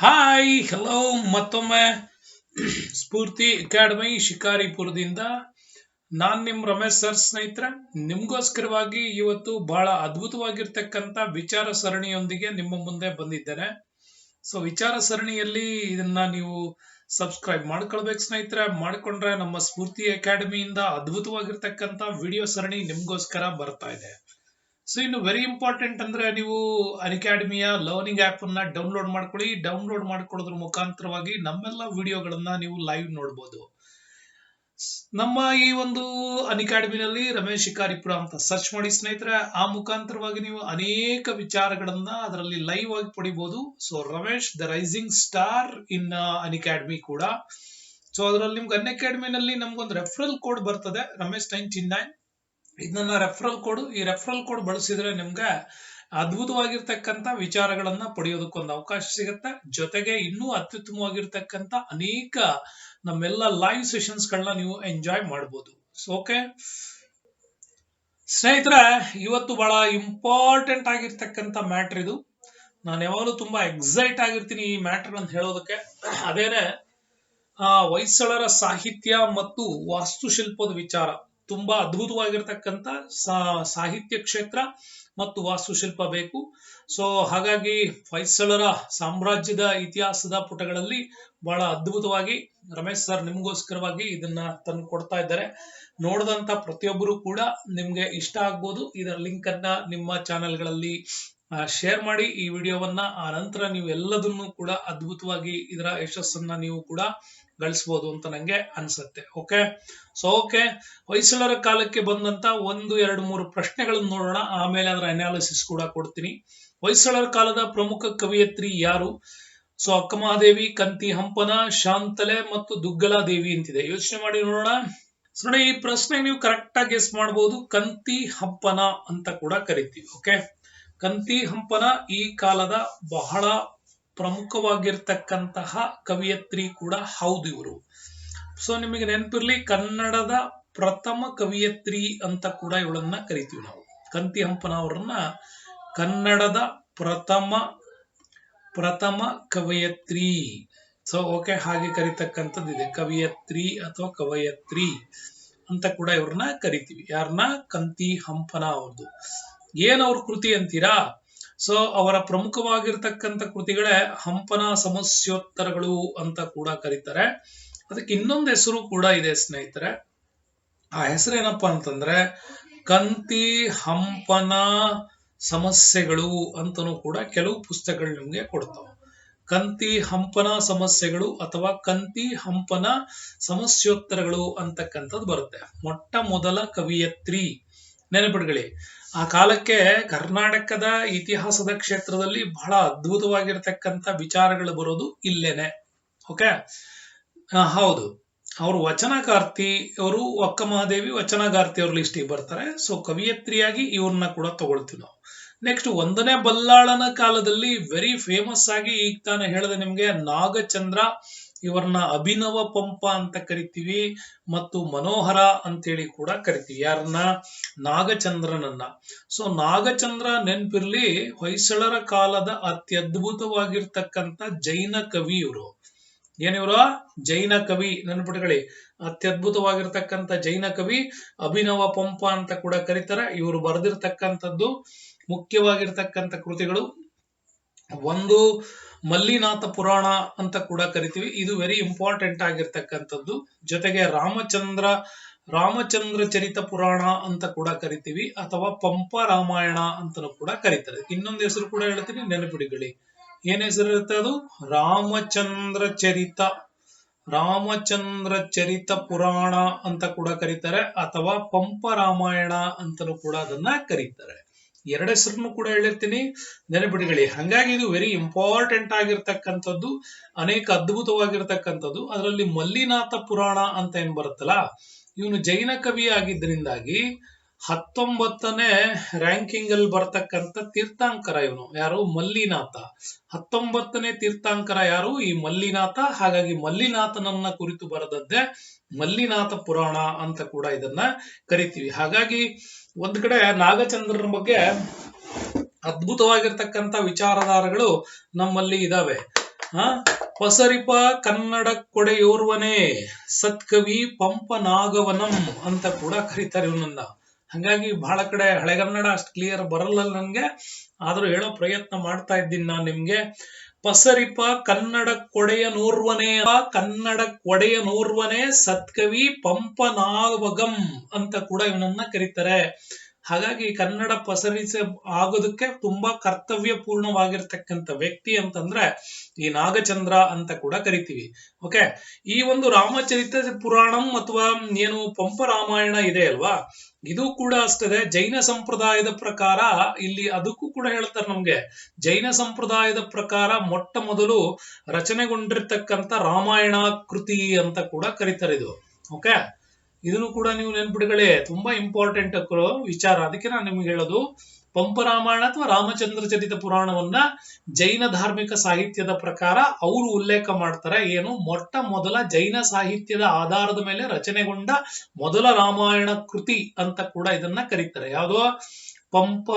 Hi hello ಮತ್ತೊಮ್ಮೆ ಸ್ಫೂರ್ತಿ academy ಶಿಕಾರಿಪುರದಿಂದ ನಾನ್ ನಿಮ್ Ramesh sir ಸ್ನೇಹಿತರೆ. ನಿಮ್ಗೋಸ್ಕರವಾಗಿ ಇವತ್ತು ಬಹಳ ಅದ್ಭುತವಾಗಿರ್ತಕ್ಕಂಥ ವಿಚಾರ ಸರಣಿಯೊಂದಿಗೆ ನಿಮ್ಮ ಮುಂದೆ ಬಂದಿದ್ದೇನೆ. ಸೊ ವಿಚಾರ ಸರಣಿಯಲ್ಲಿ ಇದನ್ನ ನೀವು ಸಬ್ಸ್ಕ್ರೈಬ್ ಮಾಡ್ಕೊಳ್ಬೇಕು ಸ್ನೇಹಿತರೆ. ಮಾಡ್ಕೊಂಡ್ರೆ ನಮ್ಮ ಸ್ಫೂರ್ತಿ ಅಕಾಡೆಮಿಯಿಂದ ಅದ್ಭುತವಾಗಿರ್ತಕ್ಕಂಥ ವಿಡಿಯೋ ಸರಣಿ ನಿಮ್ಗೋಸ್ಕರ ಬರ್ತಾ ಇದೆ. ಸೊ ಇನ್ನು ವೆರಿ ಇಂಪಾರ್ಟೆಂಟ್ ಅಂದ್ರೆ ನೀವು ಅಕಾಡೆಮಿಯ ಲರ್ನಿಂಗ್ ಆಪ್ ಅನ್ನ ಡೌನ್ಲೋಡ್ ಮಾಡ್ಕೊಳ್ಳಿ. ಡೌನ್ಲೋಡ್ ಮಾಡ್ಕೊಳ್ಳೋದ್ರ ಮುಖಾಂತರವಾಗಿ ನಮ್ಮೆಲ್ಲ ವಿಡಿಯೋಗಳನ್ನ ನೀವು ಲೈವ್ ನೋಡಬಹುದು. ನಮ್ಮ ಈ ಒಂದು ಅಕಾಡೆಮಿನಲ್ಲಿ ರಮೇಶ್ ಶಿಕಾರಿಪುರ ಅಂತ ಸರ್ಚ್ ಮಾಡಿ ಸ್ನೇಹಿತರೆ. ಆ ಮುಖಾಂತರವಾಗಿ ನೀವು ಅನೇಕ ವಿಚಾರಗಳನ್ನ ಅದರಲ್ಲಿ ಲೈವ್ ಆಗಿ ಪಡಿಬಹುದು. So Ramesh the rising star in academy ಕೂಡ. ಸೊ ಅದರಲ್ಲಿ ನಿಮ್ಗೆ ಅಕಾಡೆಮಿನಲ್ಲಿ ನಮ್ಗೊಂದು ರೆಫರಲ್ ಕೋಡ್ ಬರ್ತದೆ, ರಮೇಶ್ 99. ಇದನ್ನ ರೆಫರಲ್ ಕೋಡ್, ಈ ರೆಫರಲ್ ಕೋಡ್ ಬಳಸಿದ್ರೆ ನಿಮ್ಗೆ ಅದ್ಭುತವಾಗಿರ್ತಕ್ಕಂಥ ವಿಚಾರಗಳನ್ನ ಪಡೆಯೋದಕ್ಕೊಂದು ಅವಕಾಶ ಸಿಗುತ್ತೆ. ಜೊತೆಗೆ ಇನ್ನೂ ಅತ್ಯುತ್ತಮವಾಗಿರ್ತಕ್ಕಂಥ ಅನೇಕ ನಮ್ಮೆಲ್ಲ ಲೈವ್ ಸೆಷನ್ಸ್ ಗಳನ್ನ ನೀವು ಎಂಜಾಯ್ ಮಾಡಬಹುದು. ಸೊ ಓಕೆ ಸ್ನೇಹಿತರೆ, ಇವತ್ತು ಬಹಳ ಇಂಪಾರ್ಟೆಂಟ್ ಆಗಿರ್ತಕ್ಕಂಥ ಮ್ಯಾಟರ್ ಇದು. ನಾನು ಯಾವಾಗಲೂ ತುಂಬಾ ಎಕ್ಸೈಟ್ ಆಗಿರ್ತೀನಿ ಈ ಮ್ಯಾಟರ್ ಅಂತ ಹೇಳೋದಕ್ಕೆ. ಅದೇನೆ ಹೊಯ್ಸಳರ ಸಾಹಿತ್ಯ ಮತ್ತು ವಾಸ್ತುಶಿಲ್ಪದ ವಿಚಾರ. ತುಂಬಾ ಅದ್ಭುತವಾಗಿರ್ತಕ್ಕಂಥ ಸಾಹಿತ್ಯ ಕ್ಷೇತ್ರ ಮತ್ತು ವಾಸ್ತುಶಿಲ್ಪ ಬೇಕು. ಸೊ ಹಾಗಾಗಿ ಹೊಯ್ಸಳರ ಸಾಮ್ರಾಜ್ಯದ ಇತಿಹಾಸದ ಪುಟಗಳಲ್ಲಿ ಬಹಳ ಅದ್ಭುತವಾಗಿ ರಮೇಶ್ ಸರ್ ನಿಮ್ಗೋಸ್ಕರವಾಗಿ ಇದನ್ನ ತಂದು ಕೊಡ್ತಾ ಇದ್ದಾರೆ. ನೋಡಿದಂತ ಪ್ರತಿಯೊಬ್ಬರು ಕೂಡ ನಿಮ್ಗೆ ಇಷ್ಟ ಆಗ್ಬೋದು. ಇದರ ಲಿಂಕ್ ಅನ್ನ ನಿಮ್ಮ ಚಾನೆಲ್ಗಳಲ್ಲಿ ಶೇರ್ ಮಾಡಿ ಈ ವಿಡಿಯೋವನ್ನ. ಆ ನಂತರ ನೀವು ಎಲ್ಲದನ್ನು ಕೂಡ ಅದ್ಭುತವಾಗಿ ಇದರ ಯಶಸ್ಸನ್ನ ನೀವು ಕೂಡ ಗಳಿಸಬಹುದು ಅಂತ ನಂಗೆ ಅನ್ಸುತ್ತೆ. ಓಕೆ ಸೊ ಓಕೆ ಹೊಯ್ಸಳರ ಕಾಲಕ್ಕೆ ಬಂದಂತ 1, 2, 3 ಪ್ರಶ್ನೆಗಳನ್ನು ನೋಡೋಣ. ಆಮೇಲೆ ಅದರ ಅನಾಲಿಸಿಸ್ ಕೂಡ ಕೊಡ್ತೀನಿ. ಹೊಯ್ಸಳರ ಕಾಲದ ಪ್ರಮುಖ ಕವಿಯತ್ರಿ ಯಾರು? ಸೊ ಅಕ್ಕಮಹಾದೇವಿ, ಕಂತಿ ಹಂಪನ, ಶಾಂತಲೆ ಮತ್ತು ದುಗ್ಗಲಾದೇವಿ ಅಂತಿದೆ. ಯೋಚನೆ ಮಾಡಿ ನೋಡೋಣ. ಸೊ ನೋಡಿ, ಈ ಪ್ರಶ್ನೆ ನೀವು ಕರೆಕ್ಟ್ ಆಗಿ ಗೆಸ್ ಮಾಡಬಹುದು. ಕಂತಿ ಹಂಪನ ಅಂತ ಕೂಡ ಕರಿತೀವಿ. ಓಕೆ, ಕಂತಿ ಹಂಪನ ಈ ಕಾಲದ ಬಹಳ ಪ್ರಮುಖವಾಗಿರ್ತಕ್ಕಂತಹ ಕವಿಯತ್ರಿ ಕೂಡ ಹೌದು ಇವರು. ಸೊ ನಿಮಗೆ ನೆನಪಿರ್ಲಿ, ಕನ್ನಡದ ಪ್ರಥಮ ಕವಿಯತ್ರಿ ಅಂತ ಕೂಡ ಇವಳನ್ನ ಕರಿತೀವಿ ನಾವು. ಕಂತಿ ಹಂಪನ ಅವರನ್ನ ಕನ್ನಡದ ಪ್ರಥಮ ಕವಯತ್ರಿ. ಸೊ ಓಕೆ, ಹಾಗೆ ಕರಿತಕ್ಕಂಥದ್ದಿದೆ, ಕವಿಯತ್ರಿ ಅಥವಾ ಕವಯತ್ರಿ ಅಂತ ಕೂಡ ಇವ್ರನ್ನ ಕರಿತೀವಿ. ಯಾರನ್ನ? ಕಂತಿ ಹಂಪನ ಅವ್ರದ್ದು. ಏನ್ ಅವ್ರ ಕೃತಿ ಅಂತೀರಾ? ಸೊ ಅವರ ಪ್ರಮುಖವಾಗಿರ್ತಕ್ಕಂಥ ಕೃತಿಗಳೇ ಹಂಪನ ಸಮಸ್ಯೋತ್ತರಗಳು ಅಂತ ಕೂಡ ಕರೀತಾರೆ. ಅದಕ್ಕೆ ಇನ್ನೊಂದು ಹೆಸರು ಕೂಡ ಇದೆ ಸ್ನೇಹಿತರೆ. ಆ ಹೆಸರು ಏನಪ್ಪಾ ಅಂತಂದ್ರೆ ಕಂತಿ ಹಂಪನ ಸಮಸ್ಯೆಗಳು ಅಂತನೂ ಕೂಡ ಕೆಲವು ಪುಸ್ತಕಗಳು ನಿಮ್ಗೆ ಕೊಡ್ತಾವ. ಕಂತಿ ಹಂಪನ ಸಮಸ್ಯೆಗಳು ಅಥವಾ ಕಂತಿ ಹಂಪನ ಸಮಸ್ಯೋತ್ತರಗಳು ಅಂತಕ್ಕಂಥದ್ದು ಬರುತ್ತೆ. ಮೊಟ್ಟ ಮೊದಲ ಕವಿಯತ್ರಿ. ನೆನಪಿಡ್ಕೊಳ್ಳಿ, ಆ ಕಾಲಕ್ಕೆ ಕರ್ನಾಟಕದ ಇತಿಹಾಸದ ಕ್ಷೇತ್ರದಲ್ಲಿ ಬಹಳ ಅದ್ಭುತವಾಗಿರ್ತಕ್ಕಂಥ ವಿಚಾರಗಳು ಬರೋದು ಇಲ್ಲೇನೆ. ಓಕೆ, ಹೌದು, ಅವರು ವಚನಗಾರ್ತಿ. ಅವರು ಅಕ್ಕಮಹಾದೇವಿ ವಚನಗಾರ್ತಿ ಅವ್ರ ಲಿಸ್ಟಿಗೆ ಬರ್ತಾರೆ. ಸೊ ಕವಿಯತ್ರಿಯಾಗಿ ಇವ್ರನ್ನ ಕೂಡ ತಗೊಳ್ತೀವಿ ನಾವು. ನೆಕ್ಸ್ಟ್, 1ನೇ ಬಲ್ಲಾಳನ ಕಾಲದಲ್ಲಿ ವೆರಿ ಫೇಮಸ್ ಆಗಿ, ಈಗ ತಾನೇ ಹೇಳಿದೆ ನಿಮ್ಗೆ, ನಾಗಚಂದ್ರ. ಇವರನ್ನ ಅಭಿನವ ಪಂಪ ಅಂತ ಕರಿತೀವಿ ಮತ್ತು ಮನೋಹರ ಅಂತೇಳಿ ಕೂಡ ಕರಿತೀವಿ. ಯಾರನ್ನ? ನಾಗಚಂದ್ರನನ್ನ. ಸೊ ನಾಗಚಂದ್ರ ನೆನ್ಪಿರ್ಲಿ, ಹೊಯ್ಸಳರ ಕಾಲದ ಅತ್ಯದ್ಭುತವಾಗಿರ್ತಕ್ಕಂಥ ಜೈನ ಕವಿ ಇವರು. ಏನಿವರು? ಜೈನ ಕವಿ. ನೆನ್ಪಿಟ್ಕೊಳ್ಳಿ, ಅತ್ಯದ್ಭುತವಾಗಿರ್ತಕ್ಕಂಥ ಜೈನ ಕವಿ. ಅಭಿನವ ಪಂಪ ಅಂತ ಕೂಡ ಕರೀತಾರೆ. ಇವರು ಬರೆದಿರ್ತಕ್ಕಂಥದ್ದು ಮುಖ್ಯವಾಗಿರ್ತಕ್ಕಂಥ ಕೃತಿಗಳು. ಒಂದು ಮಲ್ಲಿನಾಥ ಪುರಾಣ ಅಂತ ಕೂಡ ಕರಿತೀವಿ. ಇದು ವೆರಿ ಇಂಪಾರ್ಟೆಂಟ್ ಆಗಿರ್ತಕ್ಕಂಥದ್ದು. ಜೊತೆಗೆ ರಾಮಚಂದ್ರ ಚರಿತ ಪುರಾಣ ಅಂತ ಕೂಡ ಕರಿತೀವಿ, ಅಥವಾ ಪಂಪ ರಾಮಾಯಣ ಅಂತಲೂ ಕೂಡ ಕರೀತಾರೆ. ಇನ್ನೊಂದು ಹೆಸರು ಕೂಡ ಹೇಳ್ತೀನಿ, ನೆನಪಿಡಿಕೊಳ್ಳಿ. ಏನ್ ಹೆಸರು ಇರುತ್ತೆ ಅದು? ರಾಮಚಂದ್ರ ಚರಿತ ಪುರಾಣ ಅಂತ ಕೂಡ ಕರೀತಾರೆ, ಅಥವಾ ಪಂಪ ರಾಮಾಯಣ ಅಂತಲೂ ಕೂಡ ಅದನ್ನ ಕರೀತಾರೆ. ಎರಡು ಹೆಸರನ್ನು ಕೂಡ ಹೇಳಿರ್ತೀನಿ, ನೆನಪಿಡಿಕೊಳ್ಳಿ. ಹಾಗಾಗಿ ಇದು ವೆರಿ ಇಂಪಾರ್ಟೆಂಟ್ ಆಗಿರ್ತಕ್ಕಂಥದ್ದು, ಅನೇಕ ಅದ್ಭುತವಾಗಿರ್ತಕ್ಕಂಥದ್ದು. ಅದರಲ್ಲಿ ಮಲ್ಲಿನಾಥ ಪುರಾಣ ಅಂತ ಏನ್ ಬರುತ್ತಲ್ಲ, ಇವನು ಜೈನ ಕವಿ ಆಗಿದ್ರಿಂದಾಗಿ 19ನೇ ರ್ಯಾಂಕಿಂಗ್ ಅಲ್ಲಿ ಬರ್ತಕ್ಕಂಥ ತೀರ್ಥಾಂಕರ ಇವನು. ಯಾರು? ಮಲ್ಲಿನಾಥ. 19ನೇ ತೀರ್ಥಾಂಕರ ಯಾರು? ಈ ಮಲ್ಲಿನಾಥ. ಹಾಗಾಗಿ ಮಲ್ಲಿನಾಥನನ್ನ ಕುರಿತು ಬರೆದದ್ದೇ ಮಲ್ಲಿನಾಥ ಪುರಾಣ ಅಂತ ಕೂಡ ಇದನ್ನ ಕರಿತೀವಿ. ಹಾಗಾಗಿ ಒಂದ್ ಕಡೆ ನಾಗಚಂದ್ರನ ಬಗ್ಗೆ ಅದ್ಭುತವಾಗಿರ್ತಕ್ಕಂಥ ವಿಚಾರಧಾರೆಗಳು ನಮ್ಮಲ್ಲಿ ಇದಾವೆ. ಆ ಪಸರಿಪ ಕನ್ನಡ ಕೊಡೆಯೋರ್ವನೇ ಸತ್ಕವಿ ಪಂಪನಾಗವನಂ ಅಂತ ಕೂಡ ಕರೀತಾರೆ ಇವನನ್ನ. ಹಂಗಾಗಿ ಬಹಳ ಕಡೆ ಹಳೆಗನ್ನಡ ಅಷ್ಟು ಕ್ಲಿಯರ್ ಬರಲ್ಲ ನನ್ಗೆ, ಆದ್ರೂ ಹೇಳೋ ಪ್ರಯತ್ನ ಮಾಡ್ತಾ ಇದ್ದೀನಿ ನಾನು ನಿಮ್ಗೆ. ಪಸರಿಪ ಕನ್ನಡ ಕೊಡೆಯನೋರ್ವನೇ ಸತ್ಕವಿ ಪಂಪನಾಗವಗಂ ಅಂತ ಕೂಡ ಇವನನ್ನ ಕರೀತಾರೆ. ಹಾಗಾಗಿ ಕನ್ನಡ ಪಸರಿಸ ಆಗೋದಕ್ಕೆ ತುಂಬಾ ಕರ್ತವ್ಯ ಪೂರ್ಣವಾಗಿರ್ತಕ್ಕಂಥ ವ್ಯಕ್ತಿ ಅಂತಂದ್ರೆ ಈ ನಾಗಚಂದ್ರ ಅಂತ ಕೂಡ ಕರಿತೀವಿ. ಓಕೆ, ಈ ಒಂದು ರಾಮಚರಿತ ಪುರಾಣಂ ಅಥವಾ ಏನು ಪಂಪ ರಾಮಾಯಣ ಇದೆ ಅಲ್ವಾ, ಇದು ಕೂಡ ಅಷ್ಟೇ ಜೈನ ಸಂಪ್ರದಾಯದ ಪ್ರಕಾರ ಇಲ್ಲಿ ಅದಕ್ಕೂ ಕೂಡ ಹೇಳ್ತಾರೆ ನಮ್ಗೆ. ಜೈನ ಸಂಪ್ರದಾಯದ ಪ್ರಕಾರ ಮೊಟ್ಟ ಮೊದಲು ರಚನೆಗೊಂಡಿರ್ತಕ್ಕಂಥ ರಾಮಾಯಣ ಕೃತಿ ಅಂತ ಕೂಡ ಕರೀತಾರೆ ಇದು. ಓಕೆ, ಇದನ್ನು ಕೂಡ ನೀವು ನೆನ್ಪಿಟ್ಕೊಳ್ಳಿ, ತುಂಬಾ ಇಂಪಾರ್ಟೆಂಟ್ ವಿಚಾರ. ಅದಕ್ಕೆ ನಾನು ನಿಮ್ಗೆ ಹೇಳೋದು, ಪಂಪ ರಾಮಾಯಣ ಅಥವಾ ರಾಮಚಂದ್ರ ಚರಿತ ಪುರಾಣವನ್ನ ಜೈನ ಧಾರ್ಮಿಕ ಸಾಹಿತ್ಯದ ಪ್ರಕಾರ ಅವರು ಉಲ್ಲೇಖ ಮಾಡ್ತಾರೆ. ಏನು, ಮೊಟ್ಟ ಮೊದಲ ಜೈನ ಸಾಹಿತ್ಯದ ಆಧಾರದ ಮೇಲೆ ರಚನೆಗೊಂಡ ಮೊದಲ ರಾಮಾಯಣ ಕೃತಿ ಅಂತ ಕೂಡ ಇದನ್ನ ಕರೀತಾರೆ. ಯಾವುದೋ ಪಂಪ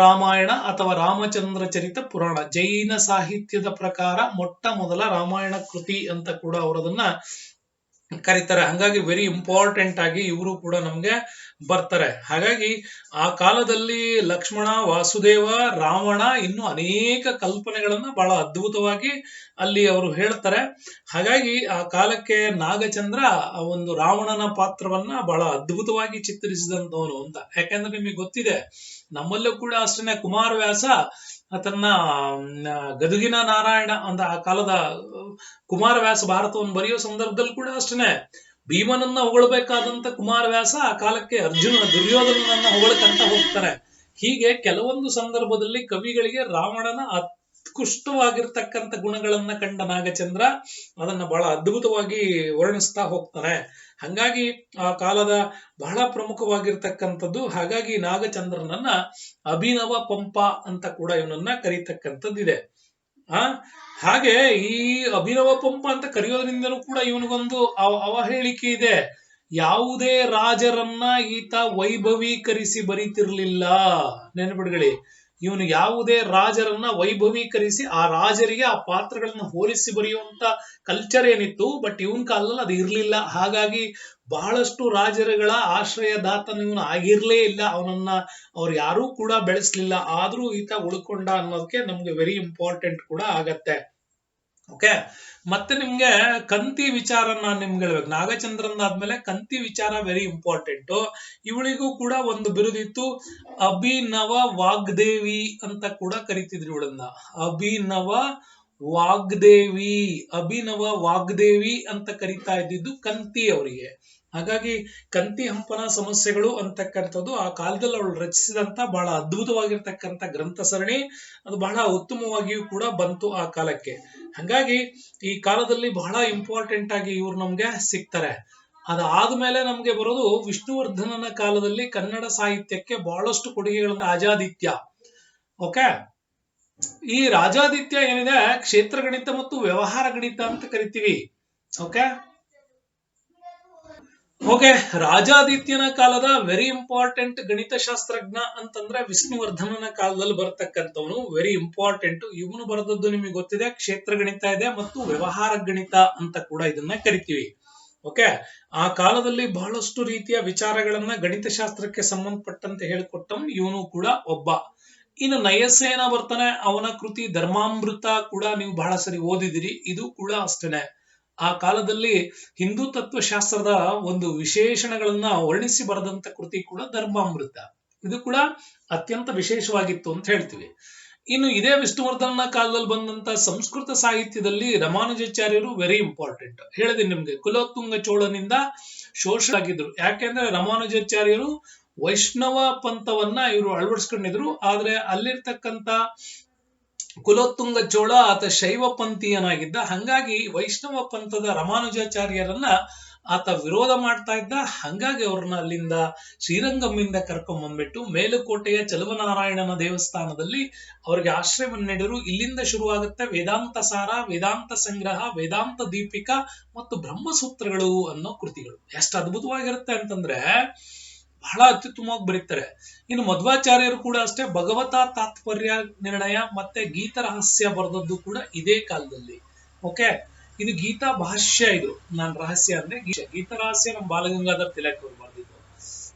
ರಾಮಾಯಣ ಅಥವಾ ರಾಮಚಂದ್ರ ಚರಿತ ಪುರಾಣ ಜೈನ ಸಾಹಿತ್ಯದ ಪ್ರಕಾರ ಮೊಟ್ಟ ಮೊದಲ ರಾಮಾಯಣ ಕೃತಿ ಅಂತ ಕೂಡ ಅವರದನ್ನ ಕರೀತಾರೆ. ಹಾಗಾಗಿ ವೆರಿ ಇಂಪಾರ್ಟೆಂಟ್ ಆಗಿ ಇವರು ಕೂಡ ನಮ್ಗೆ ಬರ್ತಾರೆ. ಹಾಗಾಗಿ ಆ ಕಾಲದಲ್ಲಿ ಲಕ್ಷ್ಮಣ, ವಾಸುದೇವ, ರಾವಣ ಇನ್ನು ಅನೇಕ ಕಲ್ಪನೆಗಳನ್ನ ಬಹಳ ಅದ್ಭುತವಾಗಿ ಅಲ್ಲಿ ಅವರು ಹೇಳ್ತಾರೆ. ಹಾಗಾಗಿ ಆ ಕಾಲಕ್ಕೆ ನಾಗಚಂದ್ರ ಒಂದು ರಾವಣನ ಪಾತ್ರವನ್ನ ಬಹಳ ಅದ್ಭುತವಾಗಿ ಚಿತ್ರಿಸಿದಂತವನು ಅಂತ. ಯಾಕಂದ್ರೆ ನಿಮಗೆ ಗೊತ್ತಿದೆ, ನಮ್ಮಲ್ಲೂ ಕೂಡ ಅಷ್ಟೇ ಕುಮಾರವ್ಯಾಸ ತನ್ನ ಗದುಗಿನ ನಾರಾಯಣ ಅಂತ ಆ ಕಾಲದ ಕುಮಾರವ್ಯಾಸ ಭಾರತವನ್ನು ಬರೆಯೋ ಸಂದರ್ಭದಲ್ಲಿ ಕೂಡ ಅಷ್ಟೇ ಭೀಮನನ್ನ ಹೊಗಳಬೇಕಾದಂತ ಕುಮಾರವ್ಯಾಸ ಆ ಕಾಲಕ್ಕೆ ದುರ್ಯೋಧನನನ್ನ ಹೊಗಳಕಂತ ಹೋಗ್ತಾರೆ. ಹೀಗೆ ಕೆಲವೊಂದು ಸಂದರ್ಭದಲ್ಲಿ ಕವಿಗಳಿಗೆ ರಾವಣನ ಉತ್ಕೃಷ್ಟವಾಗಿರ್ತಕ್ಕಂಥ ಗುಣಗಳನ್ನ ಕಂಡ ನಾಗಚಂದ್ರ ಅದನ್ನ ಬಹಳ ಅದ್ಭುತವಾಗಿ ವರ್ಣಿಸ್ತಾ ಹೋಗ್ತಾನೆ. ಹಂಗಾಗಿ ಆ ಕಾಲದ ಬಹಳ ಪ್ರಮುಖವಾಗಿರ್ತಕ್ಕಂಥದ್ದು. ಹಾಗಾಗಿ ನಾಗಚಂದ್ರನನ್ನ ಅಭಿನವ ಪಂಪ ಅಂತ ಕೂಡ ಇವನನ್ನ ಕರೀತಕ್ಕಂಥದ್ದಿದೆ. ಹಾಗೆ ಈ ಅಭಿನವ ಪಂಪ ಅಂತ ಕರೆಯೋದ್ರಿಂದಲೂ ಕೂಡ ಇವನಿಗೊಂದು ಅವಹೇಳಿಕೆ ಇದೆ. ಯಾವುದೇ ರಾಜರನ್ನ ಈತ ವೈಭವೀಕರಿಸಿ ಬರೀತಿರ್ಲಿಲ್ಲ. ನೆನಪಿಡ್ಕೊಳ್ಳಿ, ಇವನು ಯಾವುದೇ ರಾಜರನ್ನ ವೈಭವೀಕರಿಸಿ ಆ ರಾಜರಿಗೆ ಆ ಪಾತ್ರಗಳನ್ನ ಹೋಲಿಸಿ ಬರೆಯುವಂತ ಕಲ್ಚರ್ ಏನಿತ್ತು, ಬಟ್ ಇವನ್ ಕಾಲದಲ್ಲಿ ಅದು ಇರ್ಲಿಲ್ಲ. ಹಾಗಾಗಿ ಬಹಳಷ್ಟು ರಾಜರುಗಳ ಆಶ್ರಯದಾತನ ಇವನು ಆಗಿರ್ಲೇ ಇಲ್ಲ. ಅವನನ್ನ ಅವ್ರು ಯಾರೂ ಕೂಡ ಬೆಳೆಸ್ಲಿಲ್ಲ. ಆದ್ರೂ ಈತ ಉಳ್ಕೊಂಡ ಅನ್ನೋದಕ್ಕೆ ನಮ್ಗೆ ವೆರಿ ಇಂಪಾರ್ಟೆಂಟ್ ಕೂಡ ಆಗತ್ತೆ. ಓಕೆ, ಮತ್ತೆ ನಿಮ್ಗೆ ಕಂತಿ ವಿಚಾರ ನಾನು ನಿಮ್ಗೆ ಹೇಳ್ಬೇಕು. ನಾಗಚಂದ್ರನ್ ಆದ್ಮೇಲೆ ಕಂತಿ ವಿಚಾರ ವೆರಿ ಇಂಪಾರ್ಟೆಂಟ್. ಇವಳಿಗೂ ಕೂಡ ಒಂದು ಬಿರುದಿತ್ತು, ಅಭಿನವ ವಾಗ್ದೇವಿ ಅಂತ ಕೂಡ ಕರಿತಿದ್ರು ಇವಳನ್ನ. ಅಭಿನವ ವಾಗ್ದೇವಿ ಅಂತ ಕರಿತಾ ಇದ್ದಿದ್ದು ಕಂತಿ ಅವರಿಗೆ. ಹಾಗಾಗಿ ಕಂತಿ ಹಂಪನ ಸಮಸ್ಯೆಗಳು ಅಂತಕ್ಕಂಥದ್ದು ಆ ಕಾಲದಲ್ಲಿ ಅವಳು ರಚಿಸಿದಂತ ಬಹಳ ಅದ್ಭುತವಾಗಿರ್ತಕ್ಕಂಥ ಗ್ರಂಥ ಸರಣಿ. ಅದು ಬಹಳ ಉತ್ತಮವಾಗಿಯೂ ಕೂಡ ಬಂತು ಆ ಕಾಲಕ್ಕೆ. ಹಾಗಾಗಿ ಈ ಕಾಲದಲ್ಲಿ ಬಹಳ ಇಂಪಾರ್ಟೆಂಟ್ ಆಗಿ ಇವ್ರು ನಮ್ಗೆ ಸಿಗ್ತಾರೆ. ಅದಾದ್ಮೇಲೆ ನಮ್ಗೆ ಬರೋದು ವಿಷ್ಣುವರ್ಧನನ ಕಾಲದಲ್ಲಿ ಕನ್ನಡ ಸಾಹಿತ್ಯಕ್ಕೆ ಬಹಳಷ್ಟು ಕೊಡುಗೆಗಳನ್ನ ರಾಜಾದಿತ್ಯ. ಓಕೆ, ಈ ರಾಜಾದಿತ್ಯ ಏನಿದೆ ಕ್ಷೇತ್ರ ಗಣಿತ ಮತ್ತು ವ್ಯವಹಾರ ಗಣಿತ ಅಂತ ಕರಿತೀವಿ. ಓಕೆ, ರಾಜಾದಿತ್ಯನ ಕಾಲದ ವೆರಿ ಇಂಪಾರ್ಟೆಂಟ್ ಗಣಿತಶಾಸ್ತ್ರಜ್ಞ ಅಂತಂದ್ರೆ ವಿಷ್ಣುವರ್ಧನನ ಕಾಲದಲ್ಲಿ ಬರತಕ್ಕಂಥವನು ವೆರಿ ಇಂಪಾರ್ಟೆಂಟ್. ಇವನು ಬರೆದದ್ದು ನಿಮಗೆ ಗೊತ್ತಿದೆ, ಕ್ಷೇತ್ರ ಗಣಿತ ಇದೆ ಮತ್ತು ವ್ಯವಹಾರ ಗಣಿತ ಅಂತ ಕೂಡ ಇದನ್ನ ಕರಿತೀವಿ. ಓಕೆ, ಆ ಕಾಲದಲ್ಲಿ ಬಹಳಷ್ಟು ರೀತಿಯ ವಿಚಾರಗಳನ್ನ ಗಣಿತಶಾಸ್ತ್ರಕ್ಕೆ ಸಂಬಂಧಪಟ್ಟಂತೆ ಹೇಳಿಕೊಟ್ಟವನು ಇವನು ಕೂಡ ಒಬ್ಬ. ಇನ್ನು ನಯಸೇನ ಬರ್ತಾನೆ, ಅವನ ಕೃತಿ ಧರ್ಮಾಮೃತ ಕೂಡ ನೀವು ಬಹಳ ಸರಿ ಓದಿದಿರಿ. ಇದು ಕೂಡ ಅಷ್ಟೇನೆ ಆ ಕಾಲದಲ್ಲಿ ಹಿಂದೂ ತತ್ವಶಾಸ್ತ್ರದ ಒಂದು ವಿಶೇಷಣಗಳನ್ನ ವರ್ಣಿಸಿ ಬರೆದಂತ ಕೃತಿ ಕೂಡ ಧರ್ಮಾಮೃತ. ಇದು ಕೂಡ ಅತ್ಯಂತ ವಿಶೇಷವಾಗಿತ್ತು ಅಂತ ಹೇಳ್ತೀವಿ. ಇನ್ನು ಇದೇ ವಿಷ್ಣುವರ್ಧನ ಕಾಲದಲ್ಲಿ ಬಂದಂತ ಸಂಸ್ಕೃತ ಸಾಹಿತ್ಯದಲ್ಲಿ ರಾಮಾನುಜಾಚಾರ್ಯರು ವೆರಿ ಇಂಪಾರ್ಟೆಂಟ್. ಹೇಳಿದೀನಿ ನಿಮ್ಗೆ, ಕುಲೋತ್ತುಂಗ ಚೋಳನಿಂದ ಶೋಷರಾಗಿದ್ರು. ಯಾಕೆಂದ್ರೆ ರಾಮಾನುಜಾಚಾರ್ಯರು ವೈಷ್ಣವ ಪಂಥವನ್ನ ಇವರು ಅಳವಡಿಸ್ಕೊಂಡಿದ್ರು. ಆದ್ರೆ ಅಲ್ಲಿರ್ತಕ್ಕಂಥ ಕುಲೋತ್ತುಂಗ ಚೋಳ ಆತ ಶೈವ ಪಂಥೀಯನಾಗಿದ್ದ. ಹಂಗಾಗಿ ವೈಷ್ಣವ ಪಂಥದ ರಾಮಾನುಜಾಚಾರ್ಯರನ್ನ ಆತ ವಿರೋಧ ಮಾಡ್ತಾ ಇದ್ದ. ಹಂಗಾಗಿ ಅವ್ರನ್ನ ಅಲ್ಲಿಂದ ಶ್ರೀರಂಗಂನಿಂದ ಕರ್ಕೊಂಡ್ ಬಂದ್ಬಿಟ್ಟು ಮೇಲುಕೋಟೆಯ ಚಲುವನಾರಾಯಣನ ದೇವಸ್ಥಾನದಲ್ಲಿ ಅವರಿಗೆ ಆಶ್ರಯವನ್ನ ನೀಡಿದ್ರು. ಇಲ್ಲಿಂದ ಶುರುವಾಗುತ್ತೆ ವೇದಾಂತ ಸಾರ, ವೇದಾಂತ ಸಂಗ್ರಹ, ವೇದಾಂತ ದೀಪಿಕಾ ಮತ್ತು ಬ್ರಹ್ಮಸೂತ್ರಗಳು ಅನ್ನೋ ಕೃತಿಗಳು. ಎಷ್ಟು ಅದ್ಭುತವಾಗಿರುತ್ತೆ ಅಂತಂದ್ರೆ ಬಹಳ ಅತ್ಯುತ್ತಮವಾಗಿ ಬರೀತಾರೆ. ಇನ್ನು ಮಧ್ವಾಚಾರ್ಯರು ಕೂಡ ಅಷ್ಟೇ ಭಗವತ ತಾತ್ಪರ್ಯ ನಿರ್ಣಯ ಮತ್ತೆ ಗೀತರಹಸ್ಯ ಬರೆದದ್ದು ಕೂಡ ಇದೇ ಕಾಲದಲ್ಲಿ. ಓಕೆ, ಇದು ಗೀತಾ ಭಾಷ್ಯ. ಇದು ನಾನು ರಹಸ್ಯ ಅಂದ್ರೆ ಗೀತರಹಸ್ಯ ನಮ್ಮ ಬಾಲಗಂಗಾಧರ ತಿಲಕ್ ಅವರು ಬರೆದಿದ್ದು.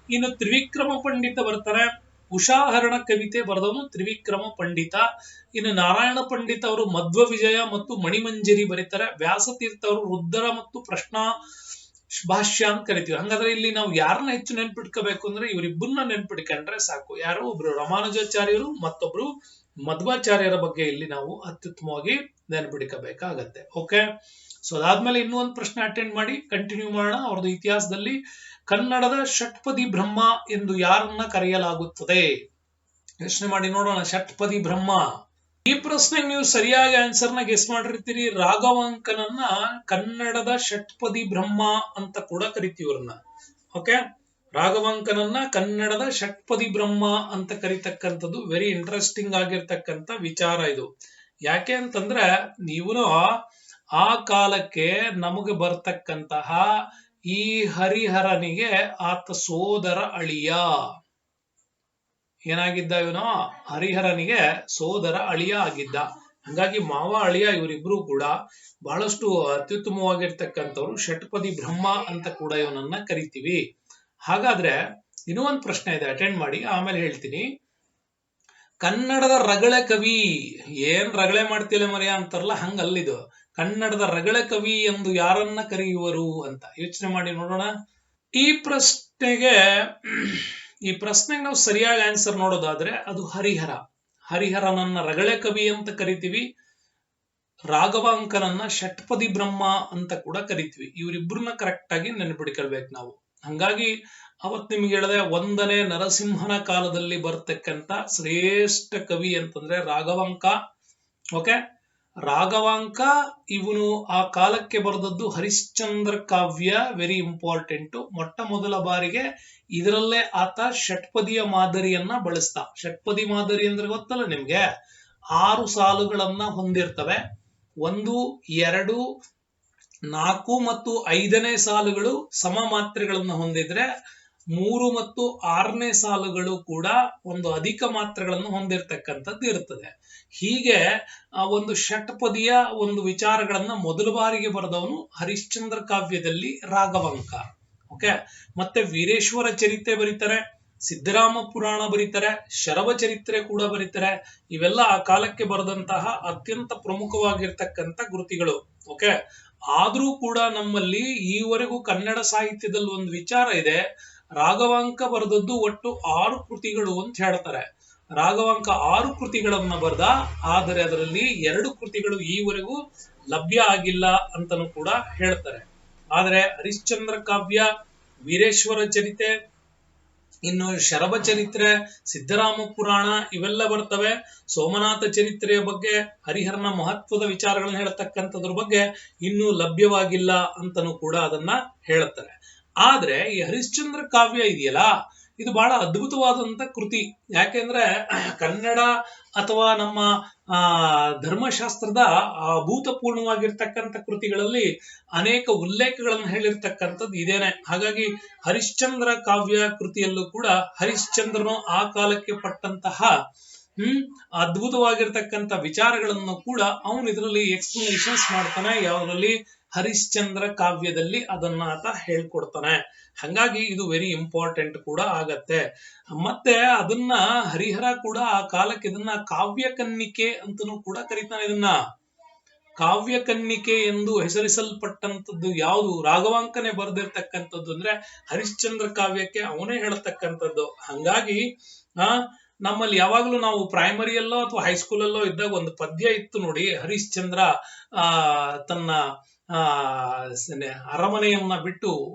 ಇನ್ನು ತ್ರಿವಿಕ್ರಮ ಪಂಡಿತ ಬರ್ತಾರೆ. ಉಷಾಹರಣ ಕವಿತೆ ಬರೆದವನು ತ್ರಿವಿಕ್ರಮ ಪಂಡಿತ. ಇನ್ನು ನಾರಾಯಣ ಪಂಡಿತ ಅವರು ಮಧ್ವ ವಿಜಯ ಮತ್ತು ಮಣಿಮಂಜರಿ ಬರೀತಾರೆ. ವ್ಯಾಸತೀರ್ಥ ಅವರು ರುದ್ರ ಮತ್ತು ಪ್ರಶ್ನಾ ಭಾಷ್ಯ ಅಂತ ಕರಿತೀವಿ. ಹಂಗಾದ್ರೆ ಇಲ್ಲಿ ನಾವು ಯಾರನ್ನ ಹೆಚ್ಚು ನೆನ್ಪಿಟ್ಕೋಬೇಕು ಅಂದ್ರೆ ಇವರಿಬ್ಬರನ್ನ ನೆನ್ಪಿಟ್ಕೊಂಡ್ರೆ ಸಾಕು. ಯಾರೋ ಒಬ್ರು ರಾಮಾನುಜಾಚಾರ್ಯರು, ಮತ್ತೊಬ್ರು ಮಧ್ವಾಚಾರ್ಯರ ಬಗ್ಗೆ ಇಲ್ಲಿ ನಾವು ಅತ್ಯುತ್ತಮವಾಗಿ ನೆನ್ಪಿಟ್ಕೋಬೇಕಾಗತ್ತೆ. ಓಕೆ, ಸೊ ಅದಾದ್ಮೇಲೆ ಇನ್ನೂ ಒಂದು ಪ್ರಶ್ನೆ ಅಟೆಂಡ್ ಮಾಡಿ ಕಂಟಿನ್ಯೂ ಮಾಡೋಣ. ಅವ್ರದ್ದು ಇತಿಹಾಸದಲ್ಲಿ ಕನ್ನಡದ ಷಟ್ಪದಿ ಬ್ರಹ್ಮ ಎಂದು ಯಾರನ್ನ ಕರೆಯಲಾಗುತ್ತದೆ? ಯೋಚನೆ ಮಾಡಿ ನೋಡೋಣ. ಷಟ್ಪದಿ ಬ್ರಹ್ಮ, ಈ ಪ್ರಶ್ನೆಗೆ ನೀವು ಸರಿಯಾಗಿ ಆನ್ಸರ್ನ ಗೆಸ್ ಮಾಡಿರ್ತೀರಿ. ರಾಘವಾಂಕನನ್ನ ಕನ್ನಡದ ಷಟ್ಪದಿ ಬ್ರಹ್ಮ ಅಂತ ಕೂಡ ಕರಿತೀವಿ ಅವ್ರನ್ನ. ಓಕೆ, ರಾಘವಾಂಕನನ್ನ ಕನ್ನಡದ ಷಟ್ಪದಿ ಬ್ರಹ್ಮ ಅಂತ ಕರಿತಕ್ಕಂಥದ್ದು ವೆರಿ ಇಂಟ್ರೆಸ್ಟಿಂಗ್ ಆಗಿರ್ತಕ್ಕಂಥ ವಿಚಾರ ಇದು. ಯಾಕೆ ಅಂತಂದ್ರೆ ನೀವು ಆ ಕಾಲಕ್ಕೆ ನಮಗೆ ಬರ್ತಕ್ಕಂತಹ ಈ ಹರಿಹರನಿಗೆ ಆತ ಸೋದರ ಅಳಿಯ ಏನಾಗಿದ್ದ? ಇವನು ಹರಿಹರನಿಗೆ ಸೋದರ ಅಳಿಯ ಆಗಿದ್ದ. ಹಂಗಾಗಿ ಮಾವ ಅಳಿಯ ಇವರಿಬ್ರು ಕೂಡ ಬಹಳಷ್ಟು ಅತ್ಯುತ್ತಮವಾಗಿರ್ತಕ್ಕಂಥವ್ರು. ಷಟ್ಪದಿ ಬ್ರಹ್ಮ ಅಂತ ಕೂಡ ಇವನನ್ನ ಕರಿತೀವಿ. ಹಾಗಾದ್ರೆ ಇನ್ನೂ ಒಂದು ಪ್ರಶ್ನೆ ಇದೆ, ಅಟೆಂಡ್ ಮಾಡಿ, ಆಮೇಲೆ ಹೇಳ್ತೀನಿ. ಕನ್ನಡದ ರಗಳೆ ಕವಿ, ಏನ್ ರಗಳೆ ಮಾಡ್ತಿಲ್ಲ ಮರ್ಯ ಅಂತಾರಲ್ಲ, ಹಂಗಲ್ಲಿದು. ಕನ್ನಡದ ರಗಳೆ ಕವಿ ಎಂದು ಯಾರನ್ನ ಕರೆಯುವರು ಅಂತ ಯೋಚನೆ ಮಾಡಿ ನೋಡೋಣ. ಈ ಪ್ರಶ್ನೆಗೆ ನಾವು ಸರಿಯಾಗಿ ಆನ್ಸರ್ ನೋಡೋದಾದ್ರೆ ಅದು ಹರಿಹರ. ಹರಿಹರನನ್ನ ರಗಳೆ ಕವಿ ಅಂತ ಕರಿತೀವಿ. ರಾಘವಾಂಕನನ್ನ ಷಟ್ಪದಿ ಬ್ರಹ್ಮ ಅಂತ ಕೂಡ ಕರಿತೀವಿ. ಇವರಿಬ್ಬರನ್ನ ಕರೆಕ್ಟ್ ಆಗಿ ನೆನಪಿಡ್ಕೊಳ್ಬೇಕು ನಾವು. ಹಂಗಾಗಿ ಅವತ್ ನಿಮ್ಗೆ ಹೇಳಿದೆ, 1ನೇ ನರಸಿಂಹನ ಕಾಲದಲ್ಲಿ ಬರ್ತಕ್ಕಂಥ ಶ್ರೇಷ್ಠ ಕವಿ ಅಂತಂದ್ರೆ ರಾಘವಾಂಕ. ಓಕೆ, ರಾಘವಾಂಕ ಇವನು ಆ ಕಾಲಕ್ಕೆ ಬರೆದದ್ದು ಹರಿಶ್ಚಂದ್ರ ಕಾವ್ಯ. Very important. ಮೊಟ್ಟ ಮೊದಲ ಬಾರಿಗೆ ಇದರಲ್ಲೇ ಆತ ಷಟ್ಪದಿಯ ಮಾದರಿಯನ್ನ ಬಳಸ್ತಾ. ಷಟ್ಪದಿ ಮಾದರಿ ಅಂದ್ರೆ ಗೊತ್ತಲ್ಲ ನಿಮ್ಗೆ, 6 ಸಾಲುಗಳನ್ನ ಹೊಂದಿರ್ತವೆ. 1, 2, 4 ಮತ್ತು 5ನೇ ಸಾಲುಗಳು ಸಮ ಮಾತ್ರೆಗಳನ್ನ ಹೊಂದಿದ್ರೆ 3 ಮತ್ತು 6ನೇ ಸಾಲುಗಳು ಕೂಡ ಒಂದು ಅಧಿಕ ಮಾತ್ರೆಗಳನ್ನು ಹೊಂದಿರತಕ್ಕಂಥದ್ದು ಇರ್ತದೆ. ಹೀಗೆ ಒಂದು ಷಟ್ಪದಿಯ ಒಂದು ವಿಚಾರಗಳನ್ನ ಮೊದಲ ಬಾರಿಗೆ ಬರೆದವನು ಹರಿಶ್ಚಂದ್ರ ಕಾವ್ಯದಲ್ಲಿ ರಾಘವಾಂಕ. ಓಕೆ, ಮತ್ತೆ ವೀರೇಶ್ವರ ಚರಿತ್ರೆ ಬರೀತಾರೆ, ಸಿದ್ದರಾಮ ಪುರಾಣ ಬರೀತಾರೆ, ಶರವ ಚರಿತ್ರೆ ಕೂಡ ಬರೀತಾರೆ. ಇವೆಲ್ಲ ಆ ಕಾಲಕ್ಕೆ ಬರೆದಂತಹ ಅತ್ಯಂತ ಪ್ರಮುಖವಾಗಿರ್ತಕ್ಕಂಥ ಕೃತಿಗಳು. ಓಕೆ, ಆದ್ರೂ ಕೂಡ ನಮ್ಮಲ್ಲಿ ಈವರೆಗೂ ಕನ್ನಡ ಸಾಹಿತ್ಯದಲ್ಲಿ ಒಂದು ವಿಚಾರ ಇದೆ, ರಾಘವಾಂಕ ಬರೆದದ್ದು ಒಟ್ಟು 6 ಕೃತಿಗಳು ಅಂತ ಹೇಳ್ತಾರೆ. ರಾಘವಾಂಕ 6 ಕೃತಿಗಳನ್ನ ಬರೆದ, ಆದರೆ ಅದರಲ್ಲಿ 2 ಕೃತಿಗಳು ಈವರೆಗೂ ಲಭ್ಯ ಆಗಿಲ್ಲ ಅಂತನೂ ಕೂಡ ಹೇಳ್ತಾರೆ. ಆದರೆ ಹರಿಶ್ಚಂದ್ರ ಕಾವ್ಯ, ವೀರೇಶ್ವರ ಚರಿತ್ರೆ, ಇನ್ನು ಶರಭ ಚರಿತ್ರೆ, ಸಿದ್ದರಾಮ ಪುರಾಣ ಇವೆಲ್ಲ ಬರ್ತವೆ. ಸೋಮನಾಥ ಚರಿತ್ರೆಯ ಬಗ್ಗೆ, ಹರಿಹರನ ಮಹತ್ವದ ವಿಚಾರಗಳನ್ನ ಹೇಳ್ತಕ್ಕಂಥದ್ರ ಬಗ್ಗೆ ಇನ್ನೂ ಲಭ್ಯವಾಗಿಲ್ಲ ಅಂತನೂ ಕೂಡ ಅದನ್ನ ಹೇಳ್ತಾರೆ. ಆದ್ರೆ ಈ ಹರಿಶ್ಚಂದ್ರ ಕಾವ್ಯ ಇದೆಯಲ್ಲ, ಇದು ಬಹಳ ಅದ್ಭುತವಾದಂತ ಕೃತಿ. ಯಾಕೆಂದ್ರೆ ಕನ್ನಡ ಅಥವಾ ನಮ್ಮ ಧರ್ಮಶಾಸ್ತ್ರದ ಅಭೂತಪೂರ್ಣವಾಗಿರ್ತಕ್ಕಂಥ ಕೃತಿಗಳಲ್ಲಿ ಅನೇಕ ಉಲ್ಲೇಖಗಳನ್ನು ಹೇಳಿರ್ತಕ್ಕಂಥದ್ದು ಇದೇನೆ. ಹಾಗಾಗಿ ಹರಿಶ್ಚಂದ್ರ ಕಾವ್ಯ ಕೃತಿಯಲ್ಲೂ ಕೂಡ ಹರಿಶ್ಚಂದ್ರನು ಆ ಕಾಲಕ್ಕೆ ಪಟ್ಟಂತಹ ಅದ್ಭುತವಾಗಿರ್ತಕ್ಕಂಥ ವಿಚಾರಗಳನ್ನು ಕೂಡ ಅವನು ಇದರಲ್ಲಿ ಎಕ್ಸ್ಪ್ಲನೇಷನ್ಸ್ ಮಾಡ್ತಾನೆ. ಯಾವುದರಲ್ಲಿ? ಹರಿಶ್ಚಂದ್ರ ಕಾವ್ಯದಲ್ಲಿ ಅದನ್ನ ಆತ ಹೇಳ್ಕೊಡ್ತಾನೆ. ಹಂಗಾಗಿ ಇದು ವೆರಿ ಇಂಪಾರ್ಟೆಂಟ್ ಕೂಡ ಆಗತ್ತೆ. ಮತ್ತೆ ಅದನ್ನ ಹರಿಹರ ಕೂಡ ಆ ಕಾಲಕ್ಕೆ ಇದನ್ನ ಕಾವ್ಯ ಕನ್ನಿಕೆ ಅಂತನೂ ಕೂಡ ಕರೀತಾನೆ. ಇದನ್ನ ಕಾವ್ಯ ಕನ್ನಿಕೆ ಎಂದು ಹೆಸರಿಸಲ್ಪಟ್ಟಂತದ್ದು ಯಾವುದು? ರಾಘವಾಂಕನೇ ಬರೆದಿರ್ತಕ್ಕಂಥದ್ದು. ಅಂದ್ರೆ ಹರಿಶ್ಚಂದ್ರ ಕಾವ್ಯಕ್ಕೆ ಅವನೇ ಹೇಳ್ತಕ್ಕಂಥದ್ದು. ಹಂಗಾಗಿ ನಮ್ಮಲ್ಲಿ ಯಾವಾಗ್ಲೂ ನಾವು ಪ್ರೈಮರಿಯಲ್ಲೋ ಅಥವಾ ಹೈಸ್ಕೂಲಲ್ಲೋ ಇದ್ದಾಗ ಒಂದು ಪದ್ಯ ಇತ್ತು ನೋಡಿ, ಹರಿಶ್ಚಂದ್ರ ತನ್ನ ಅರಮನೆಯನ್ನ ಬಿಟ್ಟು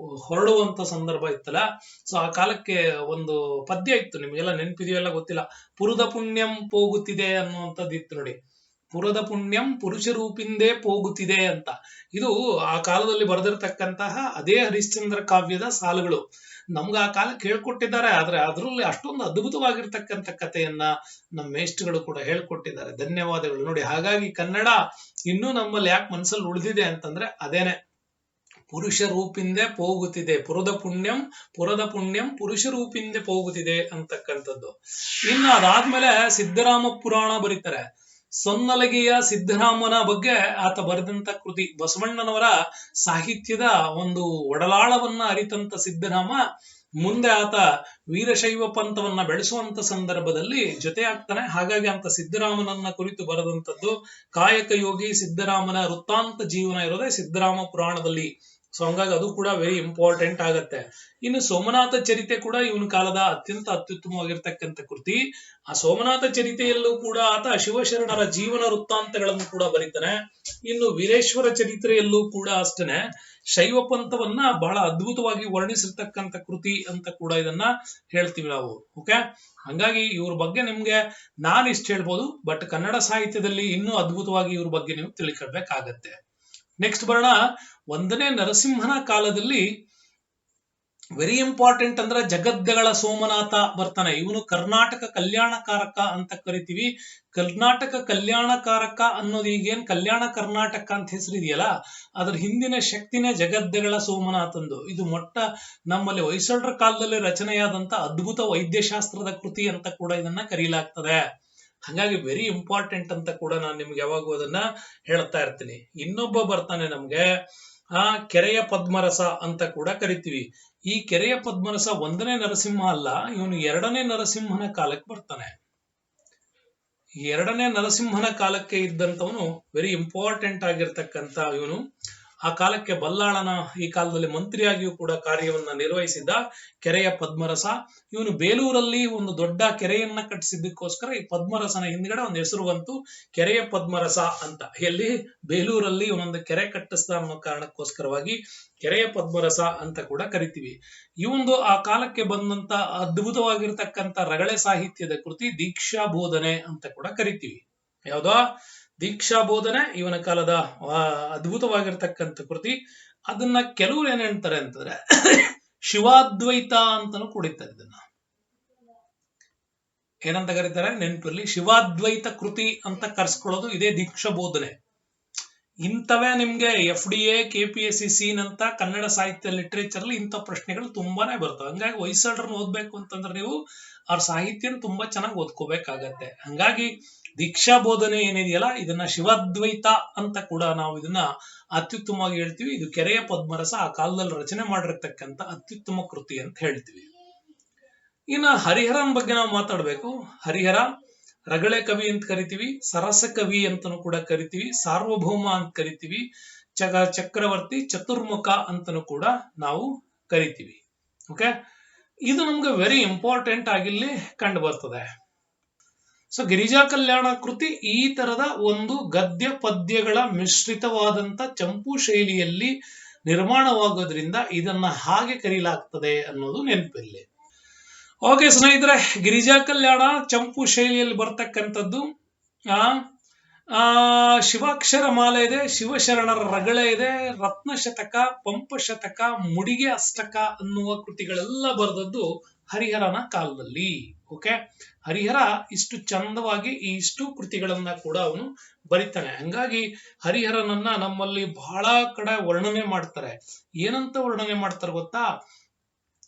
ಹೊರಡುವಂತ ಸಂದರ್ಭ ಇತ್ತಲ್ಲ. ಸೊ ಆ ಕಾಲಕ್ಕೆ ಒಂದು ಪದ್ಯ ಇತ್ತು, ನಿಮ್ಗೆಲ್ಲ ನೆನಪಿದೆಯಲ್ಲ ಗೊತ್ತಿಲ್ಲ. ಪುರದ ಪುಣ್ಯಂ ಹೋಗುತ್ತಿದೆ ಅನ್ನುವಂಥದ್ದು ಇತ್ತು ನೋಡಿ. ಪುರದ ಪುಣ್ಯಂ ಪುರುಷ ರೂಪಿಂದೇ ಹೋಗುತ್ತಿದೆ ಅಂತ. ಇದು ಆ ಕಾಲದಲ್ಲಿ ಬರೆದಿರ್ತಕ್ಕಂತಹ ಅದೇ ಹರಿಶ್ಚಂದ್ರ ಕಾವ್ಯದ ಸಾಲುಗಳು. ನಮ್ಗೆ ಆ ಕಾಲಕ್ಕೆ ಹೇಳ್ಕೊಟ್ಟಿದ್ದಾರೆ. ಆದ್ರೆ ಅದರಲ್ಲಿ ಅಷ್ಟೊಂದು ಅದ್ಭುತವಾಗಿರ್ತಕ್ಕಂಥ ಕಥೆಯನ್ನ ನಮ್ಮ ಮೇಷ್ಟ್ರುಗಳು ಕೂಡ ಹೇಳ್ಕೊಟ್ಟಿದ್ದಾರೆ. ಧನ್ಯವಾದಗಳು ನೋಡಿ. ಹಾಗಾಗಿ ಕನ್ನಡ ಇನ್ನೂ ನಮ್ಮಲ್ಲಿ ಯಾಕೆ ಮನಸ್ಸಲ್ಲಿ ಉಳಿದಿದೆ ಅಂತಂದ್ರೆ ಅದೇನೆ, ಪುರುಷ ರೂಪಿಂದೆ ಹೋಗುತ್ತಿದೆ. ಪುರದ ಪುಣ್ಯಂ ಪುರುಷ ರೂಪಿಂದೆ ಹೋಗುತ್ತಿದೆ ಅಂತಕ್ಕಂಥದ್ದು. ಇನ್ನು ಅದಾದ್ಮೇಲೆ ಸಿದ್ದರಾಮ ಪುರಾಣ ಬರೀತಾರೆ. ಸೊನ್ನಲಗಿಯ ಸಿದ್ದರಾಮನ ಬಗ್ಗೆ ಆತ ಬರೆದಂತ ಕೃತಿ. ಬಸವಣ್ಣನವರ ಸಾಹಿತ್ಯದ ಒಂದು ಒಡಲಾಳವನ್ನ ಅರಿತಂತ ಸಿದ್ದರಾಮ ಮುಂದೆ ಆತ ವೀರಶೈವ ಪಂಥವನ್ನ ಬೆಳೆಸುವಂತ ಸಂದರ್ಭದಲ್ಲಿ ಜೊತೆ ಆಗ್ತಾನೆ. ಹಾಗಾಗಿ ಅಂತ ಸಿದ್ದರಾಮನನ್ನ ಕುರಿತು ಬರೆದಂತದ್ದು ಕಾಯಕ ಯೋಗಿ ಸಿದ್ದರಾಮನ ವೃತ್ತಾಂತ ಜೀವನ ಇರೋದೇ ಸಿದ್ದರಾಮ ಪುರಾಣದಲ್ಲಿ. ಸೊ ಹಂಗಾಗಿ ಅದು ಕೂಡ ವೆರಿ ಇಂಪಾರ್ಟೆಂಟ್ ಆಗತ್ತೆ. ಇನ್ನು ಸೋಮನಾಥ ಚರಿತೆ ಕೂಡ ಇವನ ಕಾಲದ ಅತ್ಯಂತ ಅತ್ಯುತ್ತಮವಾಗಿರ್ತಕ್ಕಂಥ ಕೃತಿ. ಆ ಸೋಮನಾಥ ಚರಿತೆಯಲ್ಲೂ ಕೂಡ ಆತ ಶಿವಶರಣರ ಜೀವನ ವೃತ್ತಾಂತಗಳನ್ನು ಕೂಡ ಬರೀತಾನೆ. ಇನ್ನು ವೀರೇಶ್ವರ ಚರಿತ್ರೆಯಲ್ಲೂ ಕೂಡ ಅಷ್ಟೇನೆ ಶೈವ ಪಂಥವನ್ನ ಬಹಳ ಅದ್ಭುತವಾಗಿ ವರ್ಣಿಸಿರ್ತಕ್ಕಂಥ ಕೃತಿ ಅಂತ ಕೂಡ ಇದನ್ನ ಹೇಳ್ತೀವಿ ನಾವು. ಓಕೆ, ಹಂಗಾಗಿ ಇವ್ರ ಬಗ್ಗೆ ನಿಮ್ಗೆ ನಾನು ಇಷ್ಟ ಹೇಳ್ಬೋದು, ಬಟ್ ಕನ್ನಡ ಸಾಹಿತ್ಯದಲ್ಲಿ ಇನ್ನೂ ಅದ್ಭುತವಾಗಿ ಇವ್ರ ಬಗ್ಗೆ ನೀವು ತಿಳ್ಕೊಳ್ಬೇಕಾಗತ್ತೆ. ನೆಕ್ಸ್ಟ್ ಬರೋಣ. 1ನೇ ನರಸಿಂಹನ ಕಾಲದಲ್ಲಿ ವೆರಿ ಇಂಪಾರ್ಟೆಂಟ್ ಅಂದ್ರೆ ಜಗದ್ದಗಳ ಸೋಮನಾಥ ಬರ್ತಾನೆ. ಇವನು ಕರ್ನಾಟಕ ಕಲ್ಯಾಣಕಾರಕ ಅಂತ ಕರಿತೀವಿ. ಕರ್ನಾಟಕ ಕಲ್ಯಾಣಕಾರಕ ಅನ್ನೋದು ಈಗೇನ್ ಕಲ್ಯಾಣ ಕರ್ನಾಟಕ ಅಂತ ಹೆಸರಿದೆಯಲ್ಲ, ಅದ್ರ ಹಿಂದಿನ ಶಕ್ತಿನೇ ಜಗದ್ದಗಳ ಸೋಮನಾಥಂದು. ಇದು ನಮ್ಮಲ್ಲಿ ಹೊಯ್ಸಳರ ಕಾಲದಲ್ಲಿ ರಚನೆಯಾದಂತ ಅದ್ಭುತ ವೈದ್ಯಶಾಸ್ತ್ರದ ಕೃತಿ ಅಂತ ಕೂಡ ಇದನ್ನ ಕರೀಲಾಗ್ತದೆ. ಹಾಗಾಗಿ ವೆರಿ ಇಂಪಾರ್ಟೆಂಟ್ ಅಂತ ಕೂಡ ನಾನು ನಿಮ್ಗೆ ಯಾವಾಗೂ ಅದನ್ನ ಹೇಳ್ತಾ ಇರ್ತೀನಿ. ಇನ್ನೊಬ್ಬ ಬರ್ತಾನೆ ನಮ್ಗೆ ಕೆರೆಯ ಪದ್ಮರಸ ಅಂತ ಕೂಡ ಕರಿತೀವಿ. ಈ ಕೆರೆಯ ಪದ್ಮರಸ 1ನೇ ನರಸಿಂಹ ಅಲ್ಲ, ಇವನು 2ನೇ ನರಸಿಂಹನ ಕಾಲಕ್ಕೆ ಬರ್ತಾನೆ. 2ನೇ ನರಸಿಂಹನ ಕಾಲಕ್ಕೆ ಇದ್ದಂತವನು ವೆರಿ ಇಂಪಾರ್ಟೆಂಟ್ ಆಗಿರ್ತಕ್ಕಂಥ ಇವನು. ಆ ಕಾಲಕ್ಕೆ ಬಲ್ಲಾಳನ ಈ ಕಾಲದಲ್ಲಿ ಮಂತ್ರಿಯಾಗಿಯೂ ಕೂಡ ಕಾರ್ಯವನ್ನ ನಿರ್ವಹಿಸಿದ್ದ ಕೆರೆಯ ಪದ್ಮರಸ. ಇವನು ಬೇಲೂರಲ್ಲಿ ಒಂದು ದೊಡ್ಡ ಕೆರೆಯನ್ನ ಕಟ್ಟಿಸಿದ್ದಕ್ಕೋಸ್ಕರ ಈ ಪದ್ಮರಸನ ಹಿಂದ್ಗಡೆ ಒಂದು ಹೆಸರು ಬಂತು, ಕೆರೆಯ ಪದ್ಮರಸ ಅಂತ. ಎಲ್ಲಿ ಬೇಲೂರಲ್ಲಿ ಇವನೊಂದು ಕೆರೆ ಕಟ್ಟಿಸ್ದ ಅನ್ನೋ ಕಾರಣಕ್ಕೋಸ್ಕರವಾಗಿ ಕೆರೆಯ ಪದ್ಮರಸ ಅಂತ ಕೂಡ ಕರಿತೀವಿ. ಇವೊಂದು ಆ ಕಾಲಕ್ಕೆ ಬಂದಂತ ಅದ್ಭುತವಾಗಿರ್ತಕ್ಕಂಥ ರಗಳೆ ಸಾಹಿತ್ಯದ ಕೃತಿ ದೀಕ್ಷಾ ಬೋಧನೆ ಅಂತ ಕೂಡ ಕರಿತೀವಿ. ಯಾವ್ದೋ ದೀಕ್ಷಾ ಬೋಧನೆ ಇವನ ಕಾಲದ ಅದ್ಭುತವಾಗಿರ್ತಕ್ಕಂಥ ಕೃತಿ. ಅದನ್ನ ಕೆಲವರು ಏನ್ ಹೇಳ್ತಾರೆ ಅಂತಂದ್ರೆ ಶಿವಾದ್ವೈತ ಅಂತಾನು ಕುಡಿತಾರೆ. ಇದನ್ನ ಏನಂತ ಕರೀತಾರೆ ನೆನಪಿರ್ಲಿ, ಶಿವಾದ್ವೈತ ಕೃತಿ ಅಂತ ಕರ್ಸ್ಕೊಳ್ಳೋದು ಇದೇ ದೀಕ್ಷಾ ಬೋಧನೆ. ಇಂಥವೇ ನಿಮ್ಗೆ FDA KPSC ಸೀನ್ ಅಂತ ಕನ್ನಡ ಸಾಹಿತ್ಯ ಲಿಟರೇಚರ್ ಅಲ್ಲಿ ಇಂಥ ಪ್ರಶ್ನೆಗಳು ತುಂಬಾನೇ ಬರ್ತವೆ. ಹಂಗಾಗಿ ಹೊಯ್ಸಳರನ್ನ ಓದ್ಬೇಕು ಅಂತಂದ್ರೆ ನೀವು ಅವ್ರ ಸಾಹಿತ್ಯನ ತುಂಬಾ ಚೆನ್ನಾಗಿ ಓದ್ಕೋಬೇಕಾಗತ್ತೆ. ಹಂಗಾಗಿ ದೀಕ್ಷಾ ಬೋಧನೆ ಏನಿದೆಯಲ್ಲ, ಇದನ್ನ ಶಿವಾದ್ವೈತ ಅಂತ ಕೂಡ ನಾವು ಇದನ್ನ ಅತ್ಯುತ್ತಮವಾಗಿ ಹೇಳ್ತೀವಿ. ಇದು ಕೆರೆಯ ಪದ್ಮರಸ ಆ ಕಾಲದಲ್ಲಿ ರಚನೆ ಮಾಡಿರ್ತಕ್ಕಂಥ ಅತ್ಯುತ್ತಮ ಕೃತಿ ಅಂತ ಹೇಳ್ತೀವಿ. ಇನ್ನು ಹರಿಹರನ್ ಬಗ್ಗೆ ನಾವು ಮಾತಾಡ್ಬೇಕು. ಹರಿಹರ ರಗಳೆ ಕವಿ ಅಂತ ಕರಿತೀವಿ, ಸರಸ ಕವಿ ಅಂತನೂ ಕೂಡ ಕರಿತೀವಿ, ಸಾರ್ವಭೌಮ ಅಂತ ಕರಿತೀವಿ, ಚಕ್ರವರ್ತಿ, ಚತುರ್ಮುಖ ಅಂತನೂ ಕೂಡ ನಾವು ಕರಿತೀವಿ. ಓಕೆ, ಇದು ನಮ್ಗೆ ವೆರಿ ಇಂಪಾರ್ಟೆಂಟ್ ಆಗಿಲ್ಲಿ ಕಂಡು ಬರ್ತದೆ. ಸೊ ಗಿರಿಜಾ ಕಲ್ಯಾಣ ಕೃತಿ ಈ ತರದ ಒಂದು ಗದ್ಯ ಪದ್ಯಗಳ ಮಿಶ್ರಿತವಾದಂತ ಚಂಪು ಶೈಲಿಯಲ್ಲಿ ನಿರ್ಮಾಣವಾಗೋದ್ರಿಂದ ಇದನ್ನ ಹಾಗೆ ಕರೀಲಾಗ್ತದೆ ಅನ್ನೋದು ನೆನಪಿರಲಿ. ಓಕೆ ಸ್ನೇಹಿತರೆ, ಗಿರಿಜಾ ಕಲ್ಯಾಣ ಚಂಪು ಶೈಲಿಯಲ್ಲಿ ಬರ್ತಕ್ಕಂಥದ್ದು. ಶಿವಾಕ್ಷರ ಮಾಲೆ ಇದೆ, ಶಿವಶರಣರ ರಗಳೆ ಇದೆ, ರತ್ನಶತಕ, ಪಂಪಶತಕ, ಮುಡಿಗೆ ಅಷ್ಟಕ ಅನ್ನುವ ಕೃತಿಗಳೆಲ್ಲ ಬರೆದದ್ದು ಹರಿಹರನ ಕಾಲದಲ್ಲಿ. ಓಕೆ, ಹರಿಹರ ಇಷ್ಟು ಚಂದವಾಗಿ ಈ ಇಷ್ಟು ಕೃತಿಗಳನ್ನ ಕೂಡ ಅವನು ಬರಿತಾನೆ. ಹಂಗಾಗಿ ಹರಿಹರನನ್ನ ನಮ್ಮಲ್ಲಿ ಬಹಳ ಕಡೆ ವರ್ಣನೆ ಮಾಡ್ತಾರೆ. ಏನಂತ ವರ್ಣನೆ ಮಾಡ್ತಾರೆ ಗೊತ್ತಾ?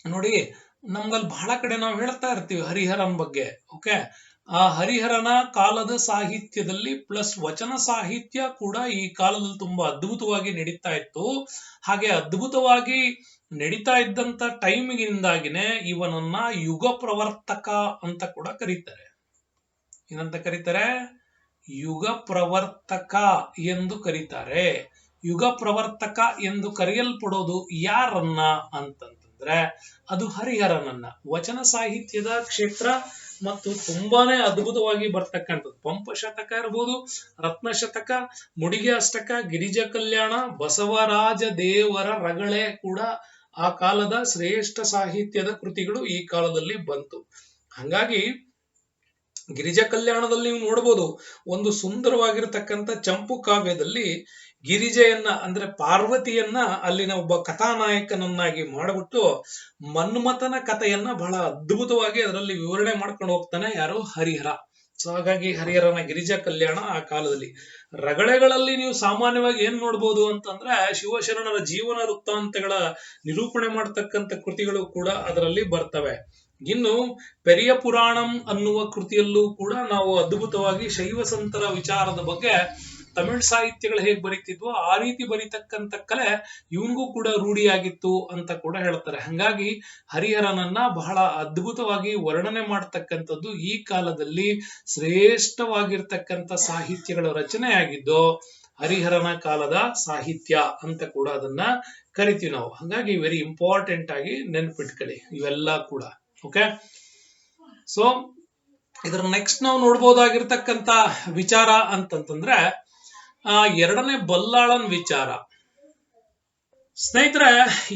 ನೋಡಿ, ನಮ್ಗಲ್ಲಿ ಬಹಳ ಕಡೆ ನಾವು ಹೇಳ್ತಾ ಇರ್ತೀವಿ ಹರಿಹರನ್ ಬಗ್ಗೆ. ಓಕೆ, ಆ ಹರಿಹರನ ಕಾಲದ ಸಾಹಿತ್ಯದಲ್ಲಿ ಪ್ಲಸ್ ವಚನ ಸಾಹಿತ್ಯ ಕೂಡ ಈ ಕಾಲದಲ್ಲಿ ತುಂಬಾ ಅದ್ಭುತವಾಗಿ ನಡೀತಾ ಇತ್ತು. ಹಾಗೆ ಅದ್ಭುತವಾಗಿ ನಡೀತಾ ಇದ್ದಂತ ಟೈಮಿಗಿಂದಾಗಿನೇ ಇವನನ್ನ ಯುಗ ಪ್ರವರ್ತಕ ಅಂತ ಕೂಡ ಕರೀತಾರೆ. ಏನಂತ ಕರೀತಾರೆ? ಯುಗ ಪ್ರವರ್ತಕ ಎಂದು ಕರೀತಾರೆ. ಯುಗ ಪ್ರವರ್ತಕ ಎಂದು ಕರೆಯಲ್ಪಡೋದು ಯಾರನ್ನ ಅಂತಂತಂದ್ರೆ ಅದು ಹರಿಹರನನ್ನ. ವಚನ ಸಾಹಿತ್ಯದ ಕ್ಷೇತ್ರ ಮತ್ತು ತುಂಬಾನೇ ಅದ್ಭುತವಾಗಿ ಬರ್ತಕ್ಕಂಥದ್ದು. ಪಂಪಶತಕ ಇರ್ಬೋದು, ರತ್ನಶತಕ, ಮುಡಿಗೆ ಅಷ್ಟಕ, ಗಿರಿಜಾ ಕಲ್ಯಾಣ, ಬಸವರಾಜ ದೇವರ ರಗಳೆ ಕೂಡ ಆ ಕಾಲದ ಶ್ರೇಷ್ಠ ಸಾಹಿತ್ಯದ ಕೃತಿಗಳು ಈ ಕಾಲದಲ್ಲಿ ಬಂತು. ಹಂಗಾಗಿ ಗಿರಿಜಾ ಕಲ್ಯಾಣದಲ್ಲಿ ನೀವು ನೋಡ್ಬೋದು, ಒಂದು ಸುಂದರವಾಗಿರ್ತಕ್ಕಂಥ ಚಂಪು ಕಾವ್ಯದಲ್ಲಿ ಗಿರಿಜೆಯನ್ನ ಅಂದ್ರೆ ಪಾರ್ವತಿಯನ್ನ ಅಲ್ಲಿನ ಒಬ್ಬ ಕಥಾನಾಯಕನನ್ನಾಗಿ ಮಾಡಿಬಿಟ್ಟು ಮನ್ಮಥನ ಕಥೆಯನ್ನ ಬಹಳ ಅದ್ಭುತವಾಗಿ ಅದರಲ್ಲಿ ವಿವರಣೆ ಮಾಡ್ಕೊಂಡು ಹೋಗ್ತಾನೆ. ಯಾರು? ಹರಿಹರ. ಸೊ ಹಾಗಾಗಿ ಹರಿಹರನ ಗಿರಿಜಾ ಕಲ್ಯಾಣ ಆ ಕಾಲದಲ್ಲಿ. ರಗಳೆಗಳಲ್ಲಿ ನೀವು ಸಾಮಾನ್ಯವಾಗಿ ಏನ್ ನೋಡ್ಬೋದು ಅಂತಂದ್ರೆ ಶಿವಶರಣರ ಜೀವನ ವೃತ್ತಾಂತಗಳ ನಿರೂಪಣೆ ಮಾಡತಕ್ಕಂತ ಕೃತಿಗಳು ಕೂಡ ಅದರಲ್ಲಿ ಬರ್ತವೆ. ಇನ್ನು ಪೆರಿಯ ಪುರಾಣಂ ಅನ್ನುವ ಕೃತಿಯಲ್ಲೂ ಕೂಡ ನಾವು ಅದ್ಭುತವಾಗಿ ಶೈವ ಸಂತರ ವಿಚಾರದ ಬಗ್ಗೆ ತಮಿಳ್ ಸಾಹಿತ್ಯಗಳು ಹೇಗೆ ಬರೀತಿದ್ವೋ ಆ ರೀತಿ ಬರೀತಕ್ಕಂತ ಕಲೆ ಇವನಿಗೂ ಕೂಡ ರೂಢಿಯಾಗಿತ್ತು ಅಂತ ಕೂಡ ಹೇಳ್ತಾರೆ. ಹಂಗಾಗಿ ಹರಿಹರನನ್ನ ಬಹಳ ಅದ್ಭುತವಾಗಿ ವರ್ಣನೆ ಮಾಡತಕ್ಕಂಥದ್ದು ಈ ಕಾಲದಲ್ಲಿ ಶ್ರೇಷ್ಠವಾಗಿರ್ತಕ್ಕಂಥ ಸಾಹಿತ್ಯಗಳ ರಚನೆಯಾಗಿದ್ದು ಹರಿಹರನ ಕಾಲದ ಸಾಹಿತ್ಯ ಅಂತ ಕೂಡ ಅದನ್ನ ಕರಿತೀವಿ ನಾವು. ಹಾಗಾಗಿ ವೆರಿ ಇಂಪಾರ್ಟೆಂಟ್ ಆಗಿ ನೆನ್ಪಿಟ್ಕೊಳ್ಳಿ ಇವೆಲ್ಲ ಕೂಡ. ಓಕೆ, ಸೊ ಇದರ ನೆಕ್ಸ್ಟ್ ನಾವು ನೋಡ್ಬೋದಾಗಿರ್ತಕ್ಕಂಥ ವಿಚಾರ ಅಂತಂತಂದ್ರೆ ಎರಡನೇ ಬಲ್ಲಾಳನ್ ವಿಚಾರ. ಸ್ನೇಹಿತರೆ,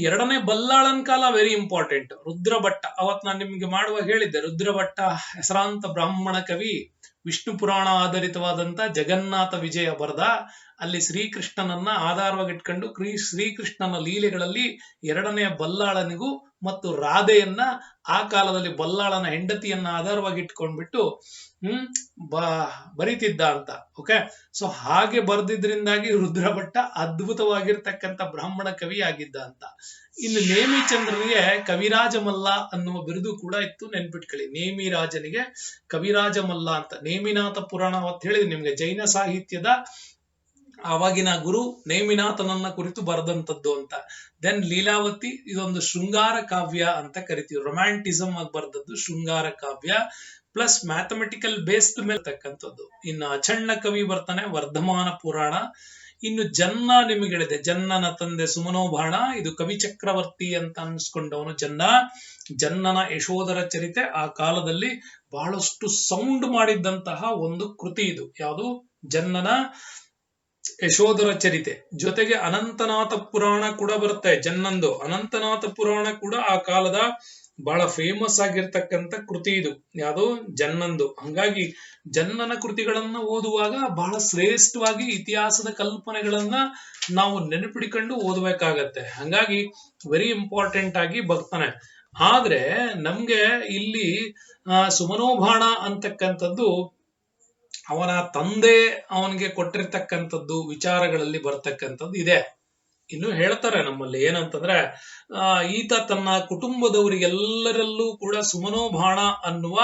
ಎರಡನೇ ಬಲ್ಲಾಳನ್ ಕಾಲ ವೆರಿ ಇಂಪಾರ್ಟೆಂಟ್. ರುದ್ರಭಟ್ಟ, ಅವತ್ ನಾನು ನಿಮ್ಗೆ ಮಾಡುವಾಗ ಹೇಳಿದ್ದೆ, ರುದ್ರಭಟ್ಟ ಹೆಸರಾಂತ ಬ್ರಾಹ್ಮಣ ಕವಿ, ವಿಷ್ಣು ಪುರಾಣ ಆಧಾರಿತವಾದಂತ ಜಗನ್ನಾಥ ವಿಜಯ ಬರೆದ. ಅಲ್ಲಿ ಶ್ರೀಕೃಷ್ಣನನ್ನ ಆಧಾರವಾಗಿಟ್ಕೊಂಡು ಶ್ರೀಕೃಷ್ಣನ ಲೀಲೆಗಳಲ್ಲಿ ಎರಡನೆಯ ಬಲ್ಲಾಳನಿಗೂ ಮತ್ತು ರಾಧೆಯನ್ನ ಆ ಕಾಲದಲ್ಲಿ ಬಲ್ಲಾಳನ ಹೆಂಡತಿಯನ್ನ ಆಧಾರವಾಗಿ ಇಟ್ಕೊಂಡ್ಬಿಟ್ಟು ಬರೀತಿದ್ದ ಅಂತ. ಓಕೆ, ಸೊ ಹಾಗೆ ಬರ್ದಿದ್ರಿಂದಾಗಿ ರುದ್ರಭಟ್ಟ ಅದ್ಭುತವಾಗಿರ್ತಕ್ಕಂಥ ಬ್ರಾಹ್ಮಣ ಕವಿ ಆಗಿದ್ದ ಅಂತ. ಇನ್ನು ನೇಮಿಚಂದ್ರನಿಗೆ ಕವಿರಾಜ ಮಲ್ಲ ಅನ್ನುವ ಬಿರುದು ಕೂಡ ಇತ್ತು, ನೆನ್ಪಿಟ್ಕೊಳ್ಳಿ. ನೇಮಿರಾಜನಿಗೆ ಕವಿರಾಜ ಮಲ್ಲ ಅಂತ. ನೇಮಿನಾಥ ಪುರಾಣ ಅಂತ ಹೇಳಿದ್ವಿ ನಿಮ್ಗೆ, ಜೈನ ಸಾಹಿತ್ಯದ ಆವಾಗಿನ ಗುರು ನೇಮಿನಾಥನನ್ನ ಕುರಿತು ಬರೆದಂತದ್ದು ಅಂತ. ದೆನ್ ಲೀಲಾವತಿ, ಇದೊಂದು ಶೃಂಗಾರ ಕಾವ್ಯ ಅಂತ ಕರಿತೀವಿ. ರೊಮ್ಯಾಂಟಿಸಮ್ ಆಗಿ ಬರೆದದ್ದು ಶೃಂಗಾರ ಕಾವ್ಯ ಪ್ಲಸ್ ಮ್ಯಾಥಮೆಟಿಕಲ್ ಬೇಸ್ಡ್ ಮೇಲೆ ತಕ್ಕಂಥದ್ದು. ಇನ್ನು ಅಚಣ್ಣ ಕವಿ ಬರ್ತಾನೆ, ವರ್ಧಮಾನ ಪುರಾಣ. ಇನ್ನು ಜನ್ನ ನಿಮಗೆ ಹೇಳಿದೆ, ಜನ್ನನ ತಂದೆ ಸುಮನೋಬಾಣ, ಇದು ಕವಿ ಚಕ್ರವರ್ತಿ ಅಂತ ಅನ್ಸ್ಕೊಂಡವನು ಜನ್ನ. ಜನ್ನನ ಯಶೋಧರ ಚರಿತೆ ಆ ಕಾಲದಲ್ಲಿ ಬಹಳಷ್ಟು ಸೌಂಡ್ ಮಾಡಿದ್ದಂತಹ ಒಂದು ಕೃತಿ ಇದು. ಯಾವುದು? ಜನ್ನನ ಯಶೋಧರ ಚರಿತೆ. ಜೊತೆಗೆ ಅನಂತನಾಥ ಪುರಾಣ ಕೂಡ ಬರುತ್ತೆ ಜನ್ನಂದು. ಅನಂತನಾಥ ಪುರಾಣ ಕೂಡ ಆ ಕಾಲದ ಬಹಳ ಫೇಮಸ್ ಆಗಿರ್ತಕ್ಕಂಥ ಕೃತಿ ಇದು. ಯಾವುದು? ಜನ್ನಂದು. ಹಂಗಾಗಿ ಜನ್ನನ ಕೃತಿಗಳನ್ನ ಓದುವಾಗ ಬಹಳ ಶ್ರೇಷ್ಠವಾಗಿ ಇತಿಹಾಸದ ಕಲ್ಪನೆಗಳನ್ನ ನಾವು ನೆನಪಿಡಿಕೊಂಡು ಓದಬೇಕಾಗತ್ತೆ. ಹಂಗಾಗಿ ವೆರಿ ಇಂಪಾರ್ಟೆಂಟ್ ಆಗಿ ಬರ್ತಾನೆ. ಆದ್ರೆ ನಮ್ಗೆ ಇಲ್ಲಿ ಸುಮನೋಬಾಣ ಅಂತಕ್ಕಂಥದ್ದು ಅವನ ತಂದೆ ಅವನಿಗೆ ಕೊಟ್ಟಿರ್ತಕ್ಕಂಥದ್ದು ವಿಚಾರಗಳಲ್ಲಿ ಬರ್ತಕ್ಕಂಥದ್ದು ಇದೆ. ಇನ್ನು ಹೇಳ್ತಾರೆ ನಮ್ಮಲ್ಲಿ ಏನಂತಂದ್ರೆ, ಈತ ತನ್ನ ಕುಟುಂಬದವರಿಗೆಲ್ಲರಲ್ಲೂ ಕೂಡ ಸುಮನೋಬಾಣ ಅನ್ನುವ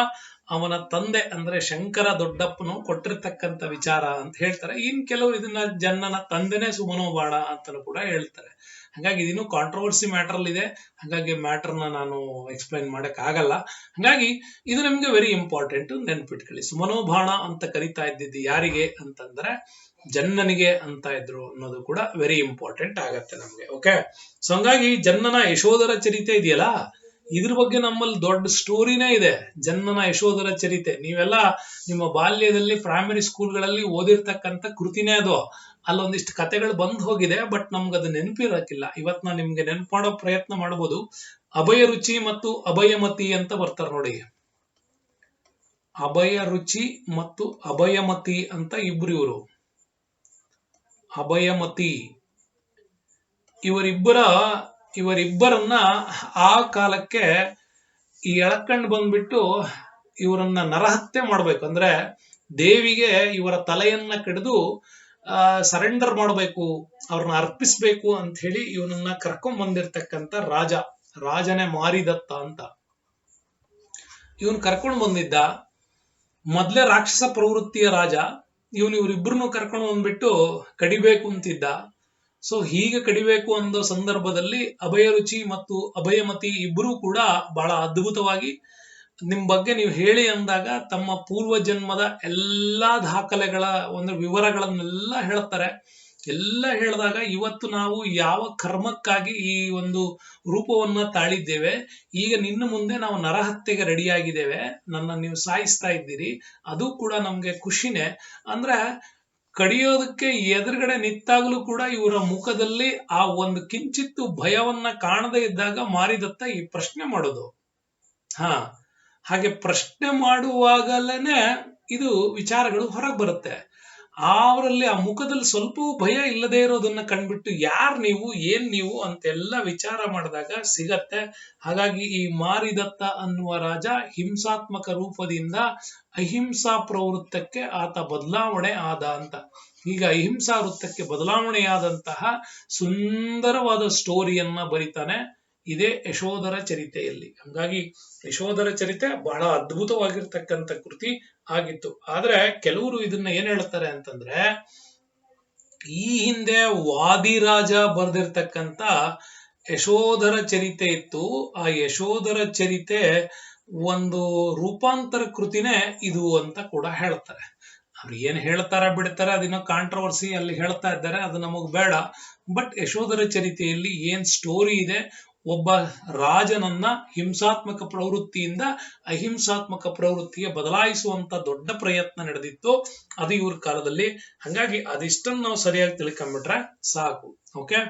ಅವನ ತಂದೆ ಅಂದ್ರೆ ಶಂಕರ ದೊಡ್ಡಪ್ಪನು ಕೊಟ್ಟಿರ್ತಕ್ಕಂಥ ವಿಚಾರ ಅಂತ ಹೇಳ್ತಾರೆ. ಇನ್ ಕೆಲವರು ಇದನ್ನ ಜನ್ನನ ತಂದೆನೇ ಸುಮನೋಬಾಣ ಅಂತಲೂ ಕೂಡ ಹೇಳ್ತಾರೆ. ಹಾಗಾಗಿ ಇದಿನ್ನು ಕಾಂಟ್ರವರ್ಸಿ ಮ್ಯಾಟರ್ ಅಲ್ಲಿ ಇದೆ. ಹಾಗಾಗಿ ಮ್ಯಾಟರ್ನ ನಾನು ಎಕ್ಸ್ಪ್ಲೈನ್ ಮಾಡಕ್ ಆಗಲ್ಲ. ಹಾಗಾಗಿ ಇದು ನಿಮ್ಗೆ ವೆರಿ ಇಂಪಾರ್ಟೆಂಟ್, ನೆನ್ಪಿಟ್ಕೊಳ್ಳಿ. ಸುಮನೋಬಾಣ ಅಂತ ಕರಿತಾ ಇದ್ದಿದ್ದು ಯಾರಿಗೆ ಅಂತಂದ್ರೆ ಜನ್ನನಿಗೆ ಅಂತ ಇದ್ರು ಅನ್ನೋದು ಕೂಡ ವೆರಿ ಇಂಪಾರ್ಟೆಂಟ್ ಆಗತ್ತೆ ನಮ್ಗೆ. ಓಕೆ, ಸೊ ಹಂಗಾಗಿ ಜನ್ನನ ಯಶೋಧರ ಚರಿತೆ ಇದೆಯಲ್ಲ, ಇದ್ರ ಬಗ್ಗೆ ನಮ್ಮಲ್ಲಿ ದೊಡ್ಡ ಸ್ಟೋರಿನೇ ಇದೆ. ಜನ್ನನ ಯಶೋಧರ ಚರಿತೆ ನೀವೆಲ್ಲ ನಿಮ್ಮ ಬಾಲ್ಯದಲ್ಲಿ ಪ್ರೈಮರಿ ಸ್ಕೂಲ್ಗಳಲ್ಲಿ ಓದಿರ್ತಕ್ಕಂಥ ಕೃತಿನೇ ಅದು. ಅಲ್ಲೊಂದಿಷ್ಟು ಕತೆಗಳು ಬಂದ್ ಹೋಗಿದೆ, ಬಟ್ ನಮ್ಗೆ ಅದು ನೆನಪಿರಕ್ಕಿಲ್ಲ. ಇವತ್ ನಾನು ನಿಮ್ಗೆ ನೆನಪು ಮಾಡೋ ಪ್ರಯತ್ನ ಮಾಡಬಹುದು. ಅಭಯ ರುಚಿ ಮತ್ತು ಅಭಯಮತಿ ಅಂತ ಬರ್ತಾರೆ ನೋಡಿ. ಅಭಯ ರುಚಿ ಮತ್ತು ಅಭಯಮತಿ ಅಂತ ಇಬ್ರು ಇವರು. ಅಭಯಮತಿ ಇವರಿಬ್ಬರನ್ನ ಆ ಕಾಲಕ್ಕೆ ಈ ಎಳಕಂಡ್ ಬಂದ್ಬಿಟ್ಟು ಇವರನ್ನ ನರಹತ್ಯೆ ಮಾಡ್ಬೇಕು. ಅಂದ್ರೆ ದೇವಿಗೆ ಇವರ ತಲೆಯನ್ನ ಕಡಿದು ಸರೆಂಡರ್ ಮಾಡಬೇಕು, ಅವ್ರನ್ನ ಅರ್ಪಿಸ್ಬೇಕು ಅಂತ ಹೇಳಿ ಇವನನ್ನ ಕರ್ಕೊಂಡ್ ಬಂದಿರ್ತಕ್ಕಂಥ ರಾಜನೇ ಮಾರಿದತ್ತ ಅಂತ. ಇವನ್ ಕರ್ಕೊಂಡು ಬಂದಿದ್ದ. ಮೊದ್ಲೇ ರಾಕ್ಷಸ ಪ್ರವೃತ್ತಿಯ ರಾಜ. ಇವರಿಬ್ಬರನ್ನು ಕರ್ಕೊಂಡು ಬಂದ್ಬಿಟ್ಟು ಕಡಿಬೇಕು ಅಂತಿದ್ದ. ಸೊ ಹೀಗೆ ಕಡಿಬೇಕು ಅನ್ನೋ ಸಂದರ್ಭದಲ್ಲಿ ಅಭಯ ರುಚಿ ಮತ್ತು ಅಭಯಮತಿ ಇಬ್ಬರೂ ಕೂಡ ಬಹಳ ಅದ್ಭುತವಾಗಿ ನಿಮ್ ಬಗ್ಗೆ ನೀವು ಹೇಳಿ ಅಂದಾಗ ತಮ್ಮ ಪೂರ್ವ ಜನ್ಮದ ಎಲ್ಲಾ ದಾಖಲೆಗಳ ಒಂದು ವಿವರಗಳನ್ನೆಲ್ಲ ಹೇಳ್ತಾರೆ. ಎಲ್ಲ ಹೇಳಿದಾಗ ಇವತ್ತು ನಾವು ಯಾವ ಕರ್ಮಕ್ಕಾಗಿ ಈ ಒಂದು ರೂಪವನ್ನ ತಾಳಿದ್ದೇವೆ, ಈಗ ನಿನ್ನ ಮುಂದೆ ನಾವು ನರಹತ್ಯೆಗೆ ರೆಡಿಯಾಗಿದ್ದೇವೆ, ನನ್ನ ನೀವು ಸಾಯಿಸ್ತಾ ಇದ್ದೀರಿ, ಅದು ಕೂಡ ನಮ್ಗೆ ಖುಷಿನೇ. ಅಂದ್ರೆ ಕಡಿಯೋದಕ್ಕೆ ಎದುರುಗಡೆ ನಿಂತಾಗ್ಲೂ ಕೂಡ ಇವರ ಮುಖದಲ್ಲಿ ಆ ಒಂದು ಕಿಂಚಿತ್ತು ಭಯವನ್ನ ಕಾಣದೇ ಇದ್ದಾಗ ಮಾರಿದತ್ತ ಈ ಪ್ರಶ್ನೆ ಮಾಡೋದು. ಹಾಗೆ ಪ್ರಶ್ನೆ ಮಾಡುವಾಗಲೇನೆ ಇದು ವಿಚಾರಗಳು ಹೊರಗೆ ಬರುತ್ತೆ. ಅವರಲ್ಲಿ ಆ ಮುಖದಲ್ಲಿ ಸ್ವಲ್ಪವೂ ಭಯ ಇಲ್ಲದೆ ಇರೋದನ್ನ ಕಂಡ್ಬಿಟ್ಟು ಯಾರ್ ನೀವು ಏನ್ ನೀವು ಅಂತೆಲ್ಲ ವಿಚಾರ ಮಾಡಿದಾಗ ಸಿಗತ್ತೆ. ಹಾಗಾಗಿ ಈ ಮಾರಿದತ್ತ ಅನ್ನುವ ರಾಜ ಹಿಂಸಾತ್ಮಕ ರೂಪದಿಂದ ಅಹಿಂಸಾ ಪ್ರವೃತ್ತಕ್ಕೆ ಆತ ಬದಲಾವಣೆ ಆದ ಅಂತ. ಈಗ ಅಹಿಂಸಾ ವೃತ್ತಕ್ಕೆ ಬದಲಾವಣೆಯಾದಂತಹ ಸುಂದರವಾದ ಸ್ಟೋರಿಯನ್ನ ಬರಿತಾನೆ ಇದೇ ಯಶೋಧರ ಚರಿತೆಯಲ್ಲಿ. ಹಂಗಾಗಿ ಯಶೋಧರ ಚರಿತೆ ಬಹಳ ಅದ್ಭುತವಾಗಿರ್ತಕ್ಕಂಥ ಕೃತಿ ಆಗಿತ್ತು. ಆದ್ರೆ ಕೆಲವರು ಇದನ್ನ ಏನ್ ಹೇಳ್ತಾರೆ ಅಂತಂದ್ರೆ, ಈ ಹಿಂದೆ ವಾದಿರಾಜ ಬರೆದಿರ್ತಕ್ಕಂಥ ಯಶೋಧರ ಚರಿತೆ ಇತ್ತು, ಆ ಯಶೋಧರ ಚರಿತೆ ಒಂದು ರೂಪಾಂತರ ಕೃತಿನೇ ಇದು ಅಂತ ಕೂಡ ಹೇಳ್ತಾರೆ. ಅವ್ರು ಏನ್ ಹೇಳ್ತಾರ ಬಿಡ್ತಾರೆ, ಅದಿನ್ನೋ ಕಾಂಟ್ರವರ್ಸಿ ಅಲ್ಲಿ ಹೇಳ್ತಾ ಇದ್ದಾರೆ, ಅದು ನಮಗ್ ಬೇಡ. ಬಟ್ ಯಶೋಧರ ಚರಿತೆಯಲ್ಲಿ ಏನ್ ಸ್ಟೋರಿ ಇದೆ, ಒಬ್ಬ ರಾಜನನ್ನ ಹಿಂಸಾತ್ಮಕ ಪ್ರವೃತ್ತಿಯಿಂದ ಅಹಿಂಸಾತ್ಮಕ ಪ್ರವೃತ್ತಿಗೆ ಬದಲಾಯಿಸುವಂತ ದೊಡ್ಡ ಪ್ರಯತ್ನ ನಡೆದಿತ್ತು, ಅದು ಇವ್ರ ಕಾಲದಲ್ಲಿ. ಹಂಗಾಗಿ ಅದಿಷ್ಟನ್ನು ನಾವು ಸರಿಯಾಗಿ ತಿಳ್ಕೊಂಡ್ಬಿಟ್ರೆ ಸಾಕು. ಓಕೆ,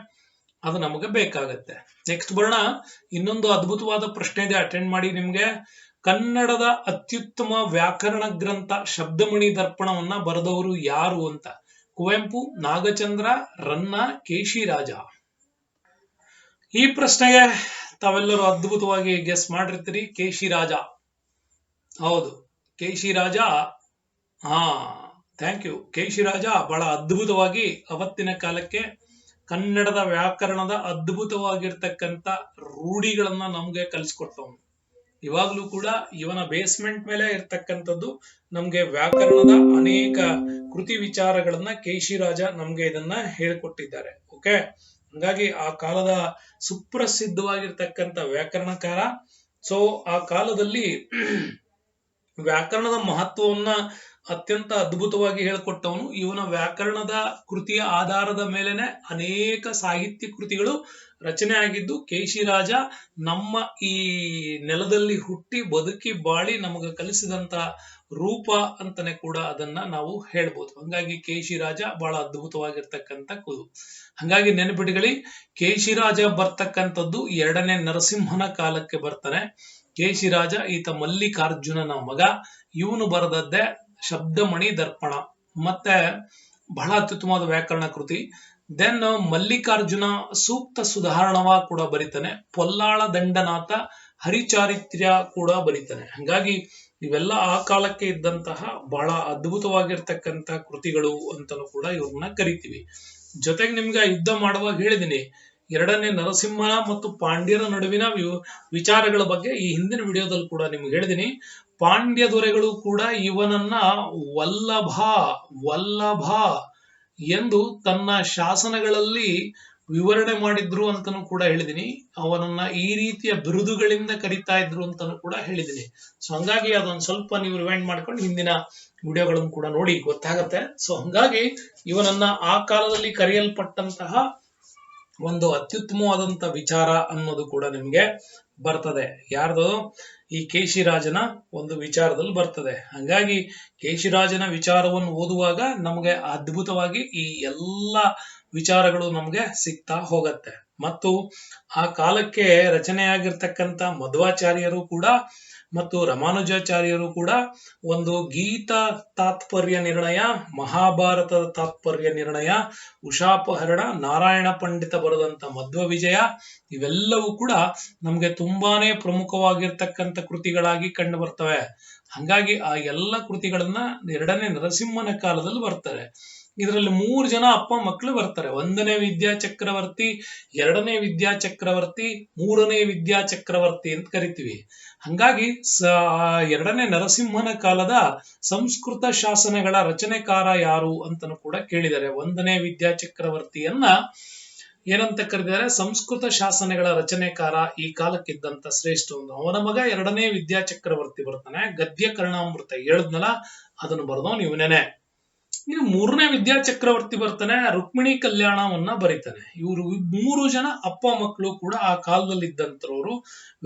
ಅದು ನಮಗೆ ಬೇಕಾಗತ್ತೆ. ನೆಕ್ಸ್ಟ್ ಬರೋಣ. ಇನ್ನೊಂದು ಅದ್ಭುತವಾದ ಪ್ರಶ್ನೆ ಇದೆ, ಅಟೆಂಡ್ ಮಾಡಿ. ನಿಮ್ಗೆ ಕನ್ನಡದ ಅತ್ಯುತ್ತಮ ವ್ಯಾಕರಣ ಗ್ರಂಥ ಶಬ್ದಮಣಿ ದರ್ಪಣವನ್ನ ಬರೆದವರು ಯಾರು ಅಂತ. ಕುವೆಂಪು, ನಾಗಚಂದ್ರ, ರನ್ನ, ಕೇಶಿರಾಜ. ಈ ಪ್ರಶ್ನೆಗೆ ತಾವೆಲ್ಲರೂ ಅದ್ಭುತವಾಗಿ ಗೆಸ್ ಮಾಡಿರ್ತೀರಿ. ಕೇಶಿರಾಜ. ಹೌದು, ಕೇಶಿರಾಜ. Thank you. ಕೇಶಿರಾಜ ಬಹಳ ಅದ್ಭುತವಾಗಿ ಅವತ್ತಿನ ಕಾಲಕ್ಕೆ ಕನ್ನಡದ ವ್ಯಾಕರಣದ ಅದ್ಭುತವಾಗಿರ್ತಕ್ಕಂಥ ರೂಢಿಗಳನ್ನ ನಮ್ಗೆ ಕಲಿಸ್ಕೊಟ್ಟವನು. ಇವಾಗ್ಲೂ ಕೂಡ ಇವನ ಬೇಸ್ಮೆಂಟ್ ಮೇಲೆ ಇರ್ತಕ್ಕಂಥದ್ದು ನಮ್ಗೆ ವ್ಯಾಕರಣದ ಅನೇಕ ಕೃತಿ ವಿಚಾರಗಳನ್ನ ಕೇಶಿರಾಜ ನಮ್ಗೆ ಇದನ್ನ ಹೇಳ್ಕೊಟ್ಟಿದ್ದಾರೆ. ಓಕೆ, ಹಂಗಾಗಿ ಆ ಕಾಲದ ಸುಪ್ರಸಿದ್ಧವಾಗಿರ್ತಕ್ಕಂಥ ವ್ಯಾಕರಣಕಾರ. ಸೊ ಆ ಕಾಲದಲ್ಲಿ ವ್ಯಾಕರಣದ ಮಹತ್ವವನ್ನ ಅತ್ಯಂತ ಅದ್ಭುತವಾಗಿ ಹೇಳ್ಕೊಟ್ಟವನು. ಇವನ ವ್ಯಾಕರಣದ ಕೃತಿಯ ಆಧಾರದ ಮೇಲೆನೆ ಅನೇಕ ಸಾಹಿತ್ಯ ಕೃತಿಗಳು ರಚನೆ ಆಗಿದ್ದು, ಕೇಶಿರಾಜ ನಮ್ಮ ಈ ನೆಲದಲ್ಲಿ ಹುಟ್ಟಿ ಬದುಕಿ ಬಾಳಿ ನಮಗೆ ಕಲಿಸಿದಂತ ರೂಪ ಅಂತಾನೆ ಕೂಡ ಅದನ್ನ ನಾವು ಹೇಳ್ಬೋದು. ಹಂಗಾಗಿ ಕೇಶಿರಾಜ ಬಹಳ ಅದ್ಭುತವಾಗಿರ್ತಕ್ಕಂಥ ಕುದು. ಹಂಗಾಗಿ ನೆನಪಿಟ್ಕೊಳ್ಳಿ, ಕೇಶಿರಾಜ ಬರ್ತಕ್ಕಂಥದ್ದು 2ನೇ ನರಸಿಂಹನ ಕಾಲಕ್ಕೆ ಬರ್ತಾನೆ. ಕೇಶಿರಾಜ ಈತ ಮಲ್ಲಿಕಾರ್ಜುನನ ಮಗ. ಇವನು ಬರೆದದ್ದೇ ಶಬ್ದಮಣಿ ದರ್ಪಣ, ಮತ್ತೆ ಬಹಳ ಅತ್ಯುತ್ತಮವಾದ ವ್ಯಾಕರಣ ಕೃತಿ. ದೆನ್ ಮಲ್ಲಿಕಾರ್ಜುನ ಸೂಕ್ತ ಸುಧಾರಣವ ಕೂಡ ಬರೀತಾನೆ. ಪೊಲ್ಲಾಳ ದಂಡನಾಥ ಹರಿಚಾರಿತ್ರ್ಯ ಕೂಡ ಬರೀತಾನೆ. ಹಂಗಾಗಿ ಇವೆಲ್ಲ ಆ ಕಾಲಕ್ಕೆ ಇದ್ದಂತಹ ಬಹಳ ಅದ್ಭುತವಾಗಿರ್ತಕ್ಕಂಥ ಕೃತಿಗಳು ಅಂತಲೂ ಕೂಡ ಇವ್ರನ್ನ ಕರಿತೀವಿ. ಜೊತೆಗೆ ನಿಮ್ಗೆ ಯುದ್ಧ ಮಾಡುವಾಗ ಹೇಳಿದೀನಿ, 2ನೇ ನರಸಿಂಹ ಮತ್ತು ಪಾಂಡ್ಯರ ನಡುವಿನ ವಿಚಾರಗಳ ಬಗ್ಗೆ ಈ ಹಿಂದಿನ ವಿಡಿಯೋದಲ್ಲಿ ಕೂಡ ನಿಮ್ಗೆ ಹೇಳಿದೀನಿ. ಪಾಂಡ್ಯ ದೊರೆಗಳು ಕೂಡ ಇವನನ್ನ ವಲ್ಲಭ ಎಂದು ತನ್ನ ಶಾಸನಗಳಲ್ಲಿ ವಿವರಣೆ ಮಾಡಿದ್ರು ಅಂತಾನೂ ಕೂಡ ಹೇಳಿದೀನಿ. ಅವನನ್ನ ಈ ರೀತಿಯ ಬಿರುದುಗಳಿಂದ ಕರಿತಾ ಇದ್ರು ಅಂತಾನೂ ಕೂಡ ಹೇಳಿದೀನಿ. ಸೊ ಹಂಗಾಗಿ ಅದೊಂದು ಸ್ವಲ್ಪ ನೀವು ರಿವೈಂಡ್ ಮಾಡ್ಕೊಂಡು ಹಿಂದಿನ ವಿಡಿಯೋಗಳನ್ನು ಕೂಡ ನೋಡಿ ಗೊತ್ತಾಗತ್ತೆ. ಸೊ ಹಂಗಾಗಿ ಇವನನ್ನ ಆ ಕಾಲದಲ್ಲಿ ಕರೆಯಲ್ಪಟ್ಟಂತಹ ಒಂದು ಅತ್ಯುತ್ತಮವಾದಂತ ವಿಚಾರ ಅನ್ನೋದು ಕೂಡ ನಿಮ್ಗೆ ಬರ್ತದೆ. ಯಾರ್ದು? ಈ ಕೇಶಿರಾಜನ ಒಂದು ವಿಚಾರದಲ್ಲಿ ಬರ್ತದೆ. ಹಂಗಾಗಿ ಕೇಶಿರಾಜನ ವಿಚಾರವನ್ನು ಓದುವಾಗ ನಮ್ಗೆ ಅದ್ಭುತವಾಗಿ ಈ ಎಲ್ಲ ವಿಚಾರಗಳು ನಮ್ಗೆ ಸಿಗ್ತಾ ಹೋಗತ್ತೆ. ಮತ್ತು ಆ ಕಾಲಕ್ಕೆ ರಚನೆಯಾಗಿರ್ತಕ್ಕಂಥ ಮಧ್ವಾಚಾರ್ಯರು ಕೂಡ ಮತ್ತು ರಾಮಾನುಜಾಚಾರ್ಯರು ಕೂಡ ಒಂದು ಗೀತಾ ತಾತ್ಪರ್ಯ ನಿರ್ಣಯ, ಮಹಾಭಾರತದ ತಾತ್ಪರ್ಯ ನಿರ್ಣಯ, ಉಷಾಪಹರಣ, ನಾರಾಯಣ ಪಂಡಿತ ಬರೆದಂತ ಮಧ್ವ ವಿಜಯ, ಇವೆಲ್ಲವೂ ಕೂಡ ನಮ್ಗೆ ತುಂಬಾನೇ ಪ್ರಮುಖವಾಗಿರ್ತಕ್ಕಂಥ ಕೃತಿಗಳಾಗಿ ಕಂಡು ಬರ್ತವೆ. ಹಂಗಾಗಿ ಆ ಎಲ್ಲ ಕೃತಿಗಳನ್ನ 2ನೇ ನರಸಿಂಹನ ಕಾಲದಲ್ಲಿ ಬರ್ತಾರೆ. ಇದರಲ್ಲಿ 3 ಜನ ಅಪ್ಪ ಮಕ್ಕಳು ಬರ್ತಾರೆ. 1ನೇ ವಿದ್ಯಾ ಚಕ್ರವರ್ತಿ, 2ನೇ ವಿದ್ಯಾ ಚಕ್ರವರ್ತಿ, 3ನೇ ವಿದ್ಯಾ ಚಕ್ರವರ್ತಿ ಅಂತ ಕರಿತೀವಿ. ಹಂಗಾಗಿ 2ನೇ ನರಸಿಂಹನ ಕಾಲದ ಸಂಸ್ಕೃತ ಶಾಸನಗಳ ರಚನೆಕಾರ ಯಾರು ಅಂತನೂ ಕೂಡ ಕೇಳಿದ್ದಾರೆ. 1ನೇ ವಿದ್ಯಾ ಚಕ್ರವರ್ತಿಯನ್ನ ಏನಂತ ಕರೆದಿದ್ದಾರೆ? ಸಂಸ್ಕೃತ ಶಾಸನಗಳ ರಚನೆಕಾರ, ಈ ಕಾಲಕ್ಕಿದ್ದಂತ ಶ್ರೇಷ್ಠ. ಅವನ ಮಗ 2ನೇ ವಿದ್ಯಾ ಚಕ್ರವರ್ತಿ ಬರ್ತಾನೆ. ಗದ್ಯ ಕರ್ಣಾಮೃತ ಹೇಳಿದ್ನಲ್ಲ, ಅದನ್ನು ಬರೆದವನು ಇವನೇನೆ. ಇನ್ನು 3ನೇ ವಿದ್ಯಾ ಚಕ್ರವರ್ತಿ ಬರ್ತಾನೆ, ರುಕ್ಮಿಣಿ ಕಲ್ಯಾಣವನ್ನ ಬರೀತಾನೆ. ಇವರು 3 ಜನ ಅಪ್ಪ ಮಕ್ಕಳು ಕೂಡ ಆ ಕಾಲದಲ್ಲಿ ಇದ್ದಂತವ್ರು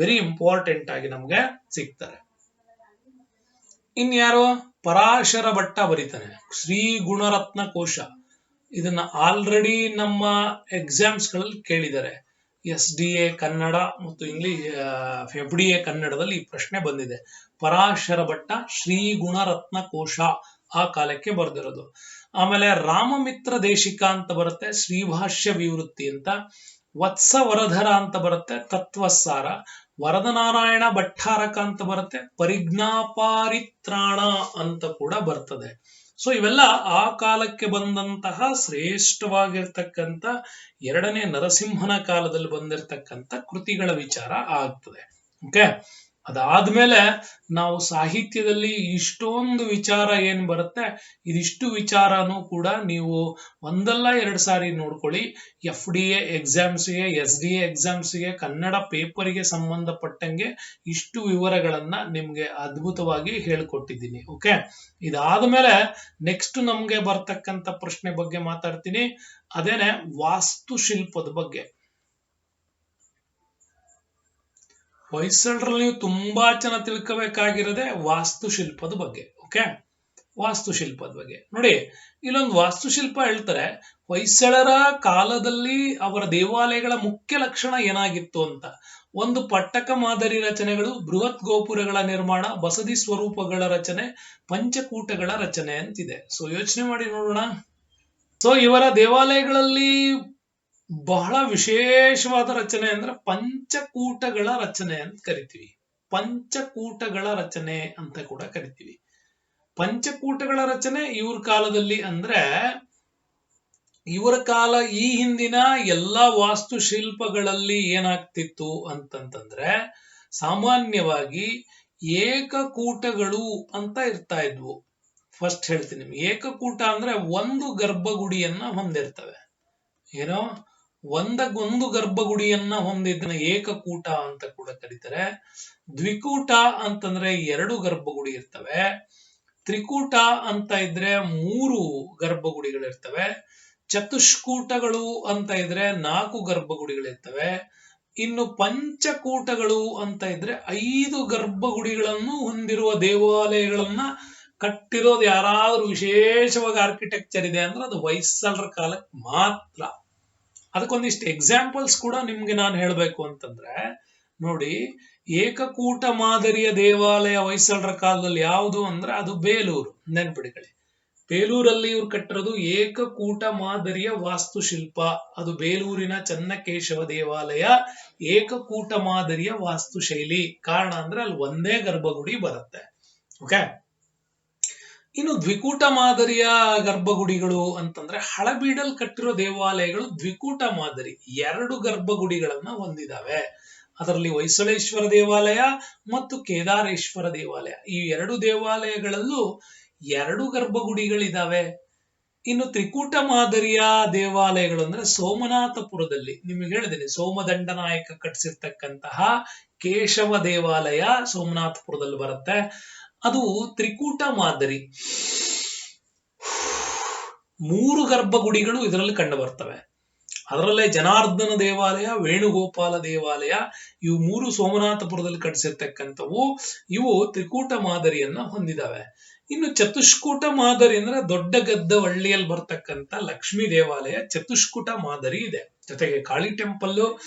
ವೆರಿ ಇಂಪಾರ್ಟೆಂಟ್ ಆಗಿ ನಮ್ಗೆ ಸಿಗ್ತಾರೆ. ಇನ್ಯಾರೋ ಪರಾಶರ ಭಟ್ಟ ಬರೀತಾನೆ ಶ್ರೀ ಗುಣರತ್ನ ಕೋಶ. ಇದನ್ನ ಆಲ್ರೆಡಿ ನಮ್ಮ ಎಕ್ಸಾಮ್ಸ್ ಗಳಲ್ಲಿ ಕೇಳಿದ್ದಾರೆ. SDA ಕನ್ನಡ ಮತ್ತು ಇಂಗ್ಲಿಷ್ FDA ಕನ್ನಡದಲ್ಲಿ ಈ ಪ್ರಶ್ನೆ ಬಂದಿದೆ. ಪರಾಶರ ಭಟ್ಟ ಶ್ರೀ ಗುಣರತ್ನ ಕೋಶ ಆ ಕಾಲಕ್ಕೆ ಬರೆದಿರೋದು. ಆಮೇಲೆ ರಾಮಮಿತ್ರ ದೇಶಿಕ ಅಂತ ಬರುತ್ತೆ, ಶ್ರೀಭಾಷ್ಯ ವಿವೃತ್ತಿ ಅಂತ. ವತ್ಸ ವರಧರ ಅಂತ ಬರುತ್ತೆ, ತತ್ವಸಾರ. ವರದನಾರಾಯಣ ಭಟ್ಟಾರಕ ಅಂತ ಬರುತ್ತೆ, ಪರಿಜ್ಞಾಪಾರಿತ್ರಾಣ ಅಂತ ಕೂಡ ಬರ್ತದೆ. ಸೊ ಇವೆಲ್ಲ ಆ ಕಾಲಕ್ಕೆ ಬಂದಂತಹ ಶ್ರೇಷ್ಠವಾಗಿರ್ತಕ್ಕಂಥ ಎರಡನೇ ನರಸಿಂಹನ ಕಾಲದಲ್ಲಿ ಬಂದಿರತಕ್ಕಂಥ ಕೃತಿಗಳ ವಿಚಾರ ಆಗ್ತದೆ. ಓಕೆ, ಅದಾದ್ಮೇಲೆ ನಾವು ಸಾಹಿತ್ಯದಲ್ಲಿ ಇಷ್ಟೊಂದು ವಿಚಾರ ಏನ್ ಬರುತ್ತೆ, ಇದಿಷ್ಟು ವಿಚಾರನೂ ಕೂಡ ನೀವು ಒಂದಲ್ಲ ಎರಡು ಸಾರಿ ನೋಡ್ಕೊಳ್ಳಿ. FDA ಎಕ್ಸಾಮ್ಸ್ಗೆ, SDA ಎಕ್ಸಾಮ್ಸ್ಗೆ, ಕನ್ನಡ ಪೇಪರ್ಗೆ ಸಂಬಂಧಪಟ್ಟಂಗೆ ಇಷ್ಟು ವಿವರಗಳನ್ನ ನಿಮ್ಗೆ ಅದ್ಭುತವಾಗಿ ಹೇಳ್ಕೊಟ್ಟಿದ್ದೀನಿ. ಓಕೆ, ಇದಾದ್ಮೇಲೆ ನೆಕ್ಸ್ಟ್ ನಮ್ಗೆ ಬರ್ತಕ್ಕಂಥ ಪ್ರಶ್ನೆ ಬಗ್ಗೆ ಮಾತಾಡ್ತೀನಿ. ಅದೇನೆ ವಾಸ್ತುಶಿಲ್ಪದ ಬಗ್ಗೆ. ಹೊಯ್ಸಳರಲ್ಲಿ ನೀವು ತುಂಬಾ ಚೆನ್ನಾಗಿ ತಿಳ್ಕೋಬೇಕಾಗಿರೋದೆ ವಾಸ್ತುಶಿಲ್ಪದ ಬಗ್ಗೆ. ಓಕೆ, ವಾಸ್ತುಶಿಲ್ಪದ ಬಗ್ಗೆ ನೋಡಿ, ಇಲ್ಲೊಂದು ವಾಸ್ತುಶಿಲ್ಪ ಹೇಳ್ತಾರೆ, ಹೊಯ್ಸಳರ ಕಾಲದಲ್ಲಿ ಅವರ ದೇವಾಲಯಗಳ ಮುಖ್ಯ ಲಕ್ಷಣ ಏನಾಗಿತ್ತು ಅಂತ. ಒಂದು ಪಟ್ಟಕ ಮಾದರಿ ರಚನೆಗಳು, ಬೃಹತ್ ಗೋಪುರಗಳ ನಿರ್ಮಾಣ, ಬಸದಿ ಸ್ವರೂಪಗಳ ರಚನೆ, ಪಂಚಕೂಟಗಳ ರಚನೆ ಅಂತಿದೆ. ಸೊ ಯೋಚನೆ ಮಾಡಿ ನೋಡೋಣ. ಸೊ ಇವರ ದೇವಾಲಯಗಳಲ್ಲಿ ಬಹಳ ವಿಶೇಷವಾದ ರಚನೆ ಅಂದ್ರೆ ಪಂಚಕೂಟಗಳ ರಚನೆ ಅಂತ ಕರಿತೀವಿ. ಪಂಚಕೂಟಗಳ ರಚನೆ ಅಂತ ಕೂಡ ಕರಿತೀವಿ. ಪಂಚಕೂಟಗಳ ರಚನೆ ಇವ್ರ ಕಾಲದಲ್ಲಿ ಅಂದ್ರೆ, ಇವರ ಕಾಲ ಈ ಹಿಂದಿನ ಎಲ್ಲಾ ವಾಸ್ತುಶಿಲ್ಪಗಳಲ್ಲಿ ಏನಾಗ್ತಿತ್ತು ಅಂತಂತಂದ್ರೆ, ಸಾಮಾನ್ಯವಾಗಿ ಏಕಕೂಟಗಳು ಅಂತ ಇರ್ತಾ ಇದ್ವು. ಫಸ್ಟ್ ಹೇಳ್ತೀನಿ ನಿಮ್ಗೆ, ಏಕಕೂಟ ಅಂದ್ರೆ ಒಂದು ಗರ್ಭಗುಡಿಯನ್ನ ಹೊಂದಿರ್ತವೆ. ಏನೋ ಒಂದು ಗರ್ಭಗುಡಿಯನ್ನ ಹೊಂದಿದ್ದನ್ನ ಏಕಕೂಟ ಅಂತ ಕೂಡ ಕರೀತಾರೆ. ದ್ವಿಕೂಟ ಅಂತಂದ್ರೆ ಎರಡು ಗರ್ಭಗುಡಿ ಇರ್ತವೆ. ತ್ರಿಕೂಟ ಅಂತ ಇದ್ರೆ ಮೂರು ಗರ್ಭಗುಡಿಗಳಿರ್ತವೆ. ಚತುಷ್ಕೂಟಗಳು ಅಂತ ಇದ್ರೆ 4 ಗರ್ಭಗುಡಿಗಳಿರ್ತವೆ. ಇನ್ನು ಪಂಚಕೂಟಗಳು ಅಂತ ಇದ್ರೆ 5 ಗರ್ಭಗುಡಿಗಳನ್ನು ಹೊಂದಿರುವ ದೇವಾಲಯಗಳನ್ನ ಕಟ್ಟಿರೋದು ಯಾರಾದ್ರೂ ವಿಶೇಷವಾಗಿ ಆರ್ಕಿಟೆಕ್ಚರ್ ಇದೆ ಅಂದ್ರೆ ಅದು ಹೊಯ್ಸಳರ ಕಾಲಕ್ಕೆ ಮಾತ್ರ. ಅದಕ್ಕೊಂದಿಷ್ಟು ಎಕ್ಸಾಂಪಲ್ಸ್ ಕೂಡ ನಿಮ್ಗೆ ನಾನು ಹೇಳ್ಬೇಕು ಅಂತಂದ್ರೆ ನೋಡಿ, ಏಕಕೂಟ ಮಾದರಿಯ ದೇವಾಲಯ ಹೊಯ್ಸಳರ ಕಾಲದಲ್ಲಿ ಯಾವುದು ಅಂದ್ರೆ ಅದು ಬೇಲೂರು. ನೆನ್ಪಿಡ್ಕೊಳ್ಳಿ, ಬೇಲೂರಲ್ಲಿ ಇವ್ರು ಕಟ್ಟಿರೋದು ಏಕಕೂಟ ಮಾದರಿಯ ವಾಸ್ತುಶಿಲ್ಪ. ಅದು ಬೇಲೂರಿನ ಚನ್ನಕೇಶವ ದೇವಾಲಯ ಏಕಕೂಟ ಮಾದರಿಯ ವಾಸ್ತುಶೈಲಿ. ಕಾರಣ ಅಂದ್ರೆ ಅಲ್ಲಿ ಒಂದೇ ಗರ್ಭಗುಡಿ ಬರುತ್ತೆ. ಓಕೆ, ಇನ್ನು ದ್ವಿಕೂಟ ಮಾದರಿಯ ಗರ್ಭಗುಡಿಗಳು ಅಂತಂದ್ರೆ ಹಳಬೀಡಲ್ ಕಟ್ಟಿರೋ ದೇವಾಲಯಗಳು ದ್ವಿಕೂಟ ಮಾದರಿ, 2 ಗರ್ಭಗುಡಿಗಳನ್ನ ಹೊಂದಿದಾವೆ. ಅದರಲ್ಲಿ ಹೊಯ್ಸಳೇಶ್ವರ ದೇವಾಲಯ ಮತ್ತು ಕೇದಾರೇಶ್ವರ ದೇವಾಲಯ, ಈ 2 ದೇವಾಲಯಗಳಲ್ಲೂ 2 ಗರ್ಭಗುಡಿಗಳಿದಾವೆ. ಇನ್ನು ತ್ರಿಕೂಟ ಮಾದರಿಯ ದೇವಾಲಯಗಳು ಅಂದ್ರೆ ಸೋಮನಾಥಪುರದಲ್ಲಿ, ನಿಮಗೆ ಹೇಳಿದ್ದೀನಿ, ಸೋಮದಂಡ ನಾಯಕ ಕಟ್ಟಿಸಿರ್ತಕ್ಕಂತಹ ಕೇಶವ ದೇವಾಲಯ ಸೋಮನಾಥಪುರದಲ್ಲಿ ಬರುತ್ತೆ. ಅದು ತ್ರಿಕೂಟ ಮಾದರಿ. 3 ಗರ್ಭಗುಡಿಗಳು ಇದರಲ್ಲಿ ಕಂಡು ಬರ್ತವೆ. ಅದರಲ್ಲೇ ಜನಾರ್ದನ ದೇವಾಲಯ, ವೇಣುಗೋಪಾಲ ದೇವಾಲಯ, ಇವು 3 ಸೋಮನಾಥಪುರದಲ್ಲಿ ಕಟ್ಟಿಸಿರ್ತಕ್ಕಂಥವು. ಇವು ತ್ರಿಕೂಟ ಮಾದರಿಯನ್ನ ಹೊಂದಿದಾವೆ. ಇನ್ನು ಚತುಷ್ಕೂಟ ಮಾದರಿ ಅಂದ್ರೆ ದೊಡ್ಡ ಗದ್ದವಳ್ಳಿಯಲ್ಲಿ ಬರ್ತಕ್ಕಂಥ ಲಕ್ಷ್ಮೀ ದೇವಾಲಯ ಚತುಷ್ಕೂಟ ಮಾದರಿ ಇದೆ. ಜೊತೆಗೆ ಕಾಳಿ ಟೆಂಪಲ್,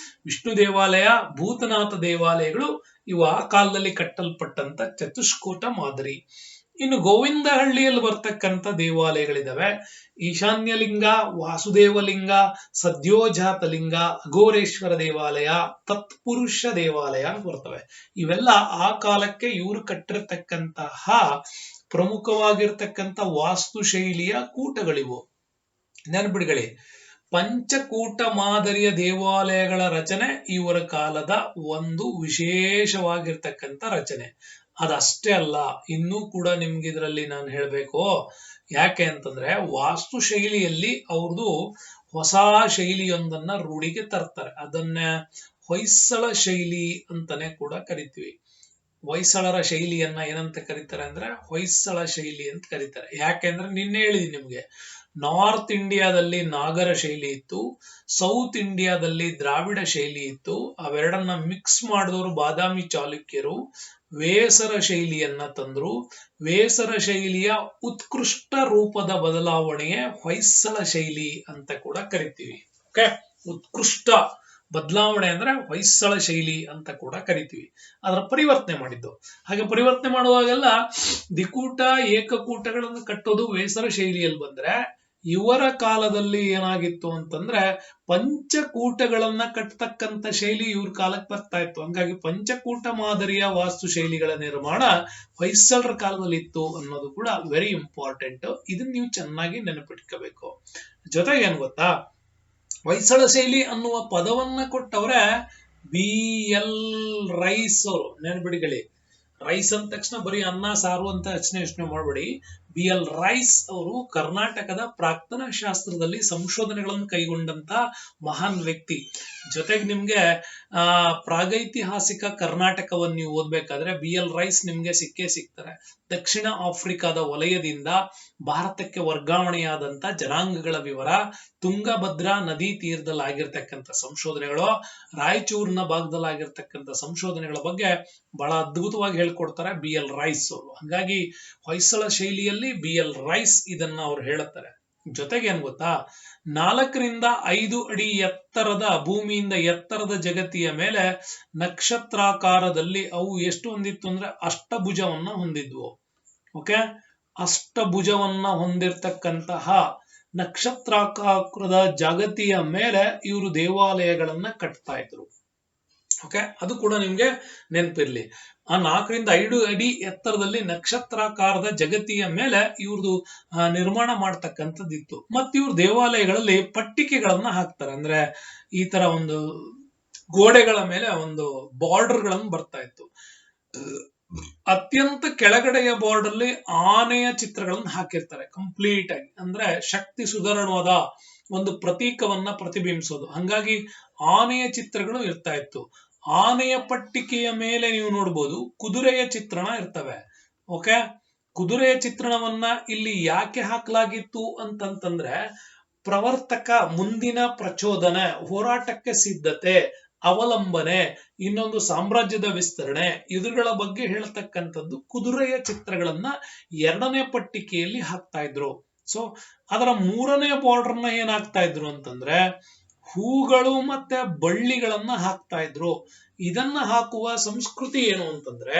ವಿಷ್ಣು ದೇವಾಲಯ, ಭೂತನಾಥ ದೇವಾಲಯಗಳು ಇವು ಆ ಕಾಲದಲ್ಲಿ ಕಟ್ಟಲ್ಪಟ್ಟಂತ ಚತುಷ್ಕೂಟ ಮಾದರಿ. ಇನ್ನು ಗೋವಿಂದಹಳ್ಳಿಯಲ್ಲಿ ಬರ್ತಕ್ಕಂಥ ದೇವಾಲಯಗಳಿದಾವೆ. ಈಶಾನ್ಯಲಿಂಗ, ವಾಸುದೇವಲಿಂಗ, ಸದ್ಯೋಜಾತಲಿಂಗ, ಅಘೋರೇಶ್ವರ ದೇವಾಲಯ, ತತ್ಪುರುಷ ದೇವಾಲಯ ಅಂತ ಬರ್ತವೆ. ಇವೆಲ್ಲ ಆ ಕಾಲಕ್ಕೆ ಇವರು ಕಟ್ಟಿರ್ತಕ್ಕಂತಹ ಪ್ರಮುಖವಾಗಿರ್ತಕ್ಕಂಥ ವಾಸ್ತುಶೈಲಿಯ ಕೂಟಗಳಿವು. ನೆನ್ಪಿಡ್ಕೊಳ್ಳಿ, ಪಂಚಕೂಟ ಮಾದರಿಯ ದೇವಾಲಯಗಳ ರಚನೆ ಇವರ ಕಾಲದ ಒಂದು ವಿಶೇಷವಾಗಿರ್ತಕ್ಕಂಥ ರಚನೆ. ಅದಷ್ಟೇ ಅಲ್ಲ, ಇನ್ನೂ ಕೂಡ ನಿಮ್ಗೆ ಇದರಲ್ಲಿ ನಾನು ಹೇಳ್ಬೇಕು. ಯಾಕೆ ಅಂತಂದ್ರೆ ವಾಸ್ತುಶೈಲಿಯಲ್ಲಿ ಅವ್ರದ್ದು ಹೊಸ ಶೈಲಿಯೊಂದನ್ನ ರೂಢಿಗೆ ತರ್ತಾರೆ. ಅದನ್ನ ಹೊಯ್ಸಳ ಶೈಲಿ ಅಂತಾನೆ ಕೂಡ ಕರಿತೀವಿ. ಹೊಯ್ಸಳರ ಶೈಲಿಯನ್ನ ಏನಂತ ಕರೀತಾರೆ ಅಂದ್ರೆ ಹೊಯ್ಸಳ ಶೈಲಿ ಅಂತ ಕರೀತಾರೆ. ಯಾಕೆಂದ್ರೆ ನಿನ್ನೆ ಹೇಳಿದೀನಿ ನಿಮ್ಗೆ, ನಾರ್ತ್ ಇಂಡಿಯಾದಲ್ಲಿ ನಾಗರ ಶೈಲಿ ಇತ್ತು, ಸೌತ್ ಇಂಡಿಯಾದಲ್ಲಿ ದ್ರಾವಿಡ ಶೈಲಿ ಇತ್ತು. ಅವೆರಡನ್ನ ಮಿಕ್ಸ್ ಮಾಡಿದವರು ಬಾದಾಮಿ ಚಾಲುಕ್ಯರು ವೇಸರ ಶೈಲಿಯನ್ನ ತಂದ್ರು. ವೇಸರ ಶೈಲಿಯ ಉತ್ಕೃಷ್ಟ ರೂಪದ ಬದಲಾವಣೆಗೆ ಹೊಯ್ಸಳ ಶೈಲಿ ಅಂತ ಕೂಡ ಕರಿತೀವಿ. ಓಕೆ, ಉತ್ಕೃಷ್ಟ ಬದಲಾವಣೆ ಅಂದ್ರೆ ಹೊಯ್ಸಳ ಶೈಲಿ ಅಂತ ಕೂಡ ಕರಿತೀವಿ. ಅದರ ಪರಿವರ್ತನೆ ಮಾಡಿದ್ದು. ಹಾಗೆ ಪರಿವರ್ತನೆ ಮಾಡುವಾಗೆಲ್ಲ ದಿಕೂಟ ಏಕಕೂಟಗಳನ್ನು ಕಟ್ಟೋದು ವೇಸರ ಶೈಲಿಯಲ್ಲಿ ಬಂದ್ರೆ, ಇವರ ಕಾಲದಲ್ಲಿ ಏನಾಗಿತ್ತು ಅಂತಂದ್ರೆ ಪಂಚಕೂಟಗಳನ್ನ ಕಟ್ಟತಕ್ಕಂತ ಶೈಲಿ ಇವ್ರ ಕಾಲಕ್ಕೆ ಬರ್ತಾ ಇತ್ತು. ಹಂಗಾಗಿ ಪಂಚಕೂಟ ಮಾದರಿಯ ವಾಸ್ತು ಶೈಲಿಗಳ ನಿರ್ಮಾಣ ಹೊಯ್ಸಳರ ಕಾಲದಲ್ಲಿ ಇತ್ತು ಅನ್ನೋದು ಕೂಡ ವೆರಿ ಇಂಪಾರ್ಟೆಂಟ್. ಇದನ್ನ ನೀವು ಚೆನ್ನಾಗಿ ನೆನಪಿಟ್ಕೋಬೇಕು. ಜೊತೆಗೆ ಏನ್ ಗೊತ್ತಾ, ಹೊಯ್ಸಳ ಶೈಲಿ ಅನ್ನುವ ಪದವನ್ನ ಕೊಟ್ಟವ್ರೆ BL ರೈಸ್ ಅವರು. ನೆನಪಿಡಿಗಳಿ, ರೈಸ್ ಅಂದ ತಕ್ಷಣ ಬರೀ ಅನ್ನ ಸಾರು ಅಂತ ಯೋಚನೆ ಮಾಡಬೇಡಿ. BL ರೈಸ್ ಅವರು ಕರ್ನಾಟಕದ ಪ್ರಾಕ್ತನ ಶಾಸ್ತ್ರದಲ್ಲಿ ಸಂಶೋಧನೆಗಳನ್ನು ಕೈಗೊಂಡಂತ ಮಹಾನ್ ವ್ಯಕ್ತಿ. ಜೊತೆಗೆ ನಿಮ್ಗೆ ಪ್ರಾಗೈತಿಹಾಸಿಕ ಕರ್ನಾಟಕವನ್ನು ನೀವು ಓದ್ಬೇಕಾದ್ರೆ BL ರೈಸ್ ನಿಮ್ಗೆ ಸಿಕ್ಕೇ ಸಿಗ್ತಾರೆ. ದಕ್ಷಿಣ ಆಫ್ರಿಕಾದ ವಲಯದಿಂದ ಭಾರತಕ್ಕೆ ವರ್ಗಾವಣೆಯಾದಂತ ಜನಾಂಗಗಳ ವಿವರ, ತುಂಗಭದ್ರಾ ನದಿ ತೀರದಲ್ಲಿ ಆಗಿರ್ತಕ್ಕಂಥ ಸಂಶೋಧನೆಗಳು, ರಾಯಚೂರಿನ ಭಾಗದಲ್ಲಿ ಆಗಿರ್ತಕ್ಕಂಥ ಸಂಶೋಧನೆಗಳ ಬಗ್ಗೆ ಬಹಳ ಅದ್ಭುತವಾಗಿ ಹೇಳ್ಕೊಡ್ತಾರೆ BL ರೈಸ್ ಅವರು. ಹಾಗಾಗಿ ಹೊಯ್ಸಳ ಶೈಲಿಯಲ್ಲಿ BL ರೈಸ್ ಇದನ್ನ ಅವ್ರು ಹೇಳುತ್ತಾರೆ. ಜೊತೆಗೆ ಏನ್ ಗೊತ್ತಾ, 4 ರಿಂದ 5 ಅಡಿ ಎತ್ತರದ ಭೂಮಿಯಿಂದ ಎತ್ತರದ ಜಗತ್ತಿಯ ಮೇಲೆ ನಕ್ಷತ್ರಾಕಾರದಲ್ಲಿ ಅವು ಎಷ್ಟು ಹೊಂದಿತ್ತು ಅಂದ್ರೆ ಅಷ್ಟಭುಜವನ್ನ ಹೊಂದಿದ್ವು. ಓಕೆ, ಅಷ್ಟಭುಜವನ್ನ ಹೊಂದಿರತಕ್ಕಂತಹ ನಕ್ಷತ್ರಾಕಾರದ ಜಗತ್ತಿಯ ಮೇಲೆ ಇವರು ದೇವಾಲಯಗಳನ್ನ ಕಟ್ತಾ ಇದ್ರು. ಓಕೆ, ಅದು ಕೂಡ ನಿಮ್ಗೆ ನೆನಪಿರ್ಲಿ. ಆ 4 ರಿಂದ 5 ಅಡಿ ಎತ್ತರದಲ್ಲಿ ನಕ್ಷತ್ರಾಕಾರದ ಜಗತ್ತಿಯ ಮೇಲೆ ಇವ್ರದು ನಿರ್ಮಾಣ ಮಾಡ್ತಕ್ಕಂಥದ್ದಿತ್ತು. ಮತ್ತೆ ಇವ್ರು ದೇವಾಲಯಗಳಲ್ಲಿ ಪಟ್ಟಿಕೆಗಳನ್ನ ಹಾಕ್ತಾರೆ. ಅಂದ್ರೆ ಈ ತರ ಒಂದು ಗೋಡೆಗಳ ಮೇಲೆ ಒಂದು ಬಾರ್ಡರ್ ಗಳನ್ನು ಬರ್ತಾ ಇತ್ತು. ಅತ್ಯಂತ ಕೆಳಗಡೆಯ ಬಾರ್ಡರ್ ಅಲ್ಲಿ ಆನೆಯ ಚಿತ್ರಗಳನ್ನು ಹಾಕಿರ್ತಾರೆ ಕಂಪ್ಲೀಟ್ ಆಗಿ. ಅಂದ್ರೆ ಶಕ್ತಿ ಸುಧಾರಣವಾದ ಒಂದು ಪ್ರತೀಕವನ್ನ ಪ್ರತಿಬಿಂಬಿಸೋದು. ಹಂಗಾಗಿ ಆನೆಯ ಚಿತ್ರಗಳು ಇರ್ತಾ ಇತ್ತು. ಆನೆಯ ಪಟ್ಟಿಕೆಯ ಮೇಲೆ ನೀವು ನೋಡ್ಬೋದು ಕುದುರೆಯ ಚಿತ್ರಣ ಇರ್ತವೆ. ಓಕೆ, ಕುದುರೆಯ ಚಿತ್ರಣವನ್ನ ಇಲ್ಲಿ ಯಾಕೆ ಹಾಕಲಾಗಿತ್ತು ಅಂತಂತಂದ್ರೆ ಪ್ರವರ್ತಕ, ಮುಂದಿನ ಪ್ರಚೋದನೆ, ಹೋರಾಟಕ್ಕೆ ಸಿದ್ಧತೆ, ಅವಲಂಬನೆ, ಇನ್ನೊಂದು ಸಾಮ್ರಾಜ್ಯದ ವಿಸ್ತರಣೆ, ಇದುಗಳ ಬಗ್ಗೆ ಹೇಳ್ತಕ್ಕಂಥದ್ದು ಕುದುರೆಯ ಚಿತ್ರಗಳನ್ನ 2ನೇ ಪಟ್ಟಿಕೆಯಲ್ಲಿ ಹಾಕ್ತಾ ಇದ್ರು. ಸೊ ಅದರ 3ನೇ ಬಾರ್ಡರ್ನ ಏನಾಗ್ತಾ ಇದ್ರು ಅಂತಂದ್ರೆ ಹೂಗಳು ಮತ್ತೆ ಬಳ್ಳಿಗಳನ್ನ ಹಾಕ್ತಾ ಇದ್ರು. ಇದನ್ನ ಹಾಕುವ ಸಂಸ್ಕೃತಿ ಏನು ಅಂತಂದ್ರೆ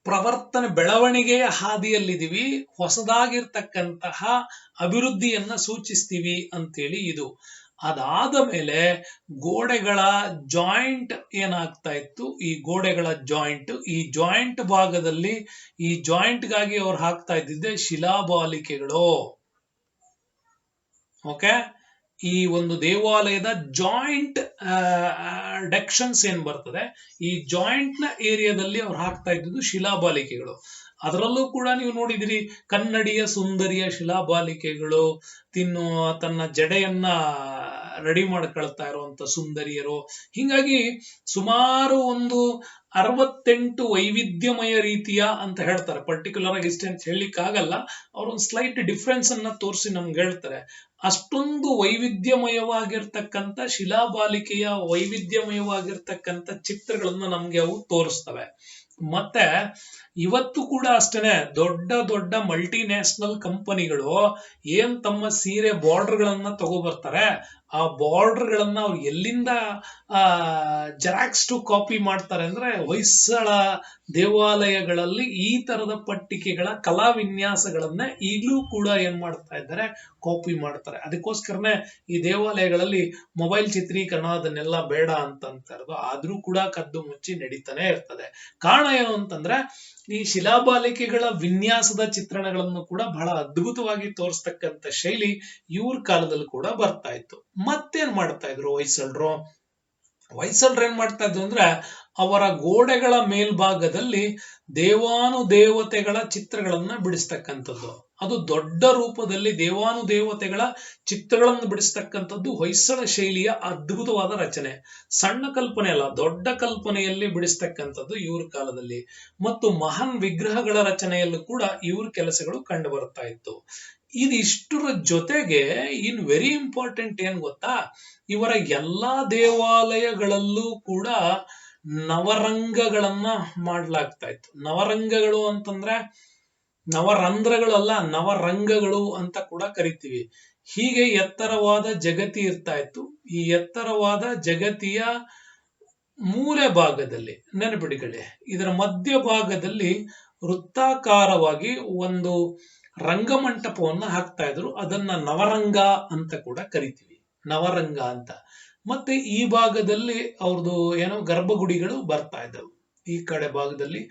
ಪ್ರವರ್ತನೆ, ಬೆಳವಣಿಗೆಯ ಹಾದಿಯಲ್ಲಿದ್ದೀವಿ, ಹೊಸದಾಗಿರ್ತಕ್ಕಂತಹ ಅಭಿವೃದ್ಧಿಯನ್ನ ಸೂಚಿಸ್ತೀವಿ ಅಂತೇಳಿ ಇದು. ಅದಾದ ಮೇಲೆ ಗೋಡೆಗಳ ಜಾಯಿಂಟ್ ಏನಾಗ್ತಾ ಇತ್ತು, ಈ ಗೋಡೆಗಳ ಈ ಜಾಯಿಂಟ್ ಭಾಗದಲ್ಲಿ ಈ ಜಾಯಿಂಟ್ಗಾಗಿ ಅವ್ರು ಹಾಕ್ತಾ ಇದ್ದಿದ್ದೆ ಶಿಲಾಬಾಲಿಕೆಗಳು. ಓಕೆ, ಈ ಒಂದು ದೇವಾಲಯದ ಜಾಯಿಂಟ್ ಡೆಕ್ಷನ್ಸ್ ಏನ್ ಬರ್ತದೆ, ಈ ಜಾಯಿಂಟ್ ನ ಏರಿಯಾದಲ್ಲಿ ಅವ್ರು ಹಾಕ್ತಾ ಇದ್ದಿದ್ದು ಶಿಲಾಬಾಲಿಕೆಗಳು. ಅದರಲ್ಲೂ ಕೂಡ ನೀವು ನೋಡಿದಿರಿ ಕನ್ನಡಿಯ ಸುಂದರಿಯ ಶಿಲಾಬಾಲಿಕೆಗಳು, ತನ್ನ ಜಡೆಯನ್ನ ರೆಡಿ ಮಾಡ್ಕೊಳ್ತಾ ಇರುವಂತ ಸುಂದರಿಯರು. ಹಿಂಗಾಗಿ ಸುಮಾರು ಒಂದು 68 ವೈವಿಧ್ಯಮಯ ರೀತಿಯ ಅಂತ ಹೇಳ್ತಾರೆ. ಪರ್ಟಿಕ್ಯುಲರ್ ಆಗಿ ಇಷ್ಟೇ ಅಂತ ಹೇಳಲಿಕ್ಕೆ ಆಗಲ್ಲ, ಅವ್ರೊಂದು ಸ್ಲೈಟ್ ಡಿಫ್ರೆನ್ಸ್ ಅನ್ನ ತೋರಿಸಿ ನಮ್ಗೆ ಹೇಳ್ತಾರೆ. ಅಷ್ಟೊಂದು ವೈವಿಧ್ಯಮಯವಾಗಿರ್ತಕ್ಕಂಥ ಶಿಲಾಬಾಲಿಕೆಯ ವೈವಿಧ್ಯಮಯವಾಗಿರ್ತಕ್ಕಂಥ ಚಿತ್ರಗಳನ್ನ ನಮ್ಗೆ ಅವು ತೋರಿಸ್ತವೆ. ಮತ್ತೆ ಇವತ್ತು ಕೂಡ ಅಷ್ಟೇನೆ ದೊಡ್ಡ ದೊಡ್ಡ ಮಲ್ಟಿನ್ಯಾಷನಲ್ ಕಂಪನಿಗಳು ಏನ್ ತಮ್ಮ ಸೀರೆ ಬಾರ್ಡರ್ ಗಳನ್ನ ತಗೋಬರ್ತಾರೆ, ಆ ಬಾರ್ಡರ್ ಗಳನ್ನ ಅವ್ರು ಎಲ್ಲಿಂದ ಜೆರಾಕ್ಸ್ ಟು ಕಾಪಿ ಮಾಡ್ತಾರೆ ಅಂದ್ರೆ ಹೊಯ್ಸಳ ದೇವಾಲಯಗಳಲ್ಲಿ ಈ ತರದ ಪಟ್ಟಿಕೆಗಳ ಕಲಾ ವಿನ್ಯಾಸಗಳನ್ನ ಈಗಲೂ ಕೂಡ ಏನ್ ಮಾಡ್ತಾ ಇದ್ದಾರೆ, ಕಾಪಿ ಮಾಡ್ತಾರೆ. ಅದಕ್ಕೋಸ್ಕರನೇ ಈ ದೇವಾಲಯಗಳಲ್ಲಿ ಮೊಬೈಲ್ ಚಿತ್ರೀಕರಣ ಅದನ್ನೆಲ್ಲ ಬೇಡ ಅಂತ ಇರೋದು. ಆದ್ರೂ ಕೂಡ ಕದ್ದು ಮುಚ್ಚಿ ನಡೀತಾನೆ ಇರ್ತದೆ. ಕಾರಣ ಏನು ಅಂತಂದ್ರೆ ಈ ಶಿಲಾಬಾಲಿಕೆಗಳ ವಿನ್ಯಾಸದ ಚಿತ್ರಣಗಳನ್ನು ಕೂಡ ಬಹಳ ಅದ್ಭುತವಾಗಿ ತೋರಿಸ್ತಕ್ಕಂಥ ಶೈಲಿ ಇವ್ರ ಕಾಲದಲ್ಲಿ ಕೂಡ ಬರ್ತಾ ಇತ್ತು. ಮತ್ತೇನ್ ಮಾಡ್ತಾ ಇದ್ರು ಹೊಯ್ಸಳರು ಏನ್ ಮಾಡ್ತಾ ಇದ್ರು ಅಂದ್ರೆ ಅವರ ಗೋಡೆಗಳ ಮೇಲ್ಭಾಗದಲ್ಲಿ ದೇವಾನುದೇವತೆಗಳ ಚಿತ್ರಗಳನ್ನ ಬಿಡಿಸ್ತಕ್ಕಂಥದ್ದು. ಅದು ದೊಡ್ಡ ರೂಪದಲ್ಲಿ ದೇವಾನುದೇವತೆಗಳ ಚಿತ್ರಗಳನ್ನು ಬಿಡಿಸ್ತಕ್ಕಂಥದ್ದು ಹೊಯ್ಸಳ ಶೈಲಿಯ ಅದ್ಭುತವಾದ ರಚನೆ. ಸಣ್ಣ ಕಲ್ಪನೆ ಅಲ್ಲ, ದೊಡ್ಡ ಕಲ್ಪನೆಯಲ್ಲಿ ಬಿಡಿಸ್ತಕ್ಕಂಥದ್ದು ಇವ್ರ ಕಾಲದಲ್ಲಿ. ಮತ್ತು ಮಹಾನ್ ವಿಗ್ರಹಗಳ ರಚನೆಯಲ್ಲೂ ಕೂಡ ಇವ್ರ ಕೆಲಸಗಳು ಕಂಡು ಬರ್ತಾ ಇತ್ತು. ಇದಿಷ್ಟರ ಜೊತೆಗೆ ಇನ್ ವೆರಿ ಇಂಪಾರ್ಟೆಂಟ್ ಏನ್ ಗೊತ್ತಾ, ಇವರ ಎಲ್ಲಾ ದೇವಾಲಯಗಳಲ್ಲೂ ಕೂಡ ನವರಂಗಗಳನ್ನ ಮಾಡ್ಲಾಗ್ತಾ ಇತ್ತು. ನವರಂಗಗಳು ಅಂತಂದ್ರೆ ನವರಂಧ್ರಗಳು ಅಲ್ಲ, ನವರಂಗಗಳು ಅಂತ ಕೂಡ ಕರಿತೀವಿ. ಹೀಗೆ ಎತ್ತರವಾದ ಜಗತಿ ಇರ್ತಾ ಇತ್ತು. ಈ ಎತ್ತರವಾದ ಜಗತಿಯ ಮೂಲೆ ಭಾಗದಲ್ಲಿ ನೆನಪಿಡಿಕೊಳ್ಳಿ, ಇದರ ಮಧ್ಯ ಭಾಗದಲ್ಲಿ ವೃತ್ತಾಕಾರವಾಗಿ ಒಂದು ರಂಗಮಂಟಪವನ್ನ ಹಾಕ್ತಾ ಇದ್ರು. ಅದನ್ನ ನವರಂಗ ಅಂತ ಕೂಡ ಕರಿತೀವಿ, ನವರಂಗ ಅಂತ. ಮತ್ತೆ ಈ ಭಾಗದಲ್ಲಿ ಅವ್ರದ್ದು ಏನೋ ಗರ್ಭಗುಡಿಗಳು ಬರ್ತಾ ಇದ್ದವು. ಈ ಕಡೆ ಭಾಗದಲ್ಲಿ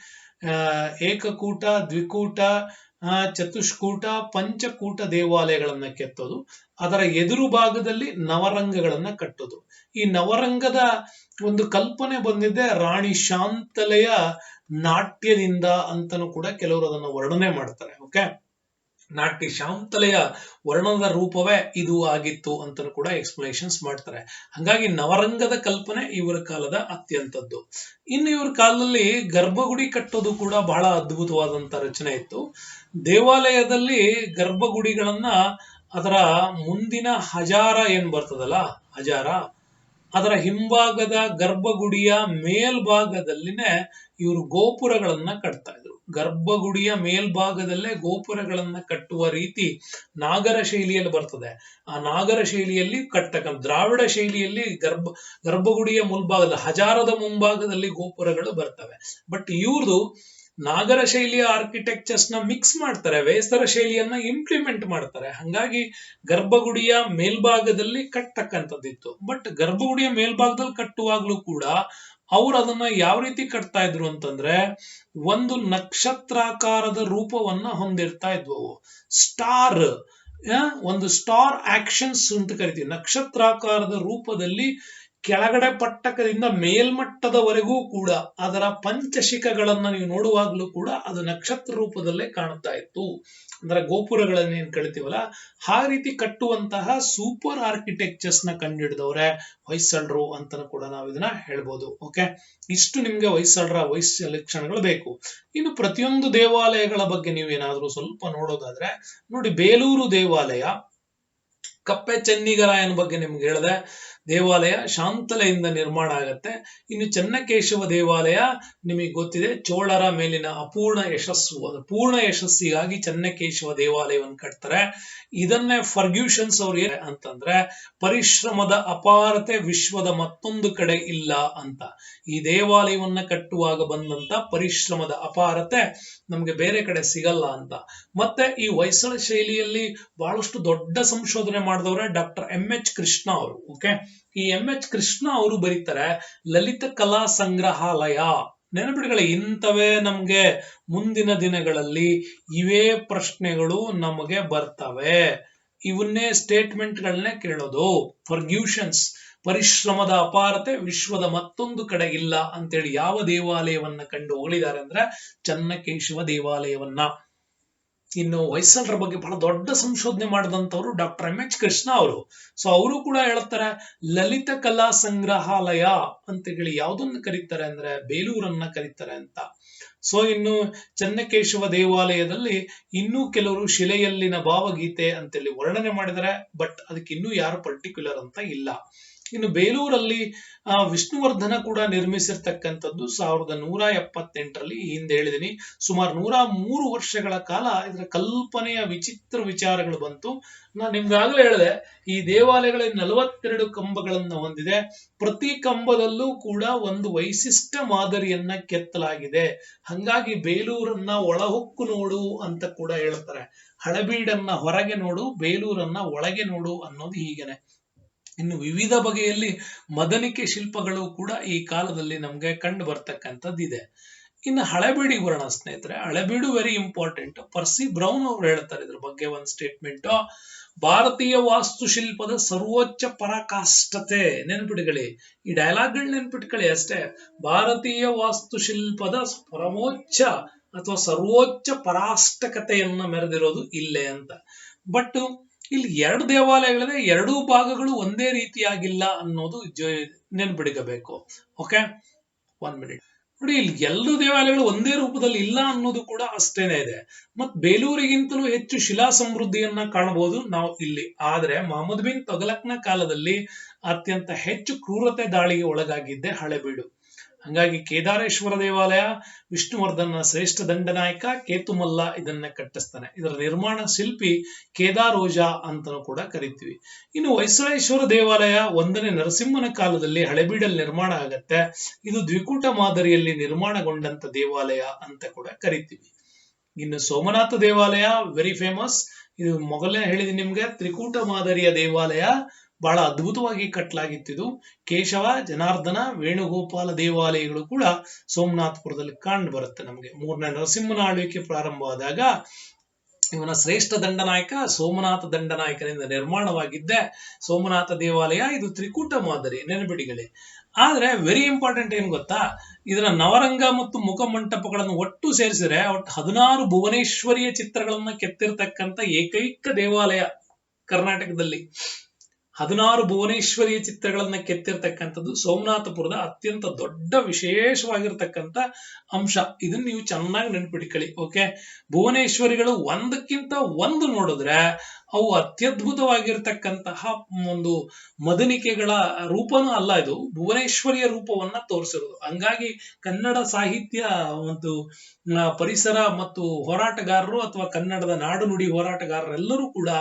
ಏಕಕೂಟ, ದ್ವಿಕೂಟ, ಚತುಷ್ಕೂಟ, ಪಂಚಕೂಟ ದೇವಾಲಯಗಳನ್ನ ಕೆತ್ತೋದು. ಅದರ ಎದುರು ಭಾಗದಲ್ಲಿ ನವರಂಗಗಳನ್ನ ಕಟ್ಟೋದು. ಈ ನವರಂಗದ ಒಂದು ಕಲ್ಪನೆ ಬಂದಿದ್ದೆ ರಾಣಿ ಶಾಂತಲೆಯ ನಾಟ್ಯದಿಂದ ಅಂತನೂ ಕೂಡ ಕೆಲವರು ಅದನ್ನು ವರ್ಣನೆ ಮಾಡ್ತಾರೆ. ಓಕೆ, ನಾಟ್ಯ ಶಾಂತಲೆಯ ವರ್ಣದ ರೂಪವೇ ಇದು ಆಗಿತ್ತು ಅಂತನೂ ಕೂಡ ಎಕ್ಸ್ಪ್ಲನೇಷನ್ಸ್ ಮಾಡ್ತಾರೆ. ಹಾಗಾಗಿ ನವರಂಗದ ಕಲ್ಪನೆ ಇವರ ಕಾಲದ ಅತ್ಯಂತದ್ದು. ಇನ್ನು ಇವ್ರ ಕಾಲದಲ್ಲಿ ಗರ್ಭಗುಡಿ ಕಟ್ಟೋದು ಕೂಡ ಬಹಳ ಅದ್ಭುತವಾದಂತ ರಚನೆ ಇತ್ತು. ದೇವಾಲಯದಲ್ಲಿ ಗರ್ಭಗುಡಿಗಳನ್ನ ಅದರ ಮುಂದಿನ ಹಜಾರ ಏನ್ ಬರ್ತದಲ್ಲ, ಹಜಾರ, ಅದರ ಹಿಂಭಾಗದ ಗರ್ಭಗುಡಿಯ ಮೇಲ್ಭಾಗದಲ್ಲಿನೇ ಇವರು ಗೋಪುರಗಳನ್ನ ಕಟ್ತಾ ಇದ್ರು. ಗರ್ಭಗುಡಿಯ ಮೇಲ್ಭಾಗದಲ್ಲೇ ಗೋಪುರಗಳನ್ನ ಕಟ್ಟುವ ರೀತಿ ನಾಗರ ಶೈಲಿಯಲ್ಲಿ ಬರ್ತದೆ. ಆ ನಾಗರ ಶೈಲಿಯಲ್ಲಿ ಕಟ್ಟತಕ್ಕಂಥ ದ್ರಾವಿಡ ಶೈಲಿಯಲ್ಲಿ ಗರ್ಭಗುಡಿಯ ಮುಂಭಾಗದ ಹಜಾರದ ಮುಂಭಾಗದಲ್ಲಿ ಗೋಪುರಗಳು ಬರ್ತವೆ. ಬಟ್ ಇವ್ರದು ನಾಗರ ಶೈಲಿಯ ಆರ್ಕಿಟೆಕ್ಚರ್ಸ್ ನ ಮಿಕ್ಸ್ ಮಾಡ್ತಾರೆ, ವೇಸರ ಶೈಲಿಯನ್ನ ಇಂಪ್ಲಿಮೆಂಟ್ ಮಾಡ್ತಾರೆ. ಹಂಗಾಗಿ ಗರ್ಭಗುಡಿಯ ಮೇಲ್ಭಾಗದಲ್ಲಿ ಕಟ್ಟತಕ್ಕಂಥದ್ದಿತ್ತು. ಬಟ್ ಗರ್ಭಗುಡಿಯ ಮೇಲ್ಭಾಗದಲ್ಲಿ ಕಟ್ಟುವಾಗ್ಲೂ ಕೂಡ ಅವ್ರು ಅದನ್ನ ಯಾವ ರೀತಿ ಕಟ್ತಾ ಇದ್ರು ಅಂತಂದ್ರೆ, ಒಂದು ನಕ್ಷತ್ರಾಕಾರದ ರೂಪವನ್ನ ಹೊಂದಿರ್ತಾ ಇದ್ವು. ಸ್ಟಾರ್, ಒಂದು ಸ್ಟಾರ್ ಆಕ್ಷನ್ಸ್ ಅಂತ ಕರಿತೀವಿ. ನಕ್ಷತ್ರಾಕಾರದ ರೂಪದಲ್ಲಿ ಕೆಳಗಡೆ ಪಟ್ಟಕದಿಂದ ಮೇಲ್ಮಟ್ಟದವರೆಗೂ ಕೂಡ ಅದರ ಪಂಚಶಿಖಗಳನ್ನ ನೀವು ನೋಡುವಾಗ್ಲೂ ಕೂಡ ಅದು ನಕ್ಷತ್ರ ರೂಪದಲ್ಲೇ ಕಾಣ್ತಾ ಇತ್ತು. ಅಂದ್ರೆ ಗೋಪುರಗಳನ್ನ ಏನ್ ಕಳಿತೀವಲ್ಲ, ಆ ರೀತಿ ಕಟ್ಟುವಂತಹ ಸೂಪರ್ ಆರ್ಕಿಟೆಕ್ಚರ್ಸ್ ನ ಕಂಡುಹಿಡಿದವ್ರೆ ಹೊಯ್ಸಳರು ಅಂತನೂ ಕೂಡ ನಾವು ಇದನ್ನ ಹೇಳ್ಬೋದು. ಓಕೆ, ಇಷ್ಟು ನಿಮ್ಗೆ ಹೊಯ್ಸಳರ ಲಕ್ಷಣಗಳು ಬೇಕು. ಇನ್ನು ಪ್ರತಿಯೊಂದು ದೇವಾಲಯಗಳ ಬಗ್ಗೆ ನೀವೇನಾದ್ರೂ ಸ್ವಲ್ಪ ನೋಡೋದಾದ್ರೆ ನೋಡಿ, ಬೇಲೂರು ದೇವಾಲಯ ಕಪ್ಪೆ ಚೆನ್ನಿಗರಾಯನ ಬಗ್ಗೆ ನಿಮ್ಗೆ ಹೇಳಿದೆ. ದೇವಾಲಯ ಶಾಂತಲೆಯಿಂದ ನಿರ್ಮಾಣ ಆಗತ್ತೆ. ಇನ್ನು ಚೆನ್ನಕೇಶವ ದೇವಾಲಯ ನಿಮಗೆ ಗೊತ್ತಿದೆ, ಚೋಳರ ಮೇಲಿನ ಅಪೂರ್ಣ ಯಶಸ್ಸು, ಅದು ಪೂರ್ಣ ಯಶಸ್ಸಿಗಾಗಿ ಚೆನ್ನಕೇಶವ ದೇವಾಲಯವನ್ನು ಕಟ್ತಾರೆ. ಇದನ್ನೇ ಫರ್ಗ್ಯೂಷನ್ಸ್ ಅವ್ರು ಏನ್ ಅಂತಂದ್ರೆ, ಪರಿಶ್ರಮದ ಅಪಾರತೆ ವಿಶ್ವದ ಮತ್ತೊಂದು ಕಡೆ ಇಲ್ಲ ಅಂತ. ಈ ದೇವಾಲಯವನ್ನ ಕಟ್ಟುವಾಗ ಬಂದಂತ ಪರಿಶ್ರಮದ ಅಪಾರತೆ ನಮ್ಗೆ ಬೇರೆ ಕಡೆ ಸಿಗಲ್ಲ ಅಂತ. ಮತ್ತೆ ಈ ಹೊಯ್ಸಳ ಶೈಲಿಯಲ್ಲಿ ಬಹಳಷ್ಟು ದೊಡ್ಡ ಸಂಶೋಧನೆ ಮಾಡಿದವ್ರೆ ಡಾಕ್ಟರ್ ಎಂ.ಎಚ್. ಕೃಷ್ಣ ಅವರು. ಓಕೆ, ಈ ಎಂ.ಎಚ್. ಕೃಷ್ಣ ಅವರು ಬರೀತಾರೆ ಲಲಿತ ಕಲಾ ಸಂಗ್ರಹಾಲಯ. ನೆನಪಿಡುಗಳ ಇಂಥವೇ ನಮ್ಗೆ ಮುಂದಿನ ದಿನಗಳಲ್ಲಿ ಇವೇ ಪ್ರಶ್ನೆಗಳು ನಮಗೆ ಬರ್ತವೆ. ಇವನ್ನೇ ಸ್ಟೇಟ್ಮೆಂಟ್ಗಳನ್ನೇ ಕೇಳೋದು. ಫರ್ಗ್ಯೂಷನ್ಸ್, ಪರಿಶ್ರಮದ ಅಪಾರತೆ ವಿಶ್ವದ ಮತ್ತೊಂದು ಕಡೆ ಇಲ್ಲ ಅಂತೇಳಿ ಯಾವ ದೇವಾಲಯವನ್ನ ಕಂಡು ಹೊಗಳಿದ್ದಾರೆ ಅಂದ್ರೆ ಚೆನ್ನಕೇಶವ ದೇವಾಲಯವನ್ನ. ಇನ್ನು ಹೊಯ್ಸಳರ ಬಗ್ಗೆ ಬಹಳ ದೊಡ್ಡ ಸಂಶೋಧನೆ ಮಾಡಿದಂತವ್ರು ಡಾಕ್ಟರ್ ಎಂ.ಎಚ್. ಕೃಷ್ಣ ಅವರು. ಸೊ ಅವರು ಕೂಡ ಹೇಳ್ತಾರೆ ಲಲಿತ ಕಲಾ ಸಂಗ್ರಹಾಲಯ ಅಂತ ಹೇಳಿ ಯಾವುದನ್ನ ಕರೀತಾರೆ ಅಂದ್ರೆ ಬೇಲೂರನ್ನ ಕರೀತಾರೆ ಅಂತ. ಸೊ ಇನ್ನು ಚೆನ್ನಕೇಶವ ದೇವಾಲಯದಲ್ಲಿ ಇನ್ನೂ ಕೆಲವರು ಶಿಲೆಯಲ್ಲಿನ ಭಾವಗೀತೆ ಅಂತೇಳಿ ವರ್ಣನೆ ಮಾಡಿದ್ದಾರೆ. ಬಟ್ ಅದಕ್ಕೆ ಇನ್ನೂ ಯಾರು ಪರ್ಟಿಕ್ಯುಲರ್ ಅಂತ ಇಲ್ಲ. ಇನ್ನು ಬೇಲೂರಲ್ಲಿ ವಿಷ್ಣುವರ್ಧನ ಕೂಡ ನಿರ್ಮಿಸಿರ್ತಕ್ಕಂಥದ್ದು 1178ರಲ್ಲಿ. ಹಿಂದೆ ಹೇಳಿದೀನಿ, ಸುಮಾರು 103 ವರ್ಷಗಳ ಕಾಲ ಇದರ ಕಲ್ಪನೆಯ ವಿಚಿತ್ರ ವಿಚಾರಗಳು ಬಂತು. ನಾನು ನಿಮ್ಗಾಗಲೇ ಹೇಳಿದೆ, ಈ ದೇವಾಲಯಗಳಲ್ಲಿ 42 ಕಂಬಗಳನ್ನ ಹೊಂದಿದೆ. ಪ್ರತಿ ಕಂಬದಲ್ಲೂ ಕೂಡ ಒಂದು ವೈಶಿಷ್ಟ್ಯ ಮಾದರಿಯನ್ನ ಕೆತ್ತಲಾಗಿದೆ. ಹಂಗಾಗಿ ಬೇಲೂರನ್ನ ಒಳಹೊಕ್ಕು ನೋಡು ಅಂತ ಕೂಡ ಹೇಳ್ತಾರೆ. ಹಳೆಬೀಡನ್ನ ಹೊರಗೆ ನೋಡು, ಬೇಲೂರನ್ನ ಒಳಗೆ ನೋಡು ಅನ್ನೋದು ಹೀಗೇನೆ. ಇನ್ನು ವಿವಿಧ ಬಗೆಯಲ್ಲಿ ಮದನಿಕೆ ಶಿಲ್ಪಗಳು ಕೂಡ ಈ ಕಾಲದಲ್ಲಿ ನಮ್ಗೆ ಕಂಡು ಬರ್ತಕ್ಕಂಥದ್ದಿದೆ. ಇನ್ನು ಹಳೆಬೀಡಿಗೆ ಬರೋಣ ಸ್ನೇಹಿತರೆ. Halebidu very important. Percy Brown ಅವರು ಹೇಳ್ತಾರೆ ಇದ್ರ ಬಗ್ಗೆ ಒಂದು ಸ್ಟೇಟ್ಮೆಂಟ್. ಭಾರತೀಯ ವಾಸ್ತುಶಿಲ್ಪದ ಸರ್ವೋಚ್ಚ ಪರಾಕಾಷ್ಠತೆ. ನೆನಪಿಟ್ಕೊಳ್ಳಿ, ಈ ಡೈಲಾಗ್ಗಳು ನೆನಪಿಟ್ಕೊಳ್ಳಿ ಅಷ್ಟೇ. ಭಾರತೀಯ ವಾಸ್ತುಶಿಲ್ಪದ ಪರಮೋಚ್ಚ ಅಥವಾ ಸರ್ವೋಚ್ಚ ಪರಾಷ್ಟಕತೆಯನ್ನ ಮೆರೆದಿರೋದು ಇಲ್ಲೇ ಅಂತ. ಬಟ್ ಇಲ್ಲಿ 2 ದೇವಾಲಯಗಳಿದೆ, 2 ಭಾಗಗಳು ಒಂದೇ ರೀತಿಯಾಗಿಲ್ಲ ಅನ್ನೋದು ನೆನ್ಪಿಡ್ಕೋಬೇಕು. ಓಕೆ, 1 ಮಿನಿಟ್ ನೋಡಿ. ಇಲ್ಲಿ ಎಲ್ಲ ದೇವಾಲಯಗಳು ಒಂದೇ ರೂಪದಲ್ಲಿ ಇಲ್ಲ ಅನ್ನೋದು ಕೂಡ ಅಷ್ಟೇನೆ ಇದೆ. ಮತ್ ಬೇಲೂರಿಗಿಂತಲೂ ಹೆಚ್ಚು ಶಿಲಾ ಸಮೃದ್ಧಿಯನ್ನ ಕಾಣಬಹುದು ನಾವು ಇಲ್ಲಿ. ಆದ್ರೆ ಮಹಮ್ಮದ್ ಬಿನ್ ತುಘಲಕ್ನ ಕಾಲದಲ್ಲಿ ಅತ್ಯಂತ ಹೆಚ್ಚು ಕ್ರೂರತೆ ದಾಳಿಗೆ ಒಳಗಾಗಿದ್ದೆ ಹಳೆಬೀಡು. ಹಂಗಾಗಿ ಕೇದಾರೇಶ್ವರ ದೇವಾಲಯ ವಿಷ್ಣುವರ್ಧನ ಶ್ರೇಷ್ಠ ದಂಡನಾಯಕ ಕೇತುಮಲ್ಲ ಇದನ್ನ ಕಟ್ಟಿಸ್ತಾನೆ. ಇದರ ನಿರ್ಮಾಣ ಶಿಲ್ಪಿ ಕೇದಾರೋಜ ಅಂತಲೂ ಕೂಡ ಕರಿತೀವಿ. ಇನ್ನು ಹೊಯ್ಸಳೇಶ್ವರ ದೇವಾಲಯ 1ನೇ ನರಸಿಂಹನ ಕಾಲದಲ್ಲಿ ಹಳೆಬೀಡಲ್ಲಿ ನಿರ್ಮಾಣ ಆಗತ್ತೆ. ಇದು ದ್ವಿಕೂಟ ಮಾದರಿಯಲ್ಲಿ ನಿರ್ಮಾಣಗೊಂಡಂತ ದೇವಾಲಯ ಅಂತ ಕೂಡ ಕರಿತೀವಿ. ಇನ್ನು ಸೋಮನಾಥ ದೇವಾಲಯ ವೆರಿ ಫೇಮಸ್. ಇದು ಮೊದಲನೇ ಹೇಳಿದೀನಿ ನಿಮ್ಗೆ, ತ್ರಿಕೂಟ ಮಾದರಿಯ ದೇವಾಲಯ, ಬಹಳ ಅದ್ಭುತವಾಗಿ ಕಟ್ಟಲಾಗಿತ್ತು. ಕೇಶವ, ಜನಾರ್ದನ, ವೇಣುಗೋಪಾಲ ದೇವಾಲಯಗಳು ಕೂಡ ಸೋಮನಾಥಪುರದಲ್ಲಿ ಕಂಡು ಬರುತ್ತೆ ನಮಗೆ. 3ನೇ ನರಸಿಂಹನ ಆಳ್ವಿಕೆ ಪ್ರಾರಂಭವಾದಾಗ ಇವನ ಶ್ರೇಷ್ಠ ದಂಡನಾಯಕ ಸೋಮನಾಥ ದಂಡನಾಯಕನಿಂದ ನಿರ್ಮಾಣವಾಗಿದ್ದೆ ಸೋಮನಾಥ ದೇವಾಲಯ. ಇದು ತ್ರಿಕೂಟ ಮಾದರಿ, ನೆನಪಿಡಿಗಳಿ. ಆದ್ರೆ ವೆರಿ ಇಂಪಾರ್ಟೆಂಟ್ ಏನ್ ಗೊತ್ತಾ, ಇದರ ನವರಂಗ ಮತ್ತು ಮುಖಮಂಟಪಗಳನ್ನು ಒಟ್ಟು ಸೇರಿಸಿದ್ರೆ ಒಟ್ಟು 16 ಭುವನೇಶ್ವರಿಯ ಚಿತ್ರಗಳನ್ನ ಕೆತ್ತಿರ್ತಕ್ಕಂಥ ಏಕೈಕ ದೇವಾಲಯ ಕರ್ನಾಟಕದಲ್ಲಿ. 16 ಭುವನೇಶ್ವರಿಯ ಚಿತ್ರಗಳನ್ನ ಕೆತ್ತಿರ್ತಕ್ಕಂಥದ್ದು ಸೋಮನಾಥಪುರದ ಅತ್ಯಂತ ದೊಡ್ಡ ವಿಶೇಷವಾಗಿರ್ತಕ್ಕಂಥ ಅಂಶ. ಇದನ್ನ ನೀವು ಚೆನ್ನಾಗಿ ನೆನ್ಪಿಟ್ಕೊಳ್ಳಿ. ಓಕೆ, ಭುವನೇಶ್ವರಿಗಳು ಒಂದಕ್ಕಿಂತ ಒಂದು ನೋಡಿದ್ರೆ ಅವು ಅತ್ಯದ್ಭುತವಾಗಿರ್ತಕ್ಕಂತಹ ಒಂದು ಮದನಿಕೆಗಳ ರೂಪನೂ ಅಲ್ಲ, ಇದು ಭುವನೇಶ್ವರಿಯ ರೂಪವನ್ನ ತೋರಿಸಿರೋದು. ಹಂಗಾಗಿ ಕನ್ನಡ ಸಾಹಿತ್ಯ ಒಂದು ಪರಿಸರ ಮತ್ತು ಹೋರಾಟಗಾರರು ಅಥವಾ ಕನ್ನಡದ ನಾಡು ನುಡಿ ಹೋರಾಟಗಾರರೆಲ್ಲರೂ ಕೂಡ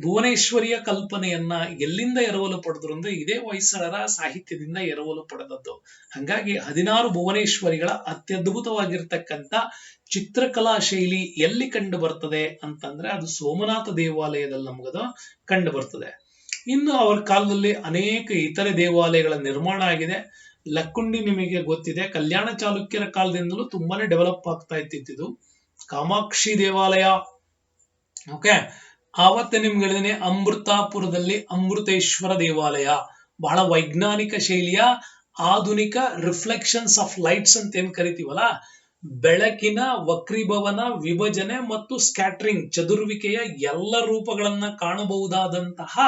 ಭುವನೇಶ್ವರಿಯ ಕಲ್ಪನೆಯನ್ನ ಎಲ್ಲಿಂದ ಎರವಲು ಪಡೆದ್ರು ಅಂದ್ರೆ ಇದೇ ಹೊಯ್ಸಳರ ಸಾಹಿತ್ಯದಿಂದ ಎರವಲು ಪಡೆದದ್ದು. ಹಂಗಾಗಿ 16 ಭುವನೇಶ್ವರಿಗಳ ಅತ್ಯದ್ಭುತವಾಗಿರ್ತಕ್ಕಂಥ ಚಿತ್ರಕಲಾ ಶೈಲಿ ಎಲ್ಲಿ ಕಂಡು ಬರ್ತದೆ ಅಂತಂದ್ರೆ ಅದು ಸೋಮನಾಥ ದೇವಾಲಯದಲ್ಲಿ ನಮಗದು ಕಂಡು ಬರ್ತದೆ. ಇನ್ನು ಅವರ ಕಾಲದಲ್ಲಿ ಅನೇಕ ಇತರೆ ದೇವಾಲಯಗಳ ನಿರ್ಮಾಣ ಆಗಿದೆ. ಲಕ್ಕುಂಡಿ ನಿಮಗೆ ಗೊತ್ತಿದೆ, ಕಲ್ಯಾಣ ಚಾಲುಕ್ಯರ ಕಾಲದಿಂದಲೂ ತುಂಬಾನೇ ಡೆವಲಪ್ ಆಗ್ತಾ ಇತ್ತಿದ್ದು. ಕಾಮಾಕ್ಷಿ ದೇವಾಲಯ, ಓಕೆ, ಆವತ್ತೆ ನಿಮ್ಗೆ ಹೇಳಿದನೆ ಅಮೃತಾಪುರದಲ್ಲಿ ಅಮೃತೇಶ್ವರ ದೇವಾಲಯ, ಬಹಳ ವೈಜ್ಞಾನಿಕ ಶೈಲಿಯ ಆಧುನಿಕ ರಿಫ್ಲೆಕ್ಷನ್ಸ್ ಆಫ್ ಲೈಟ್ಸ್ ಅಂತ ಏನ್ ಕರಿತೀವಲ್ಲ, ಬೆಳಕಿನ ವಕ್ರೀಭವನ, ವಿಭಜನೆ ಮತ್ತು ಸ್ಕ್ಯಾಟ್ರಿಂಗ್, ಚದುರುವಿಕೆಯ ಎಲ್ಲ ರೂಪಗಳನ್ನ ಕಾಣಬಹುದಾದಂತಹ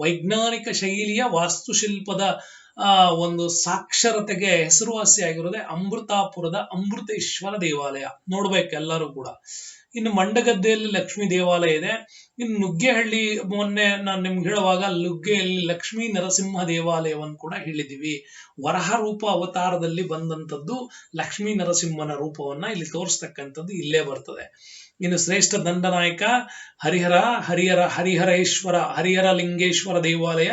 ವೈಜ್ಞಾನಿಕ ಶೈಲಿಯ ವಾಸ್ತುಶಿಲ್ಪದ ಒಂದು ಸಾಕ್ಷರತೆಗೆ ಹೆಸರುವಾಸಿಯಾಗಿರೋದೇ ಅಮೃತಾಪುರದ ಅಮೃತೇಶ್ವರ ದೇವಾಲಯ. ನೋಡ್ಬೇಕು ಎಲ್ಲರೂ ಕೂಡ. ಇನ್ನು ಮಂಡಗದ್ದೆಯಲ್ಲಿ ಲಕ್ಷ್ಮೀ ದೇವಾಲಯ ಇದೆ. ಇನ್ನು ನುಗ್ಗೇಹಳ್ಳಿ, ಮೊನ್ನೆ ನಾನು ನಿಮ್ಗೆ ಹೇಳುವಾಗ ನುಗ್ಗೆಯಲ್ಲಿ ಲಕ್ಷ್ಮೀ ನರಸಿಂಹ ದೇವಾಲಯವನ್ನು ಕೂಡ ಹೇಳಿದೀವಿ. ವರಹ ರೂಪ ಅವತಾರದಲ್ಲಿ ಬಂದಂಥದ್ದು ಲಕ್ಷ್ಮೀ ನರಸಿಂಹನ ರೂಪವನ್ನ ಇಲ್ಲಿ ತೋರಿಸ್ತಕ್ಕಂಥದ್ದು ಇಲ್ಲೇ ಬರ್ತದೆ. ಇನ್ನು ಶ್ರೇಷ್ಠ ದಂಡನಾಯಕ ಹರಿಹರ ಲಿಂಗೇಶ್ವರ ದೇವಾಲಯ